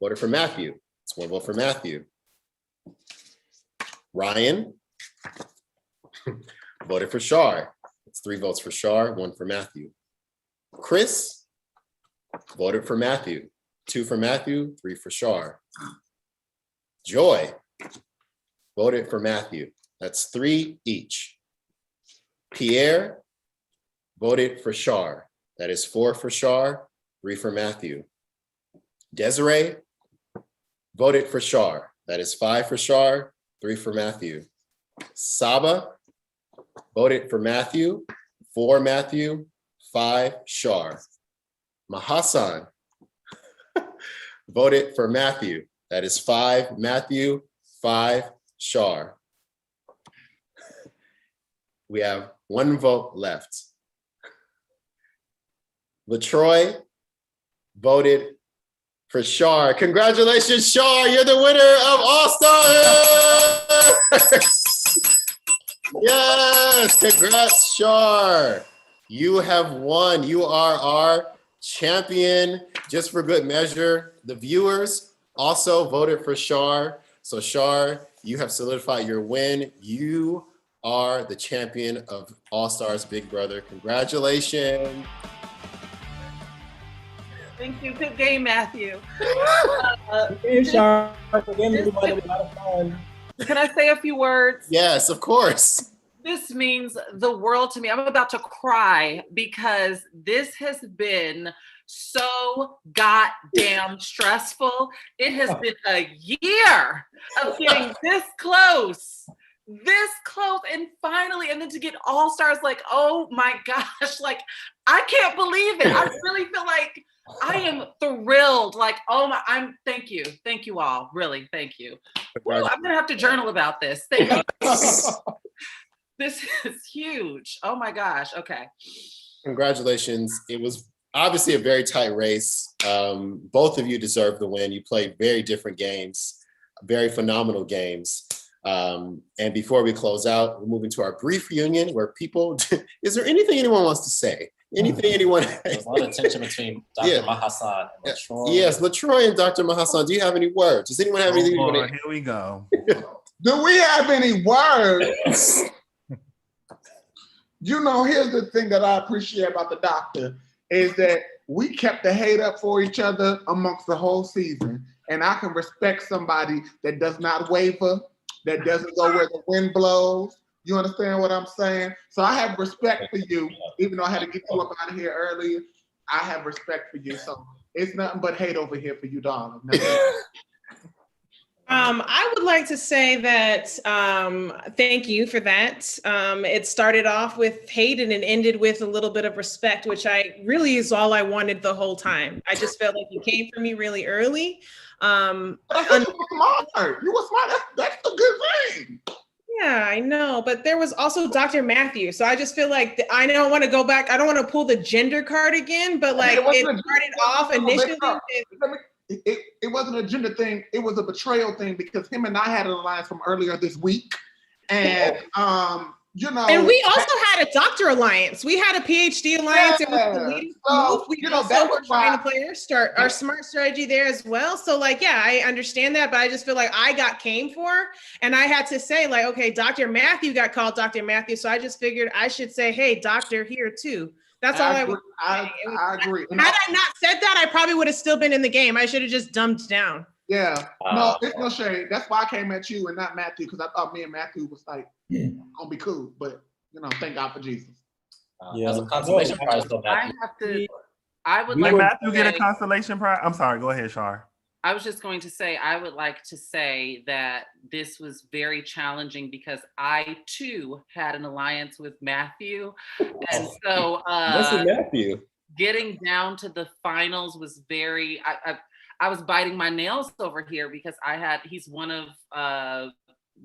voted for Matthew. That's 1 vote for Matthew. Ryan voted for Shar. That's 3 votes for Shar, 1 for Matthew. Chris voted for Matthew. 2 for Matthew, 3 for Shar. Joy voted for Matthew. That's 3 each. Pierre voted for Shar. That is 4 for Shar, 3 for Matthew. Desiree voted for Shar. That is 5 for Shar, 3 for Matthew. Saba voted for Matthew, 4 Matthew, 5 Shar. Mahassan voted for Matthew. That is 5 Matthew, 5 Shar. We have 1 vote left. LaTroy voted for Shar. Congratulations, Shar. You're the winner of All Stars. Yes, congrats, Shar. You have won. You are our champion. Just for good measure, the viewers also voted for Shar. So Shar, you have solidified your win. You are the champion of All Stars Big Brother. Congratulations. Thank you. Good game, Matthew. Hey, Shar, for getting everybody a lot of fun. Can I say a few words? Yes, of course. This means the world to me. I'm about to cry because this has been so goddamn stressful. It has been a year of getting this close, and finally, and then to get All Stars, like, oh my gosh, like, I can't believe it. I really feel like I am thrilled. Like, oh my, thank you all, really, thank you. Woo, I'm gonna have to journal about this. Thank you. This is huge. Oh my gosh. Okay. Congratulations. It was obviously a very tight race. Both of you deserve the win. You played very different games, very phenomenal games. And before we close out, we're moving to our brief reunion where people, is there anything anyone wants to say? Anything anyone? There's a lot of tension between Dr. Mahassan and LaTroy. Yes, LaTroy and Dr. Mahassan, do you have any words? Does anyone have anything? Lord, here we go. Do we have any words? You know, here's the thing that I appreciate about the doctor is that we kept the hate up for each other amongst the whole season. And I can respect somebody that does not waver, that doesn't go where the wind blows. You understand what I'm saying? So I have respect for you, even though I had to get you up out of here earlier. I have respect for you. So it's nothing but hate over here for you, darling. I would like to say that thank you for that. It started off with hate and it ended with a little bit of respect, which I really is all I wanted the whole time. I just felt like you came for me really early. You were smart. That's a good thing. Yeah, I know, but there was also Dr. Matthew. So I just feel like I don't want to go back. I don't want to pull the gender card again, but like it started off initially. It wasn't a gender thing. It was a betrayal thing because him and I had an alliance from earlier this week. And, you know. And we also had a doctor alliance. We had a PhD alliance. Yeah. It was the leading move. We also were trying to play our smart strategy there as well. So like, yeah, I understand that, but I just feel like I got came for and I had to say like, okay, Dr. Matthew got called Dr. Matthew. So I just figured I should say, hey, doctor here too. That's all I would say. I agree. Had I not said that, I probably would have still been in the game. I should have just dumped down. Yeah. No, it's no shade. That's why I came at you and not Matthew, because I thought me and Matthew was like, gonna be cool. But, you know, thank God for Jesus. As a consolation prize, though, Matthew. I would Did like Matthew to get a say, consolation prize? I'm sorry. Go ahead, Shar. I was just going to say, I would like to say that this was very challenging because I too had an alliance with Matthew. And so Matthew? Getting down to the finals was very, I was biting my nails over here because he's one of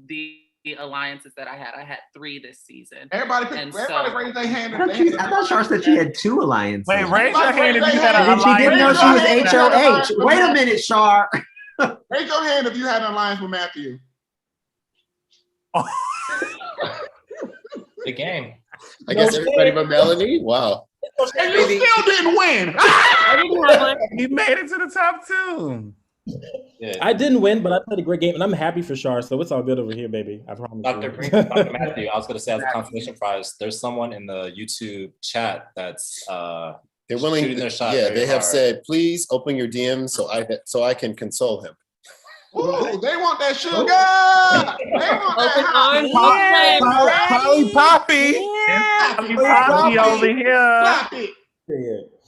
the alliances that I had. I had 3 this season. Everybody raise their hand. I thought Shar said she had 2 alliances. Wait, raise your hand if you had an And alliance. she didn't know she was HOH. Wait a minute, Shar. Raise your hand if you had an alliance with Matthew. Big game. I guess everybody but Melanie? Wow. And you still didn't win. He made it to the top 2. Yeah. I didn't win, but I played a great game, and I'm happy for Shar, so it's all good over here, baby. I promise. Dr. Matthew, I was going to say as a consolation prize, there's someone in the YouTube chat that's they're willing. shooting their shot. Yeah, they have said, please open your DMs so I can console him. Ooh, they want that sugar. They want that Polly Poppy. Polly Poppy over here.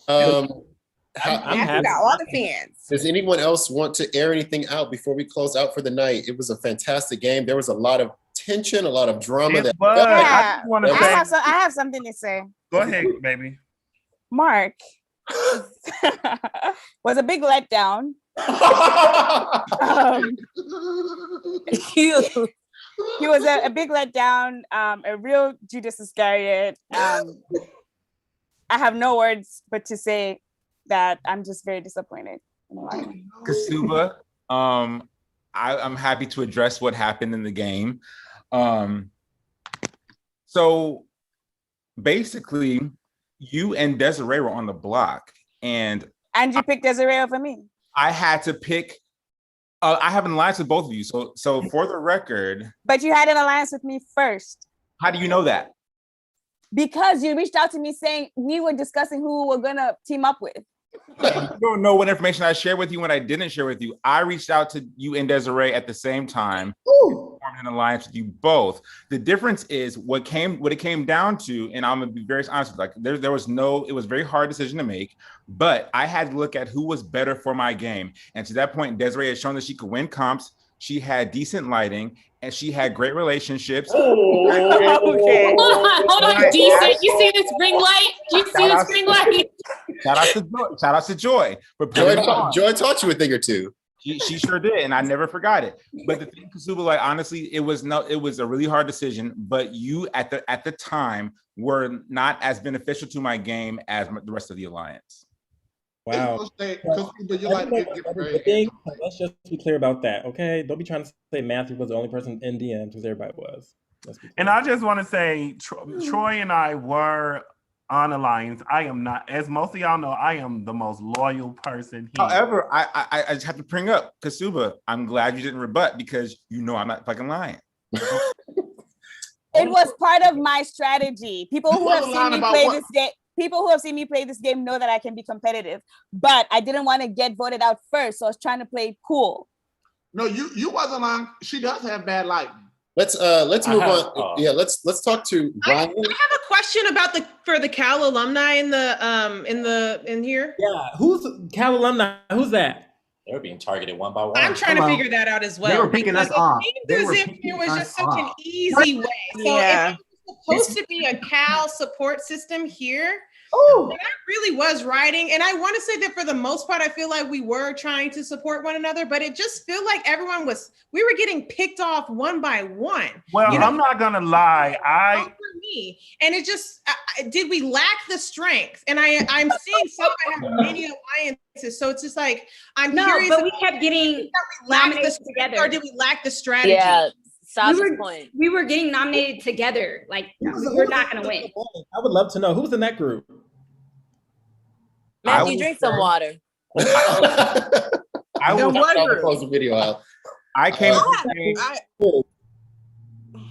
I'm got all the fans. Does anyone else want to air anything out before we close out for the night? It was a fantastic game. There was a lot of tension, a lot of drama. I have something to say. Go ahead, baby. Mark was a big letdown. He was a big letdown, a real Judas Iscariot. I have no words but to say that I'm just very disappointed. Kasuba, I'm happy to address what happened in the game. So basically, you and Desiree were on the block, and you picked Desiree over me. I had to pick. I have an alliance with both of you. So for the record. But you had an alliance with me first. How do you know that? Because you reached out to me saying we were discussing who we're gonna team up with. You don't know what information I shared with you when I didn't share with you. I reached out to you and Desiree at the same time, formed an alliance with you both. The difference is what it came down to, and I'm gonna be very honest, like there was it was a very hard decision to make, but I had to look at who was better for my game. And to that point, Desiree had shown that she could win comps, she had decent lighting, and she had great relationships. Okay. Hold on, decent. You see this ring light? You see this ring light? Shout out to Joy. But Joy taught you a thing or two. She sure did, and I never forgot it. But the thing, Kasuba, like honestly, it was a really hard decision. But you at the time were not as beneficial to my game as the rest of the alliance. Wow. Let's just be clear about that, okay? Don't be trying to say Matthew was the only person in DMs because everybody was. And I just want to say, Troy and I were on alliance. I am not, as most of y'all know, I am the most loyal person here. However, I just have to bring up Kasuba. I'm glad you didn't rebut because you know I'm not fucking lying. It was part of my strategy. People who have seen me play this game. People who have seen me play this game know that I can be competitive, but I didn't want to get voted out first, so I was trying to play cool. No, you wasn't on. She does have bad lighting. Let's move on. Yeah, let's talk to Ryan. I have a question about for the Cal alumni in here. Yeah, who's Cal alumni? Who's that? They're being targeted one by one. I'm trying to figure that out as well. They were picking us off. It seems as if it was just such an easy way. So if it was supposed to be a Cal support system here, and I really was writing, and I want to say that for the most part, I feel like we were trying to support one another, but it just felt like we were getting picked off one by one. Well, I'm not gonna lie, and it just did we lack the strength? And I'm seeing some have many alliances, so it's just like I'm curious. But we kept getting nominated together, or did we lack the strategy? Yeah. Saba's point. We were getting nominated together. Like we're not going to win. I would love to know who's in that group. Matthew, drink some water. I will close the video out. I came.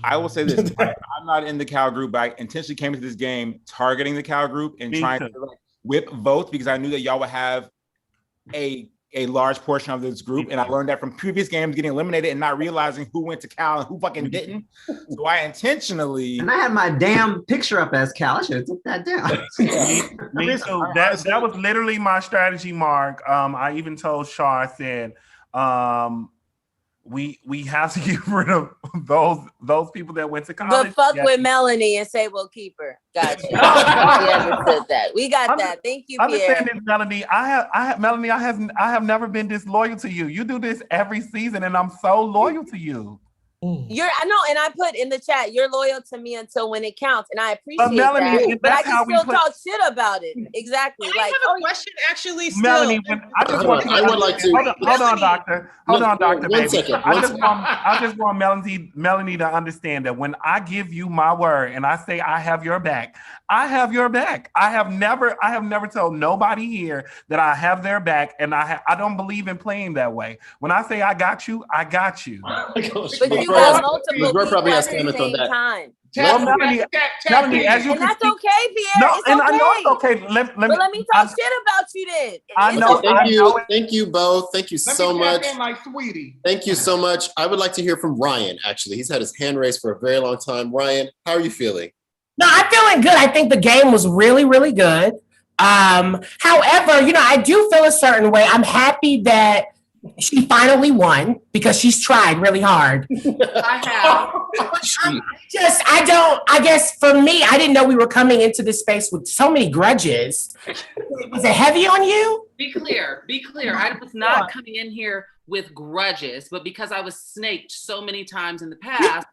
I will say this: I'm not in the Cal group, but I intentionally came into this game targeting the Cal group and trying to whip votes because I knew that y'all would have a large portion of this group, and I learned that from previous games getting eliminated and not realizing who went to Cal and who fucking didn't. So I intentionally. And I had my damn picture up as Cal. I should have took that down. Me too. That was literally my strategy, Mark. I even told Shaw, I said, we have to get rid of those people that went to college. But fuck with Melanie and say we'll keep her. Gotcha. We understood that. We got that. Thank you, Pierre. Understand this, Melanie. Melanie, I have never been this loyal to you. You do this every season, and I'm so loyal to you. I know, and I put in the chat, you're loyal to me until when it counts, and I appreciate Melanie, that. But I can still talk shit about it. Exactly. I have a question, actually. Still, Melanie, I would like to. Hold on, doctor. Hold on, doctor. Baby. Second. I just want Melanie to understand that when I give you my word and I say I have your back, I have your back. I have never told nobody here that I have their back, and I don't believe in playing that way. When I say I got you, I got you. But you got multiple people probably at has the comments on same that. time. Melanie, as you And can that's see, okay, Pierre. no, It's and okay. I know it's okay. Let me talk shit about you then. I know. Thank you both. Thank you so much. Like Sweetie. Thank you so much. I would like to hear from Ryan. Actually, he's had his hand raised for a very long time. Ryan, how are you feeling? No, I'm feeling good. I think the game was really, really good. However, I do feel a certain way. I'm happy that she finally won because she's tried really hard. I have. I guess for me, I didn't know we were coming into this space with so many grudges. Was it heavy on you? Be clear. I was not coming in here with grudges, but because I was snaked so many times in the past,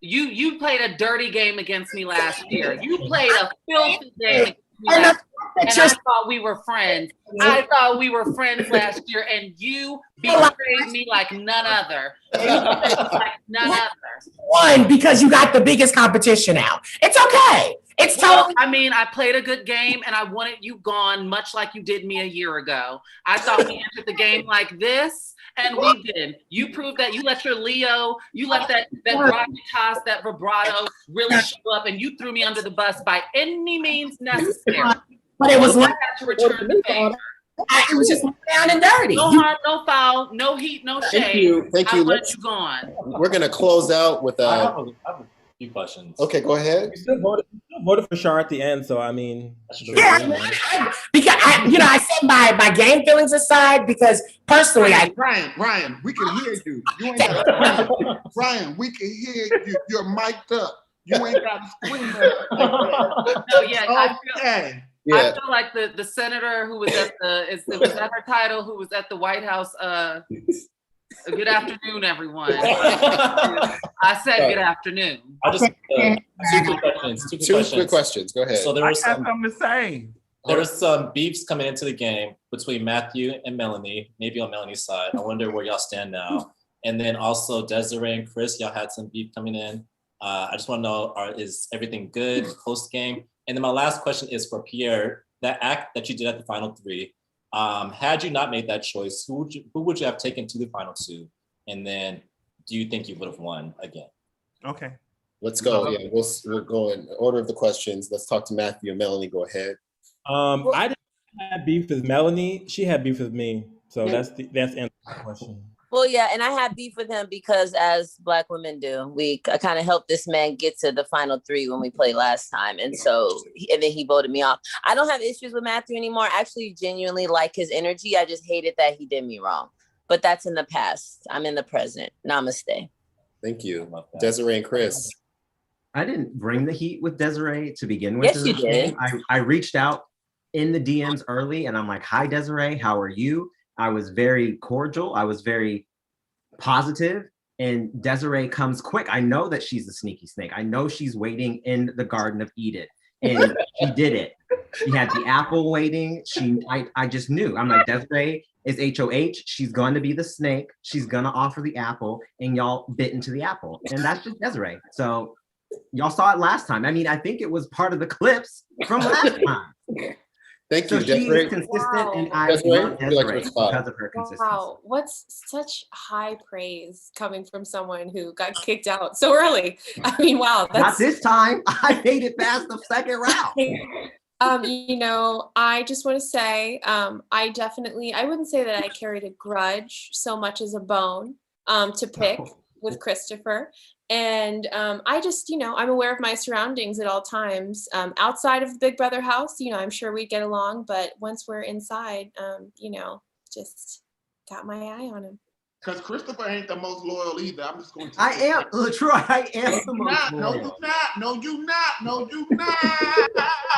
you played a dirty game against me last year. You played a filthy game against me last year. And I thought we were friends. I thought we were friends last year, and you betrayed me like none other. One, because you got the biggest competition out. It's okay. It's totally. I mean, I played a good game and I wanted you gone, much like you did me a year ago. I thought we entered the game like this, and we did. You proved that. You let your Leo, you let that gravitas, that vibrato really show up, and you threw me under the bus by any means necessary. But it was I had to return the favor. It was just down and dirty. No harm, no foul, no heat, no shade. Thank you. Thank I you. want you gone. We're gonna close out with I have a few questions. Okay, go ahead. You still voted for Shar at the end, so I mean, Yeah, because I said my game feelings aside, because personally, Ryan, we can hear you. You ain't got to scream. Ryan, we can hear you. You're mic'd up. You ain't got to scream. No, yeah, Okay. I feel like the senator who was at was that her title, who was at the White House. Good afternoon, everyone. I said good afternoon. I just two quick questions. Go ahead. So there was something to say. There was some beefs coming into the game between Matthew and Melanie, maybe on Melanie's side. I wonder where y'all stand now. And then also Desiree and Chris, y'all had some beef coming in. I just want to know, is everything good post game? And then my last question is for Pierre. That act that you did at the final three, had you not made that choice, who would you have taken to the final two? And then do you think you would have won again? Okay. Let's go. Yeah, we'll go in order of the questions. Let's talk to Matthew and Melanie. Go ahead. I didn't have beef with Melanie. She had beef with me. So that's the answer to the question. Well, yeah, and I had beef with him because, as Black women do, I kind of helped this man get to the final three when we played last time, and then he voted me off. I don't have issues with Matthew anymore. I actually genuinely like his energy. I just hated that he did me wrong. But that's in the past. I'm in the present. Namaste. Thank you, Desiree and Chris. I didn't bring the heat with Desiree to begin with. Yes, you did. I reached out in the DMs early, and I'm like, "Hi, Desiree, how are you?" I was very cordial. I was very positive. And Desiree comes quick. I know that she's a sneaky snake. I know she's waiting in the Garden of Eden. And she did it. She had the apple waiting. I just knew. I'm like, Desiree is HOH. She's going to be the snake. She's going to offer the apple. And y'all bit into the apple. And that's just Desiree. So y'all saw it last time. I mean, I think it was part of the clips from last time. Thank you, so Desiree. she's consistent, and I Desiree, love Desiree because of her consistency. Wow, what's such high praise coming from someone who got kicked out so early? I mean, wow. Not this time. I made it past the second round. I just want to say, I wouldn't say that I carried a grudge so much as a bone to pick with Christopher. And I just, I'm aware of my surroundings at all times. Outside of the Big Brother house, I'm sure we'd get along. But once we're inside, just got my eye on him. Because Christopher ain't the most loyal either. I'm just going to. I am, LaTroy. I am the most loyal. No, you not.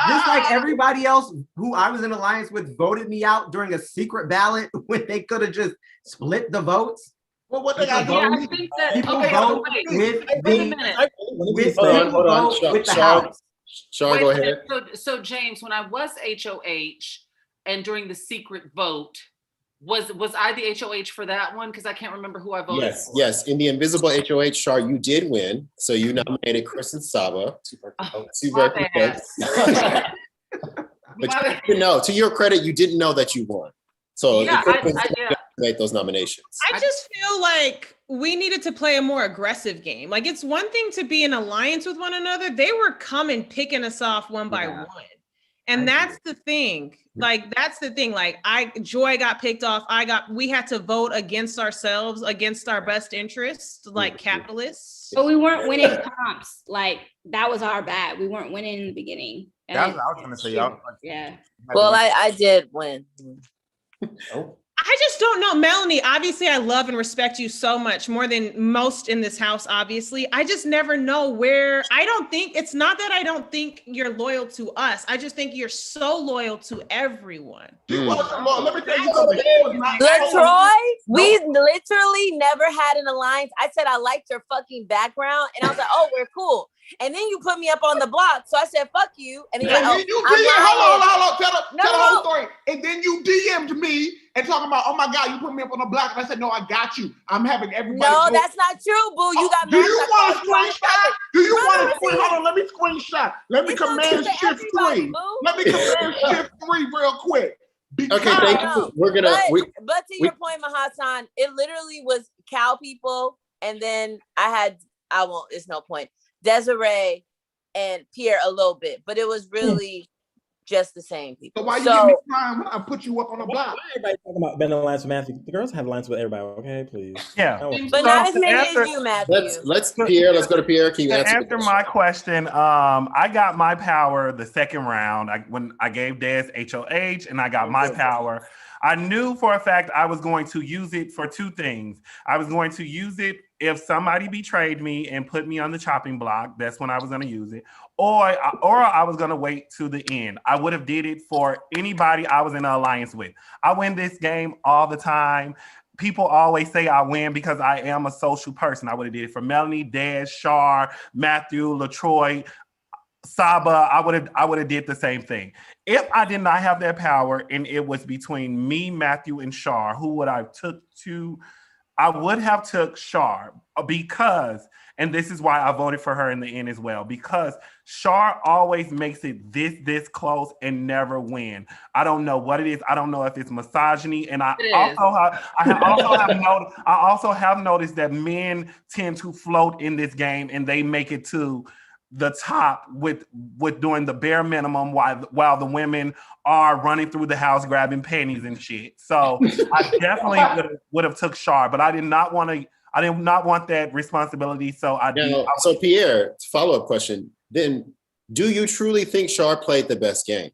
Just like everybody else who I was in alliance with voted me out during a secret ballot when they could have just split the votes. Well, what they got to do? I think that vote with hold on. Shar, go ahead. So James, when I was HOH and during the secret vote, was I the HOH for that one? Because I can't remember who I voted for. Yes. In the invisible HOH, Shar, you did win. So you nominated Chris and Saba. But you didn't know. To your credit, you didn't know that you won. So I made those nominations. I just feel like we needed to play a more aggressive game. Like, it's one thing to be in alliance with one another. They were coming, picking us off one by one. And that's the thing. Like, that's the thing. Like, Joy got picked off. We had to vote against ourselves, against our best interests, like capitalists. But we weren't winning comps. Like, that was our bad. We weren't winning in the beginning. That's what I was going to say. Y'all. Yeah. Well, I did win. I just don't know, Melanie. Obviously, I love and respect you so much, more than most in this house, obviously. I just never know where. It's not that I don't think you're loyal to us. I just think you're so loyal to everyone. Let me tell you something. LaTroy, we literally never had an alliance. I said I liked your fucking background, and I was like, oh, we're cool. And then you put me up on the block, so I said, fuck you. And then hold on. Tell the whole story. And then you DM'd me and talking talking about, oh my God, you put me up on the block. And I said, no, I got you. I'm having everybody. No, go. that's not true, boo. You got Do mad. you want a screenshot? Do you want a screenshot? Hold on, let me screenshot. Let me command shift 3. Let me command shift 3 real quick. Okay, thank you. We're gonna. But to your point, Mahasan, it literally was cow people, and then I won't. It's no point. Desiree and Pierre a little bit, but it was really just the same people. So why you give me time when I put you up on the block? Everybody talking about being on lines with Matthew. The girls have lines with everybody, okay? Please. Yeah. But not as many as you, Matthew. Let's Pierre. Let's go to Pierre. Can you answer my question? I got my power the second round when I gave Des HOH, and I got my power. I knew for a fact I was going to use it for two things. I was going to use it if somebody betrayed me and put me on the chopping block. That's when I was going to use it. Or I was going to wait to the end. I would have did it for anybody I was in an alliance with. I win this game all the time. People always say I win because I am a social person. I would have did it for Melanie, Des, Shar, Matthew, LaTroy, Saba. I would have did the same thing. If I did not have that power and it was between me, Matthew, and Shar, who would I took to? I would have took Shar because, and this is why I voted for her in the end as well, because Shar always makes it this close and never win. I don't know what it is. I don't know if it's misogyny, and I also have noticed that men tend to float in this game and they make it to the top with doing the bare minimum while the women are running through the house grabbing panties and shit. So I definitely would have took Shar, but I did not want that responsibility. So So Pierre, follow-up question. Then do you truly think Shar played the best game?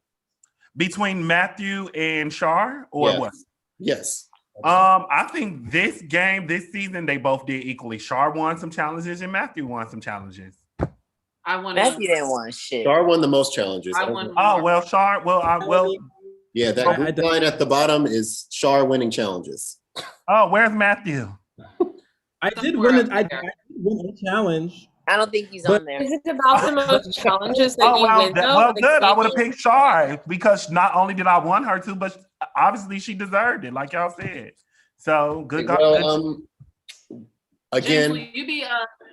Between Matthew and Shar, or yes. what? Yes. I think this season, they both did equally. Shar won some challenges and Matthew won some challenges. Matthew didn't want shit. Shar won the most challenges. Shar. Yeah, that group line at the bottom is Shar winning challenges. Oh, where's Matthew? I did win a challenge. I don't think he's on there. Is it about the most challenges that you win? Good. I would have picked Shar because not only did I want her to, but obviously she deserved it, like y'all said. So good. Again, James,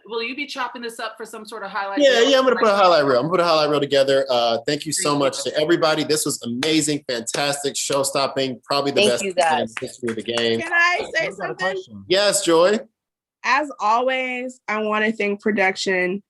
will you be chopping this up for some sort of highlight? Yeah, I'm gonna put a highlight reel. I'm gonna put a highlight reel together. Thank you so much to everybody. This was amazing, fantastic, show-stopping, probably the best in the history of the game. Can I say something? Yes, Joy. As always, I want to thank production.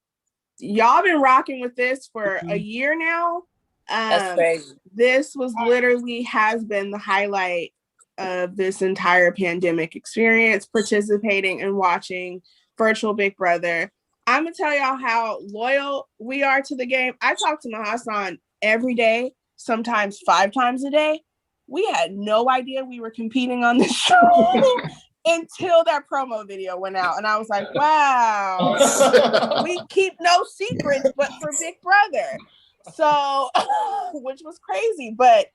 Y'all been rocking with this for a year now. That's crazy. This has been the highlight of this entire pandemic experience, participating and watching virtual Big Brother. I'm gonna tell y'all how loyal we are to the game. I talk to Mahasan every day, sometimes 5 times a day. We had no idea we were competing on this show until that promo video went out. And I was like, wow, we keep no secrets but for Big Brother. So, which was crazy. But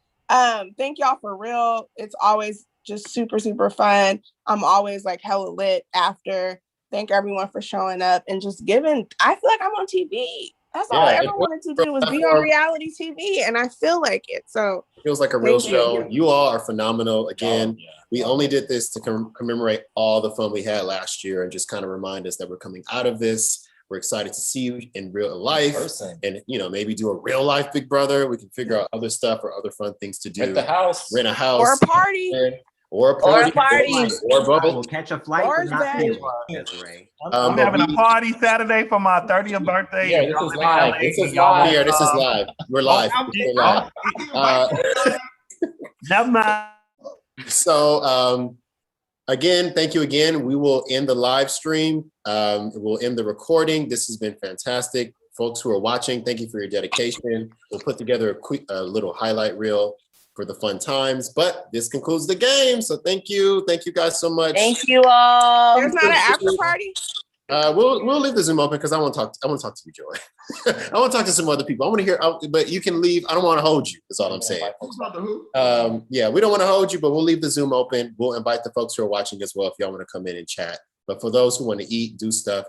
thank y'all for real. It's always just super, super fun. I'm always like hella lit after. Thank everyone for showing up and just giving. I feel like I'm on TV. That's all I ever wanted to do was be on reality TV, and I feel like it. So it feels like a real show. You all are phenomenal. Again, we only did this to commemorate all the fun we had last year and just kind of remind us that we're coming out of this. We're excited to see you in real life and, maybe do a real life Big Brother. We can figure out other stuff or other fun things to do. Rent a house. Rent a house. Or a party. Or a party. Or both. We'll catch a flight. I'm having a party Saturday for my 30th birthday. Yeah, this is live. This is live. Yeah, this is live. We're live. We're live. Never mind. So, again, thank you again. We will end the live stream. We'll end the recording. This has been fantastic. Folks who are watching, thank you for your dedication. We'll put together a quick little highlight reel for the fun times, but this concludes the game. So thank you guys so much. Thank you all. There's not an after party. We'll leave the Zoom open because I want to talk to you, Joy. I want to talk to some other people. I want to hear, but you can leave. I don't want to hold you. That's all I'm saying. Yeah, we don't want to hold you, but we'll leave the Zoom open. We'll invite the folks who are watching as well if y'all want to come in and chat. But for those who want to eat, do stuff,